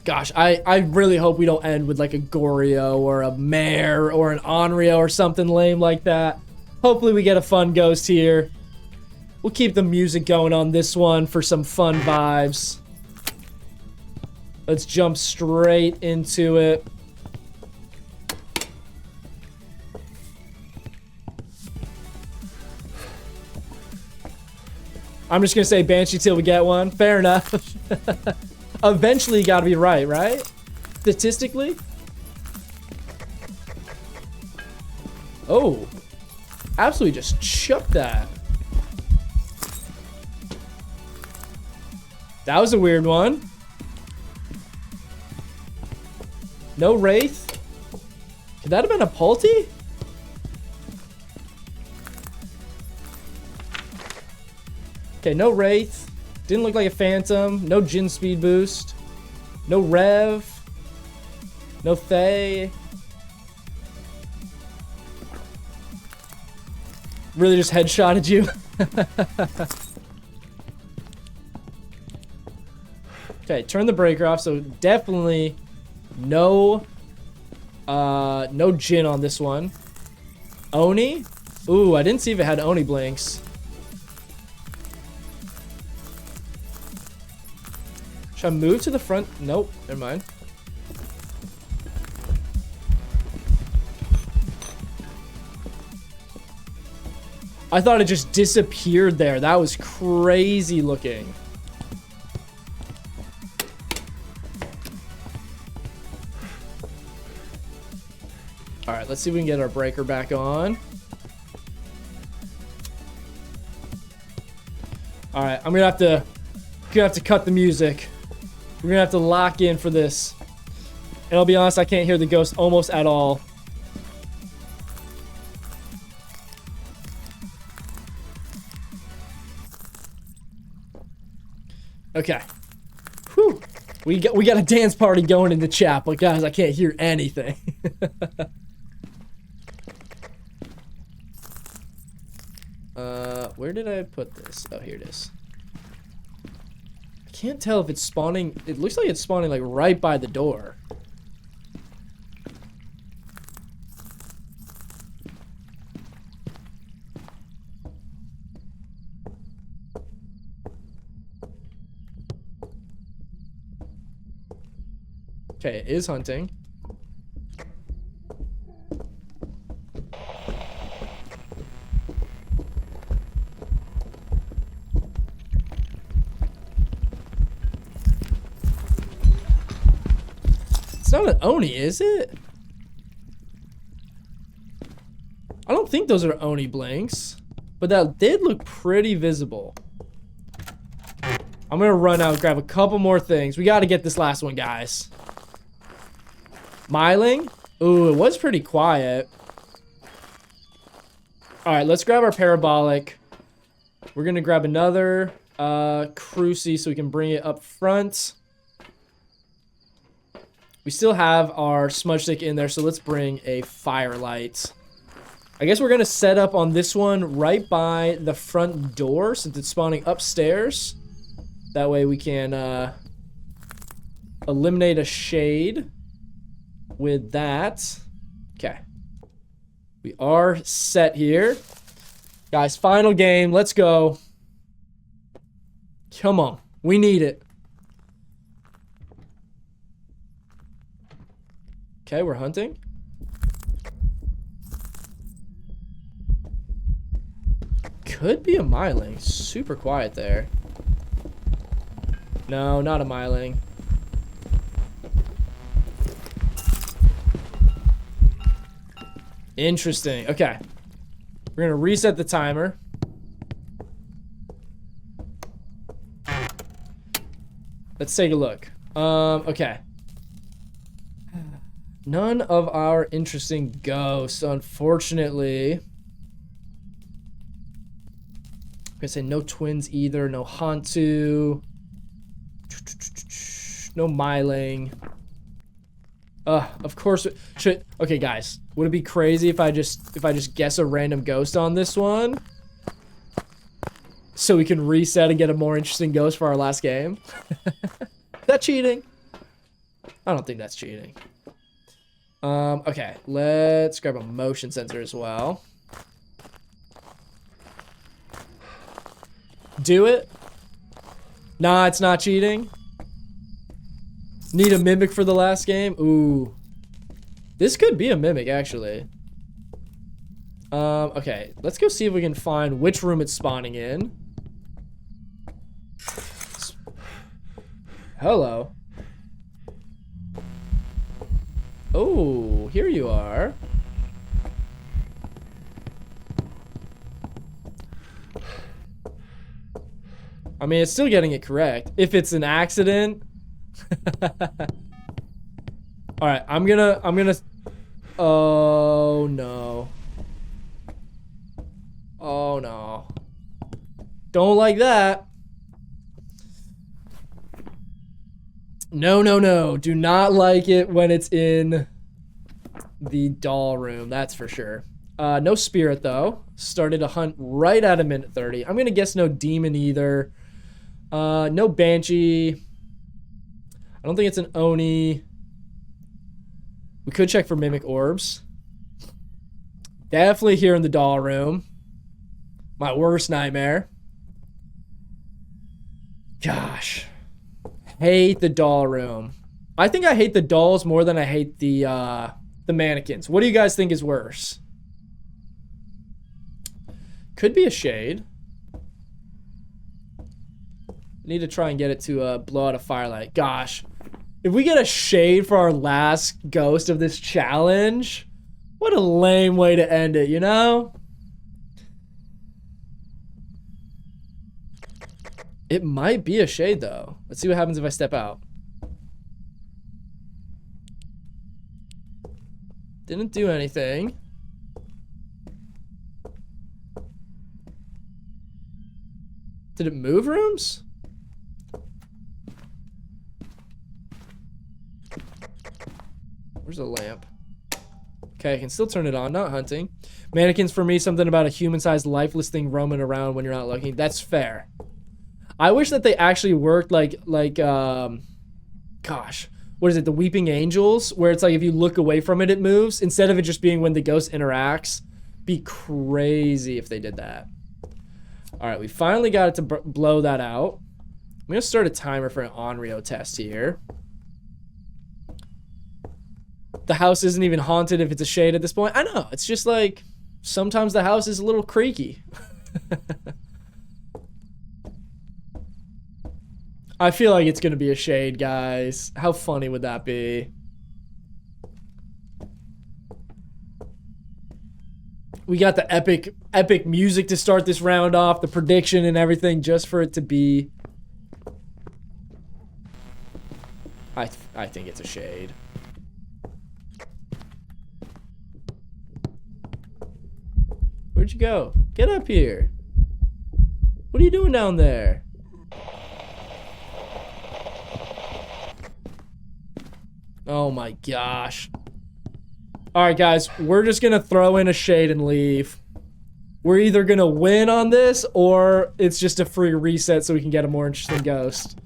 Gosh, I really hope we don't end with like a Goryo or a Mare or an Onryo or something lame like that. Hopefully we get a fun ghost here. We'll keep the music going on this one for some fun vibes. Let's jump straight into it. I'm just gonna say Banshee till we get one. Fair enough. Eventually you gotta be right? Statistically? Oh. Absolutely just chucked that. That was a weird one. No Wraith? Could that have been a Pulti? Okay, no Wraith. Didn't look like a Phantom. No Jin speed boost. No Rev. No Faye. Really just headshotted you. Okay, turn the breaker off, so definitely no Jin on this one. Oni? Ooh, I didn't see if it had Oni blinks. Should I move to the front? Nope, never mind. I thought it just disappeared there. That was crazy looking. Alright, let's see if we can get our breaker back on. Alright, I'm gonna have to cut the music. We're gonna have to lock in for this. And I'll be honest, I can't hear the ghost almost at all. Okay. Whew. We got a dance party going in the chat, but guys, I can't hear anything. Where did I put this? Oh, here it is. I can't tell if it's spawning. It looks like it's spawning like right by the door. Okay, it is hunting. It's not an Oni, is it? I don't think those are Oni blinks, but that did look pretty visible. I'm gonna run out and grab a couple more things. We gotta get this last one, guys. Myling? Ooh, it was pretty quiet. Alright, let's grab our parabolic. We're gonna grab another Cruci so we can bring it up front. We still have our smudge stick in there, so let's bring a firelight. I guess we're gonna set up on this one right by the front door since it's spawning upstairs. That way we can eliminate a shade with that. Okay. We are set here. Guys, final game. Let's go. Come on. We need it. Okay, we're hunting. Could be a myling. Super quiet there. No, not a myling. Interesting. Okay. We're gonna reset the timer. Let's take a look. Okay. None of our interesting ghosts, unfortunately. I'm gonna say no twins either, no Hantu. No myling. Of course. Okay, guys. Would it be crazy if I just guess a random ghost on this one? So we can reset and get a more interesting ghost for our last game? Is that cheating? I don't think that's cheating. Okay. Let's grab a motion sensor as well. Do it? Nah, it's not cheating. Need a mimic for the last game? Ooh. This could be a mimic, actually. Okay. Let's go see if we can find which room it's spawning in. Hello. Oh, here you are. I mean, it's still getting it correct. If it's an accident... Alright, I'm gonna... Oh, no. Oh, no. Don't like that. No, no, no. Do not like it when it's in the doll room. That's for sure. No spirit, though. Started a hunt right at a minute 30. I'm gonna guess no demon either. No banshee. I don't think it's an Oni. We could check for mimic orbs. Definitely here in the doll room. My worst nightmare. Gosh. Hate the doll room. I think I hate the dolls more than I hate the mannequins. What do you guys think is worse? Could be a shade. Need to try and get it to blow out a firelight. Gosh. If we get a shade for our last ghost of this challenge, what a lame way to end it, you know? It might be a shade, though. Let's see what happens if I step out. Didn't do anything. Did it move rooms? Where's the lamp? Okay, I can still turn it on. Not hunting. Mannequins for me, something about a human-sized lifeless thing roaming around when you're not looking. That's fair. I wish that they actually worked like gosh, what is it? The Weeping Angels, where it's like if you look away from it, it moves instead of it just being when the ghost interacts. Be crazy if they did that. All right, we finally got it to blow that out. I'm gonna start a timer for an Onryo test here. The house isn't even haunted if it's a shade at this point. I know, it's just like sometimes the house is a little creaky. I feel like it's gonna be a shade, guys. How funny would that be? We got the epic music to start this round off, the prediction and everything, just for it to be. I think it's a shade. Where'd you go? Get up here. What are you doing down there? Oh my gosh. All right, guys, we're just gonna throw in a shade and leave. We're either gonna win on this or it's just a free reset so we can get a more interesting ghost.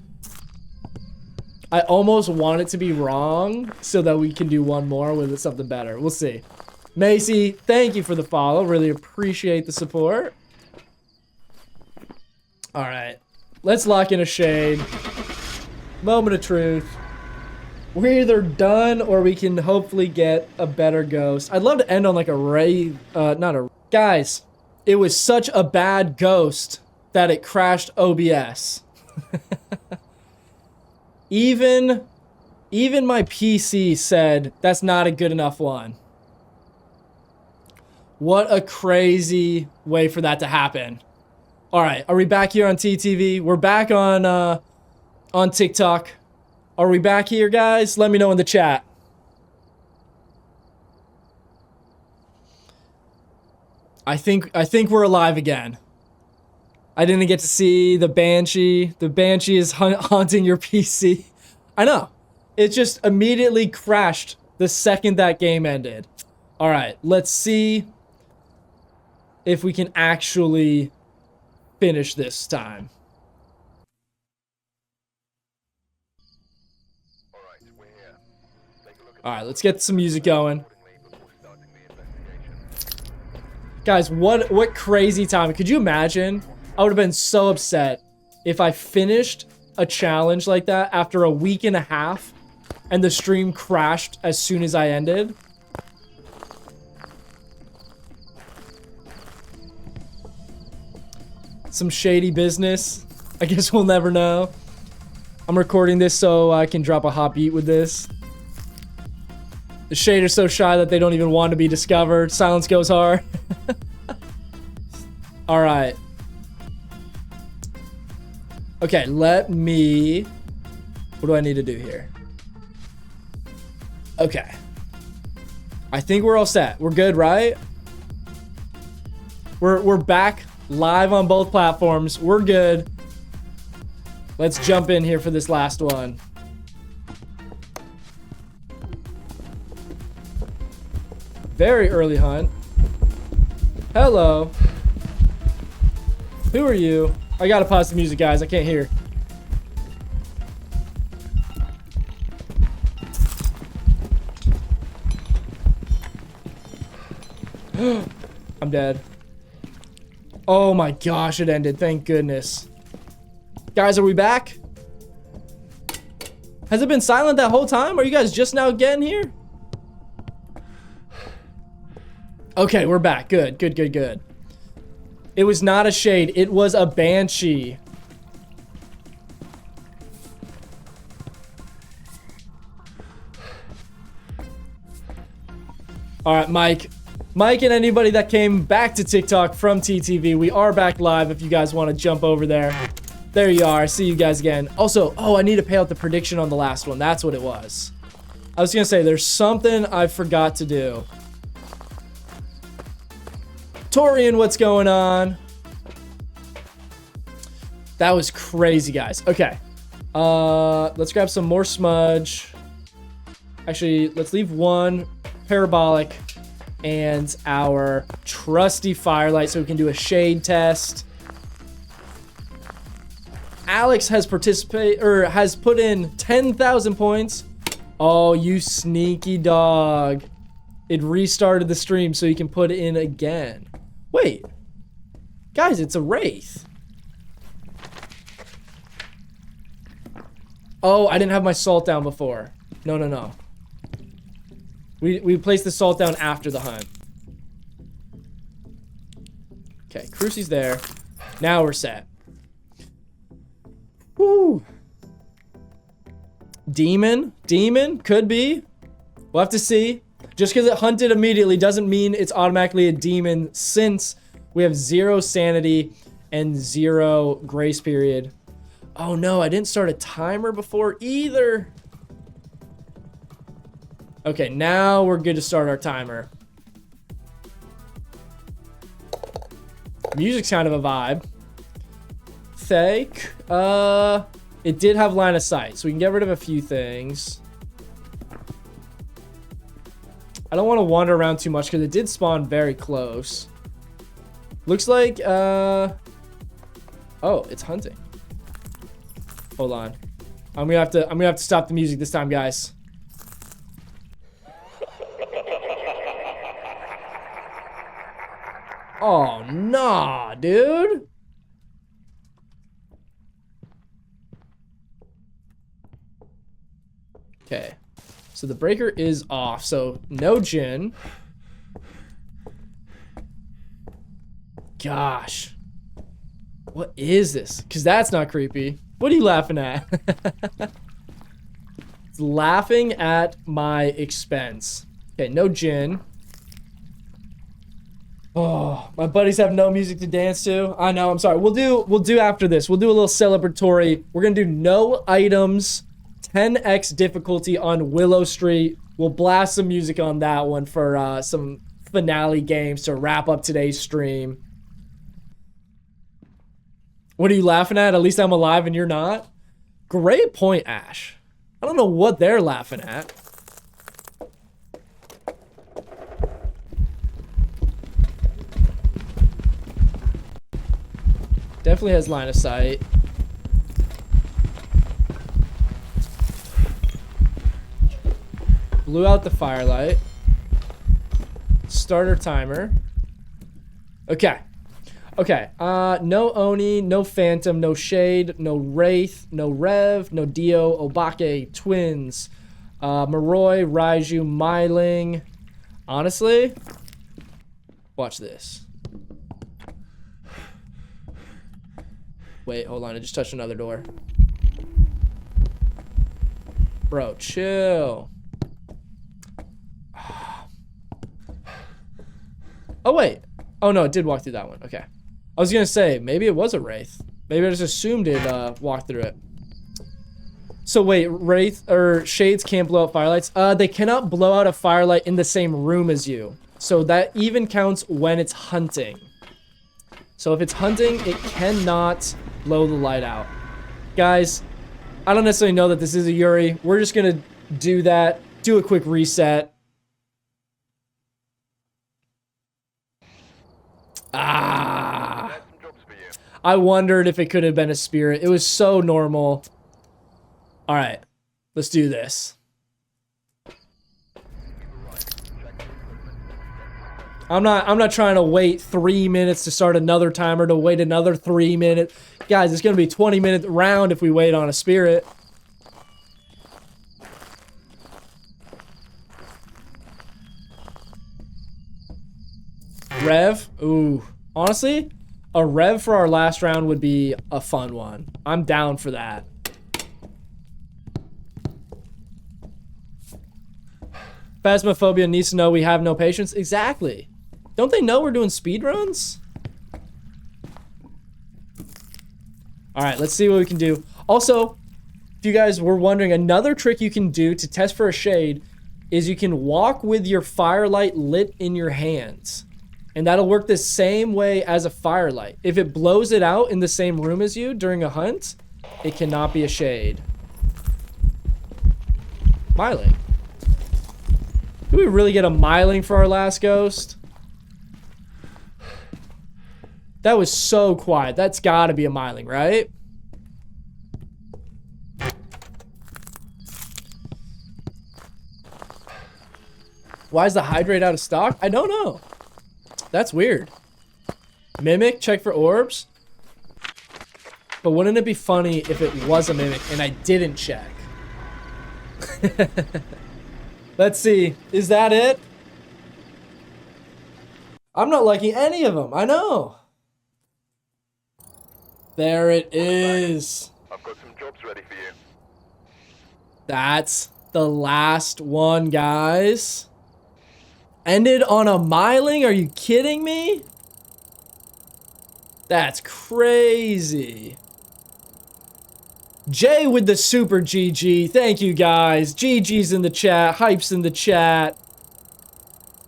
I almost want it to be wrong so that we can do one more with something better. We'll see. Macy, thank you for the follow. Really appreciate the support. All right, let's lock in a shade. Moment of truth. We're either done or we can hopefully get a better ghost. I'd love to end on like a ray, guys, it was such a bad ghost that it crashed OBS. Even my PC said that's not a good enough one. What a crazy way for that to happen. All right, are we back here on TTV? We're back on TikTok. Are we back here, guys? Let me know in the chat. I think we're alive again. I didn't get to see the Banshee. The Banshee is haunting your PC. I know. It just immediately crashed the second that game ended. All right, let's see if we can actually finish this time. All right, let's get some music going. Guys, what crazy time. Could you imagine? I would have been so upset if I finished a challenge like that after a week and a half and the stream crashed as soon as I ended. Some shady business. I guess we'll never know. I'm recording this so I can drop a hot beat with this. The shade are so shy that they don't even want to be discovered. Silence goes hard. All right. Okay, let me... What do I need to do here? Okay. I think we're all set. We're good, right? We're back live on both platforms. We're good. Let's jump in here for this last one. Very early hunt. Hello. Who are you? I gotta pause the music, guys. I can't hear. I'm dead. Oh my gosh, it ended. Thank goodness. Guys, are we back? Has it been silent that whole time? Are you guys just now getting here? Okay, we're back. Good, good, good, good. It was not a shade. It was a Banshee. All right, Mike. Mike and anybody that came back to TikTok from TTV, we are back live if you guys want to jump over there. There you are. See you guys again. Also, oh, I need to pay out the prediction on the last one. That's what it was. I was going to say, there's something I forgot to do. Torian, what's going on? That was crazy, guys. Okay. Let's grab some more smudge. Actually, let's leave one parabolic and our trusty firelight so we can do a shade test. Alex has has put in 10,000 points. Oh, you sneaky dog. It restarted the stream so you can put it in again. Wait. Guys, it's a wraith. Oh, I didn't have my salt down before. No, no, no. We placed the salt down after the hunt. Okay, Crucy's there. Now we're set. Woo. Demon? Demon? Could be. We'll have to see. Just because it hunted immediately doesn't mean it's automatically a demon, since we have 0 sanity and 0 grace period. Oh no, I didn't start a timer before either. Okay, now we're good to start our timer. Music's kind of a vibe. Fake. It did have line of sight, so we can get rid of a few things. I don't want to wander around too much because it did spawn very close. Looks like, oh, it's hunting. Hold on. I'm gonna have to stop the music this time, guys. Oh, nah, dude. Okay. So the breaker is off. So no Jinn. Gosh. What is this? Because that's not creepy. What are you laughing at? It's laughing at my expense. Okay, no Jinn. Oh, my buddies have no music to dance to. I know, I'm sorry. We'll do after this. We'll do a little celebratory. We're gonna do no items, 10x difficulty on Willow Street. We'll blast some music on that one for some finale games to wrap up today's stream. What are you laughing at? At least I'm alive and you're not? Great point, Ash. I don't know what they're laughing at. Definitely has line of sight. Blew out the firelight. Starter timer. Okay. Okay. No Oni, no Phantom, no Shade, no Wraith, no Rev, no Dio, Obake, Twins, Moroi, Raiju, Myling. Honestly, watch this. Wait, hold on. I just touched another door. Bro, chill. Oh, wait. Oh, no, it did walk through that one. Okay. I was going to say, maybe it was a Wraith. Maybe I just assumed it walked through it. So, wait. Wraith or Shades can't blow out firelights? They cannot blow out a firelight in the same room as you. So, that even counts when it's hunting. So, if it's hunting, it cannot blow the light out. Guys, I don't necessarily know that this is a Yuri. We're just going to do that. Do a quick reset. Ah. I wondered if it could have been a spirit. It was so normal. All right. Let's do this. I'm not trying to wait 3 minutes to start another timer to wait another 3 minutes. Guys, it's going to be a 20-minute round if we wait on a spirit. Rev? Ooh. Honestly, a Rev for our last round would be a fun one. I'm down for that. Phasmophobia needs to know we have no patience. Exactly. Don't they know we're doing speedruns? Alright, let's see what we can do. Also, if you guys were wondering, another trick you can do to test for a shade is you can walk with your firelight lit in your hands. And that'll work the same way as a firelight. If it blows it out in the same room as you during a hunt, it cannot be a shade. Myling. Did we really get a Myling for our last ghost? That was so quiet. That's gotta be a Myling, right? Why is the hydrate out of stock? I don't know. That's weird. Mimic, check for orbs. But wouldn't it be funny if it was a mimic and I didn't check? Let's see. Is that it? I'm not liking any of them. I know. There it is. I've got some jobs ready for you. That's the last one, guys. Ended on a Myling? Are you kidding me? That's crazy. Jay with the super GG. Thank you, guys. GG's in the chat. Hype's in the chat.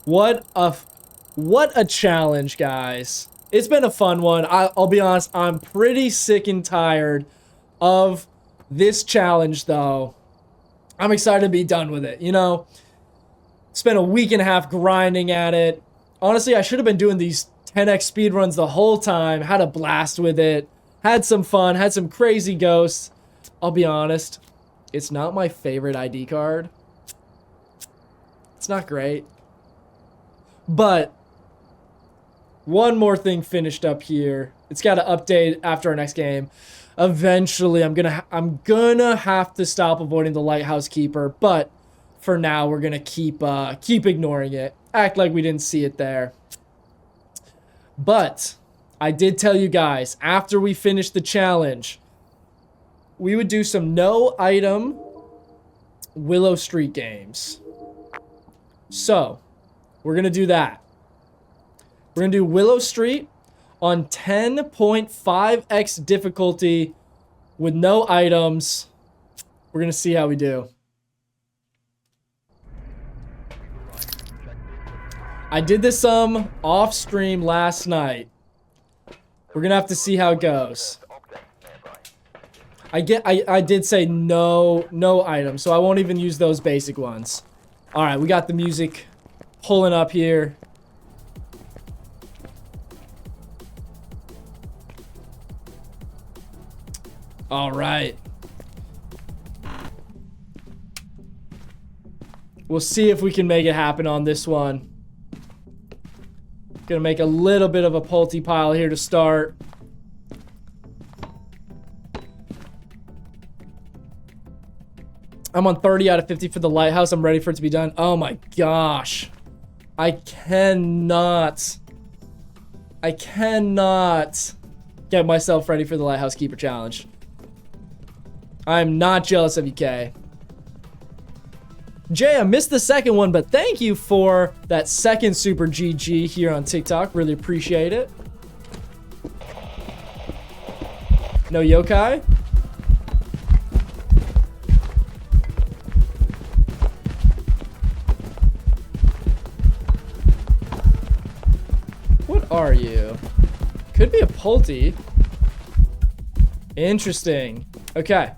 What a challenge, guys. It's been a fun one. I'll be honest, I'm pretty sick and tired of this challenge, though. I'm excited to be done with it, you know? Spent a week and a half grinding at it. Honestly, I should have been doing these 10x speedruns the whole time. Had a blast with it. Had some fun. Had some crazy ghosts. I'll be honest. It's not my favorite ID card. It's not great. But one more thing finished up here. It's got to update after our next game. Eventually, I'm gonna have to stop avoiding the lighthouse keeper, but for now, we're gonna keep ignoring it. Act like we didn't see it there. But I did tell you guys after we finished the challenge, we would do some no item Willow Street games. So we're gonna do that. We're gonna do Willow Street on 10.5x difficulty with no items. We're gonna see how we do. I did this off stream last night. We're gonna have to see how it goes. I did say no items, so I won't even use those basic ones. All right, we got the music pulling up here. All right. We'll see if we can make it happen on this one. Gonna make a little bit of a Pulte pile here to start. I'm on 30 out of 50 for the lighthouse. I'm ready for it to be done. Oh my gosh. I cannot get myself ready for the lighthouse keeper challenge. I'm not jealous of you, Kay. Jay, I missed the second one, but thank you for that second super GG here on TikTok. Really appreciate it. No yokai? What are you? Could be a Pulte. Interesting. Okay.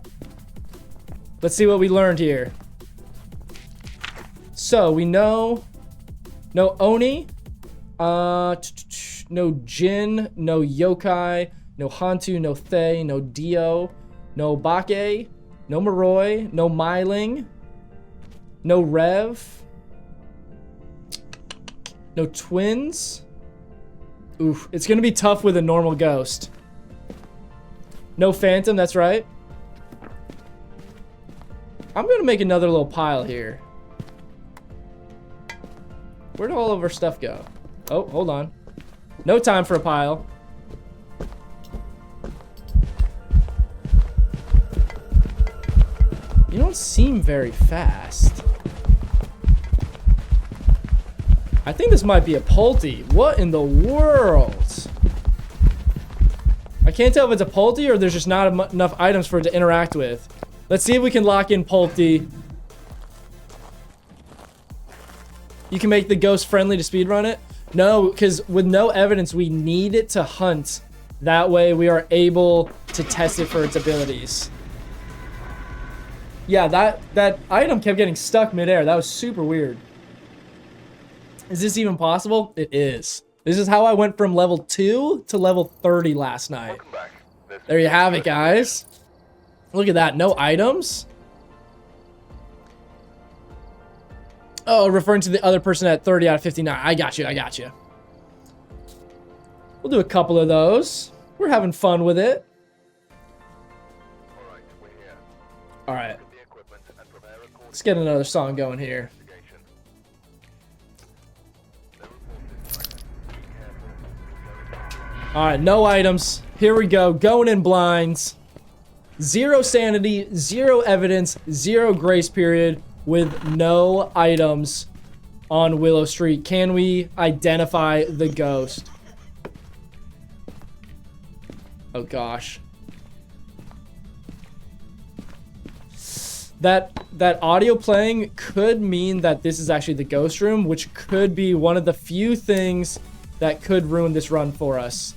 Let's see what we learned here. So we know no Oni, no Jin, no Yokai, no Hantu, no Thay, no Dio, no Bake, no Moroi, no Myling, no Rev, no Twins. Oof, it's gonna be tough with a normal ghost. No Phantom, that's right. I'm gonna make another little pile here. Where'd all of our stuff go? Oh, hold on. No time for a pile. You don't seem very fast. I think this might be a Pulte. What in the world? I can't tell if it's a Pulte or there's just not enough items for it to interact with. Let's see if we can lock in Pulte. You can make the ghost friendly to speedrun it? No, because with no evidence, we need it to hunt. That way we are able to test it for its abilities. Yeah, that item kept getting stuck midair. That was super weird. Is this even possible? It is. This is how I went from level 2 to level 30 last night. There you have it, guys. Look at that. No items. Oh, referring to the other person at 30 out of 59. I got you. I got you. We'll do a couple of those. We're having fun with it. All right. Let's get another song going here. All right, no items. Here we go. Going in blinds. 0 sanity, 0 evidence, 0 grace period with no items on Willow Street. Can we identify the ghost? Oh gosh. That audio playing could mean that this is actually the ghost room, which could be one of the few things that could ruin this run for us.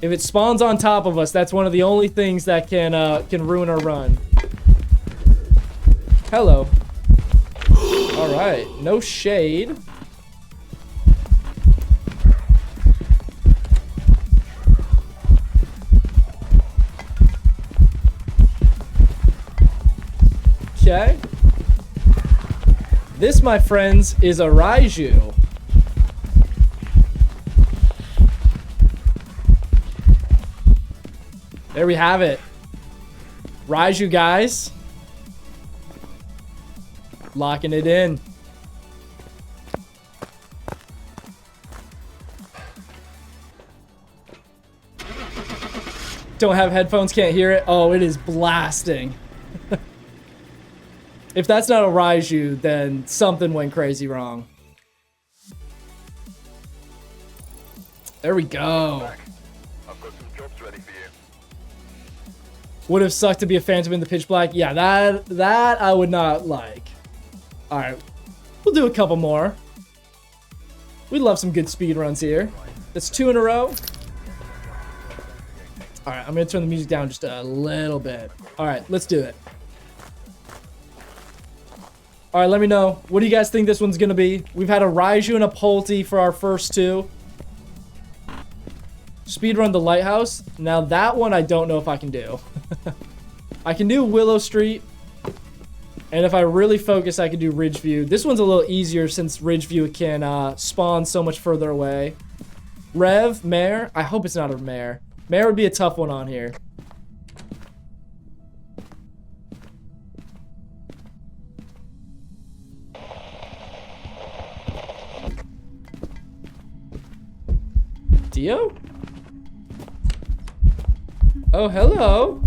If it spawns on top of us, that's one of the only things that can ruin our run. Hello. All right, no shade. Okay. This, my friends, is a Raiju. There we have it. Raiju, guys. Locking it in. Don't have headphones, can't hear it. Oh, it is blasting. If that's not a Raiju, then something went crazy wrong. There we go. I've got some jobs ready for you. Would have sucked to be a Phantom in the pitch black. Yeah, that I would not like. All right, we'll do a couple more. We love some good speed runs here. That's 2 in a row. All right, I'm gonna turn the music down just a little bit. All right, let's do it. All right, let me know. What do you guys think this one's gonna be? We've had a Raiju and a Polty for our first 2. Speedrun the Lighthouse. Now that one I don't know if I can do. I can do Willow Street. And if I really focus, I can do Ridgeview. This one's a little easier since Ridgeview can spawn so much further away. Rev, Mare. I hope it's not a Mare. Mare would be a tough one on here. Dio? Oh, hello.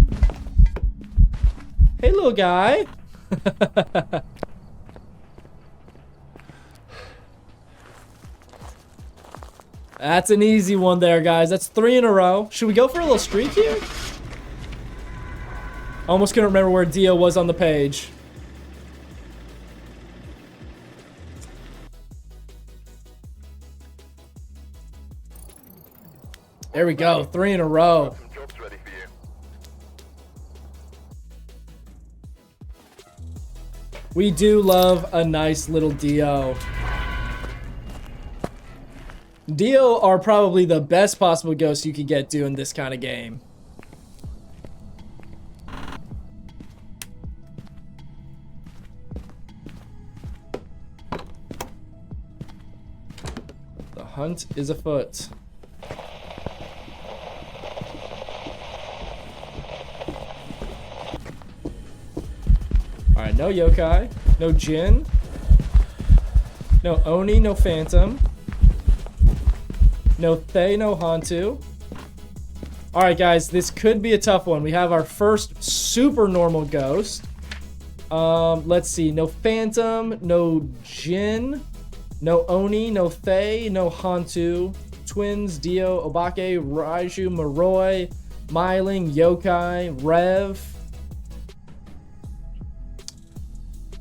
Hey, little guy. That's an easy one there, guys. That's 3 in a row. Should we go for a little streak here? I almost couldn't remember where Dio was on the page. There we go. 3 in a row. Some jobs ready for you. We do love a nice little Dio. Dio are probably the best possible ghosts you could get doing this kind of game. The hunt is afoot. Alright, no yokai, no Jin, no Oni, no Phantom, no Thay, no Hantu. Alright guys, this could be a tough one. We have our first super normal ghost. Let's see, no Phantom, no Jin, no Oni, no Thay, no Hantu, Twins, Dio, Obake, Raiju, Moroi, Myling, Yokai, Rev.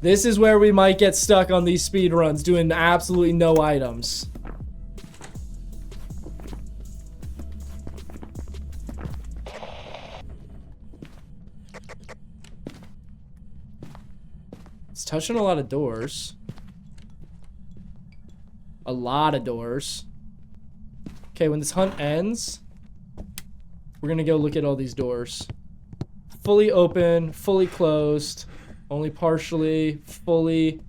This is where we might get stuck on these speed runs, doing absolutely no items. It's touching a lot of doors. A lot of doors. Okay, when this hunt ends, we're gonna go look at all these doors. Fully open, fully closed. Only partially, fully.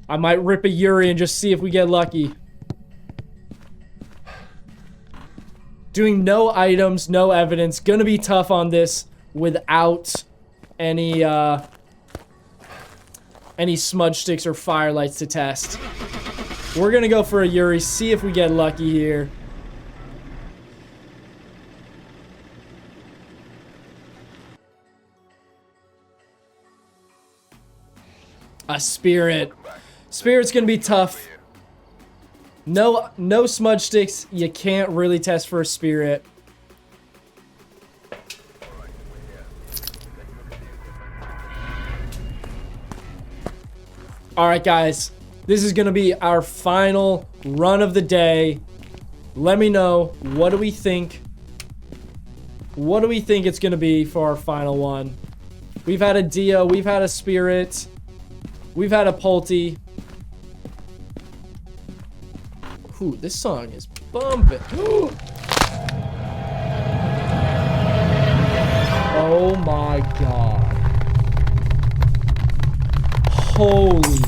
I might rip a Yuri and just see if we get lucky. Doing no items, no evidence. Gonna be tough on this without any smudge sticks or firelights to test. We're gonna go for a Yuri, see if we get lucky here. A Spirit. Spirit's gonna be tough. No smudge sticks. You can't really test for a Spirit. Alright guys, this is gonna be our final run of the day. Let me know, what do we think? What do we think it's gonna be for our final one? We've had a Dio, we've had a Spirit. We've had a Pulte. Ooh, this song is bumping. Oh my god. Holy.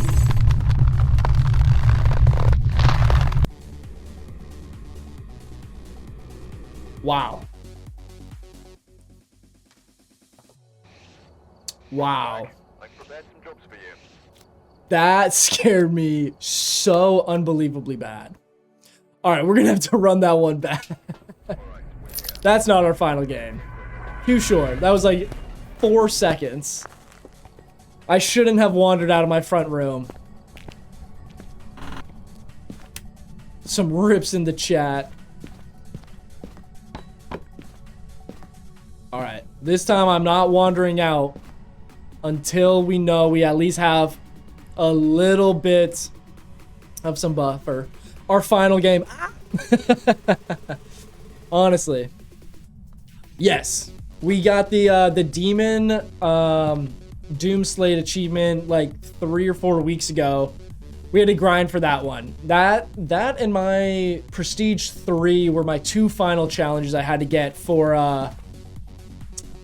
Wow. Wow. I've prepared some jobs for you. That scared me so unbelievably bad. All right, we're gonna have to run that one back. That's not our final game. Too short. That was like 4 seconds. I shouldn't have wandered out of my front room. Some rips in the chat. All right, this time I'm not wandering out until we know we at least have a little bit of some buffer. Our final game. Honestly. Yes. We got the demon Doom Slate achievement like 3 or 4 weeks ago. We had to grind for that one. That and my Prestige 3 were my 2 final challenges I had to get for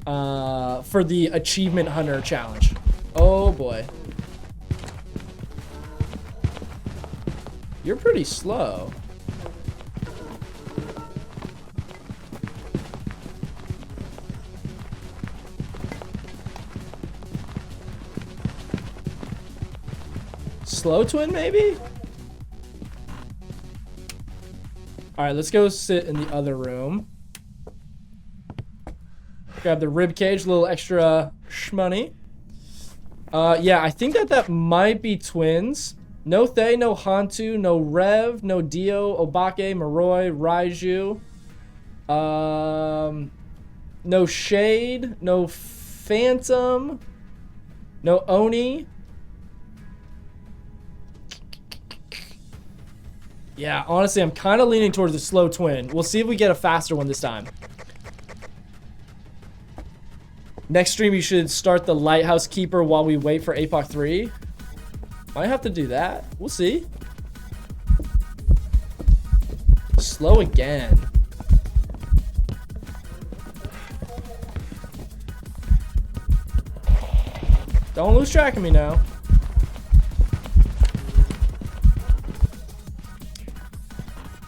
the Achievement Hunter challenge. Oh boy. You're pretty slow. Slow twin, maybe? Alright, let's go sit in the other room. Grab the rib cage, a little extra shmoney. Yeah, I think that might be twins. No Thay, no Hantu, no Rev, no Dio, Obake, Moroi, Raiju. No Shade, no Phantom, no Oni. Yeah, honestly, I'm kind of leaning towards the slow twin. We'll see if we get a faster one this time. Next stream, you should start the Lighthouse Keeper while we wait for APOC 3. Might have to do that. We'll see. Slow again. Don't lose track of me now.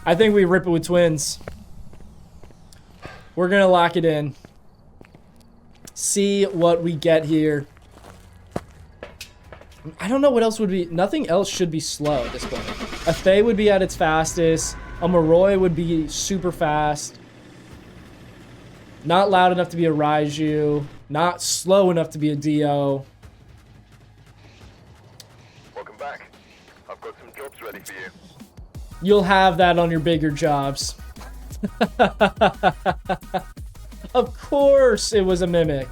I think we rip it with twins. We're gonna lock it in. See what we get here. I don't know what else would be. Nothing else should be slow at this point. A Thay would be at its fastest. A Moroi would be super fast. Not loud enough to be a Raiju. Not slow enough to be a Dio. Welcome back. I've got some jobs ready for you. You'll have that on your bigger jobs. Of course it was a mimic.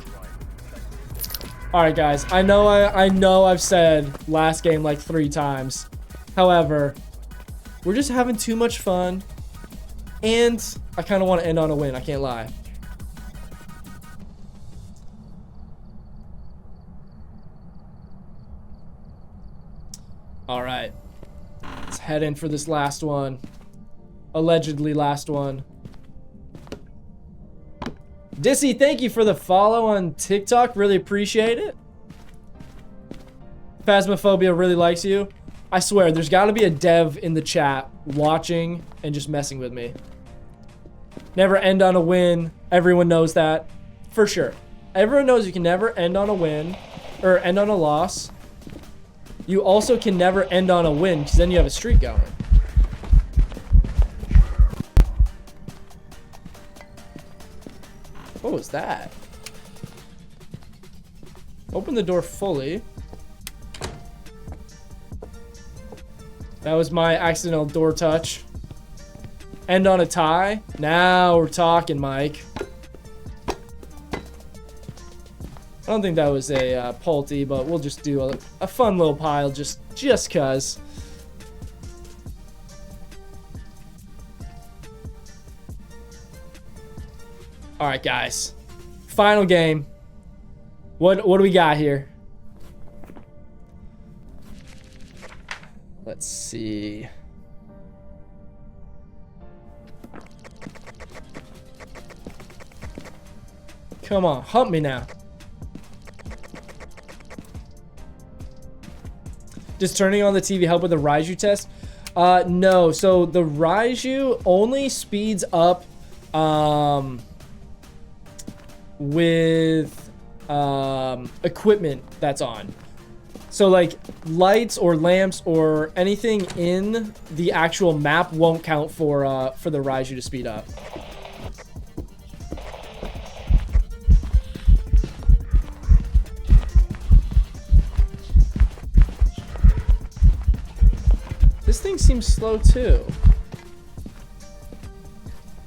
Alright guys, I know I've said last game like 3 times. However, we're just having too much fun. And I kind of want to end on a win, I can't lie. Alright. Let's head in for this last one. Allegedly last one. Dissy, thank you for the follow on TikTok. Really appreciate it. Phasmophobia really likes you. I swear, there's got to be a dev in the chat watching and just messing with me. Never end on a win. Everyone knows that. For sure. Everyone knows you can never end on a win or end on a loss. You also can never end on a win because then you have a streak going. What was that? Open the door fully. That was my accidental door touch. End on a tie. Now we're talking, Mike. I don't think that was a Pulte, but we'll just do a fun little pile just cuz. All right, guys. Final game. What do we got here? Let's see. Come on, hump me now. Does turning on the TV help with the Raiju test? No. So the Raiju only speeds up with equipment that's on. So like lights or lamps or anything in the actual map won't count for the Raiju to speed up. This thing seems slow too.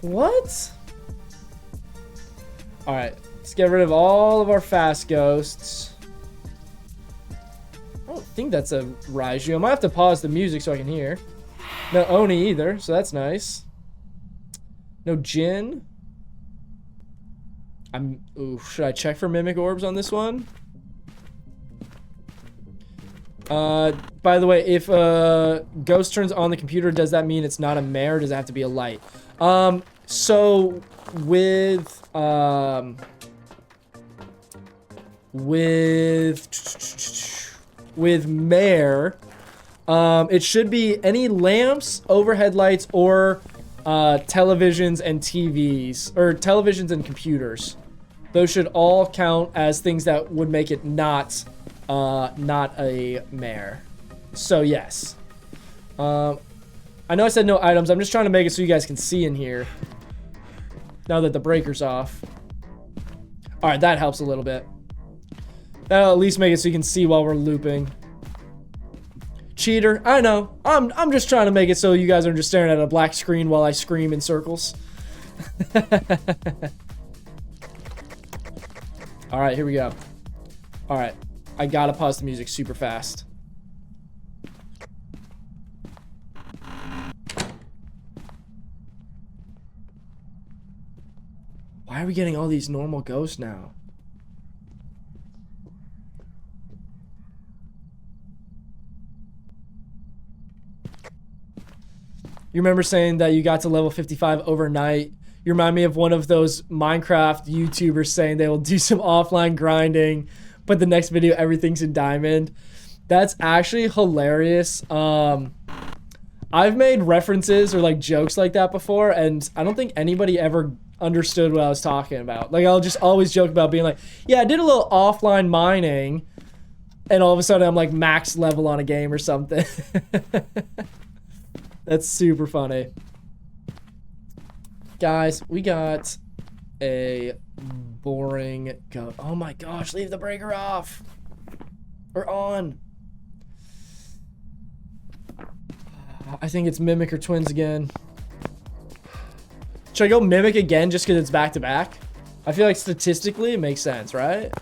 What? All right, let's get rid of all of our fast ghosts. I don't think that's a Raiju. I might have to pause the music so I can hear. No Oni either, so that's nice. No Jin. Ooh, should I check for mimic orbs on this one? By the way, if ghost turns on the computer, does that mean it's not a mare, or does it have to be a light? So with mare, it should be any lamps, overhead lights, or televisions and TVs, or televisions and computers. Those should all count as things that would make it not a mare. So yes. I know I said no items. I'm just trying to make it so you guys can see in here. Now that the breaker's off. Alright, that helps a little bit. That'll at least make it so you can see while we're looping. Cheater. I know. I'm just trying to make it so you guys are just staring at a black screen while I scream in circles. Alright, here we go. Alright. I gotta pause the music super fast. Why are we getting all these normal ghosts now? You remember saying that you got to level 55 overnight? You remind me of one of those Minecraft YouTubers saying they will do some offline grinding, but the next video everything's in diamond. That's actually hilarious. I've made references or like jokes like that before, and I don't think anybody ever understood what I was talking about. Like, I'll just always joke about being like, yeah, I did a little offline mining, and all of a sudden I'm like max level on a game or something. That's super funny. Guys, we got a boring go. Oh my gosh, leave the breaker off. Or on. I think it's Mimic or Twins again. Should I go Mimic again just because it's back to back? I feel like statistically it makes sense, right?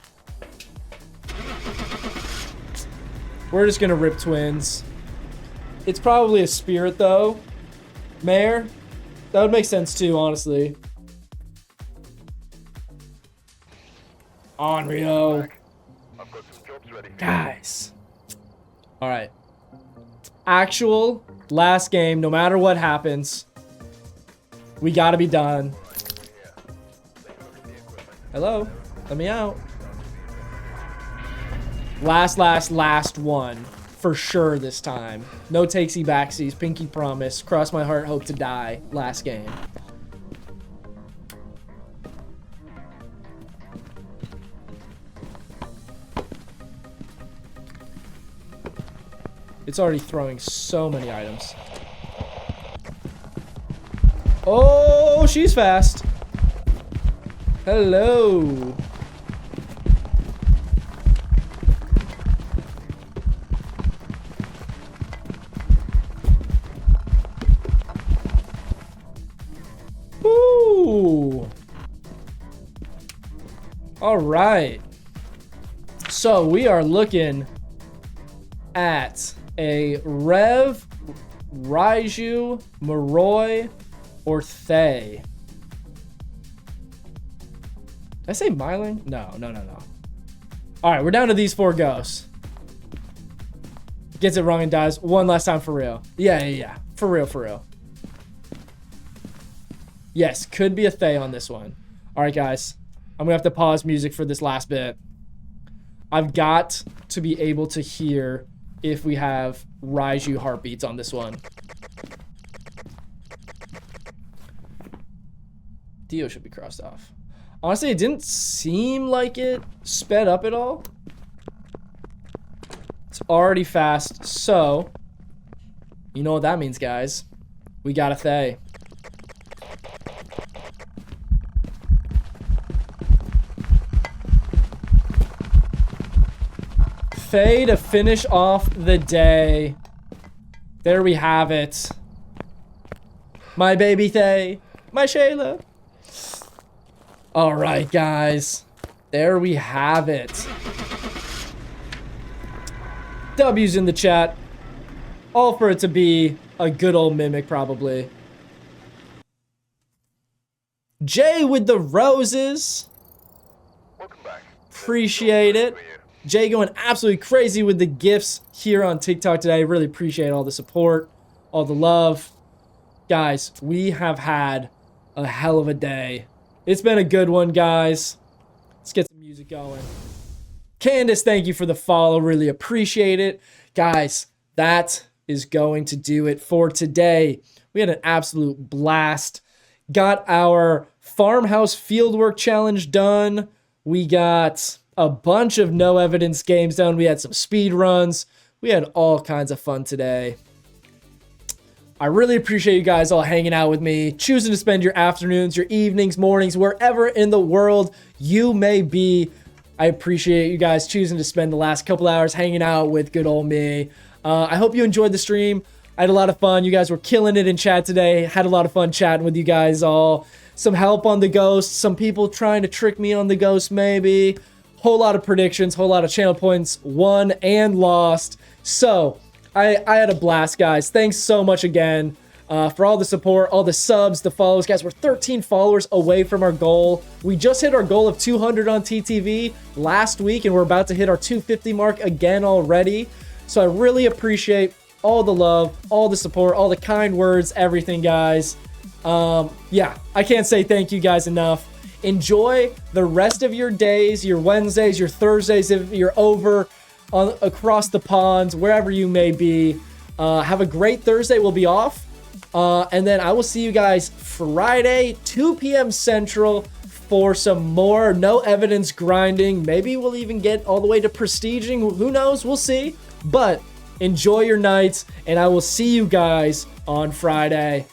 We're just gonna rip Twins. It's probably a Spirit though. Mare? That would make sense too, honestly. On Rio. I've got some jobs ready. Guys. Alright. Actual last game, no matter what happens. We gotta be done. Hello? Let me out. Last one. For sure this time. No takesy backsies, pinky promise. Cross my heart, hope to die. Last game. It's already throwing so many items. Oh, she's fast. Hello. Woo. All right. So we are looking at a Rev, Raiju, Moroi, or Thay. Did I say Myling? No. All right, we're down to these four ghosts. Gets it wrong and dies. One last time for real. Yeah. For real. Yes, could be a Thay on this one. All right, guys. I'm going to have to pause music for this last bit. I've got to be able to hear if we have Raiju heartbeats on this one. Dio should be crossed off. Honestly, it didn't seem like it sped up at all. It's already fast, so you know what that means, guys. We got a Thay. Thay to finish off the day. There we have it. My baby Thay. My Shayla. All right, guys. There we have it. W's in the chat. All for it to be a good old mimic, probably. Jay with the roses. Welcome back. Appreciate it. Jay going absolutely crazy with the gifts here on TikTok today. Really appreciate all the support, all the love. Guys, we have had a hell of a day. It's been a good one, guys. Let's get some music going. Candace, thank you for the follow. Really appreciate it. Guys, that is going to do it for today. We had an absolute blast. Got our Farmhouse Fieldwork challenge done. We got a bunch of no evidence games done. We had some speed runs. We had all kinds of fun today. I really appreciate you guys all hanging out with me, choosing to spend your afternoons, your evenings, mornings, wherever in the world you may be. I appreciate you guys choosing to spend the last couple hours hanging out with good old me. I hope you enjoyed the stream. I had a lot of fun. You guys were killing it in chat today. Had a lot of fun chatting with you guys all. Some help on the ghost. Some people trying to trick me on the ghost maybe. Whole lot of predictions, whole lot of channel points won and lost. So I had a blast, guys. Thanks so much again for all the support, all the subs, the follows. Guys, we're 13 followers away from our goal. We just hit our goal of 200 on TTV last week, and we're about to hit our 250 mark again already. So I really appreciate all the love, all the support, all the kind words, everything, guys. Yeah, I can't say thank you guys enough. Enjoy the rest of your days, your Wednesdays, your Thursdays if you're over across the ponds, wherever you may be. Have a great Thursday. We'll be off. And then I will see you guys Friday, 2 p.m. Central for some more no evidence grinding. Maybe we'll even get all the way to prestiging. Who knows? We'll see. But enjoy your nights, and I will see you guys on Friday.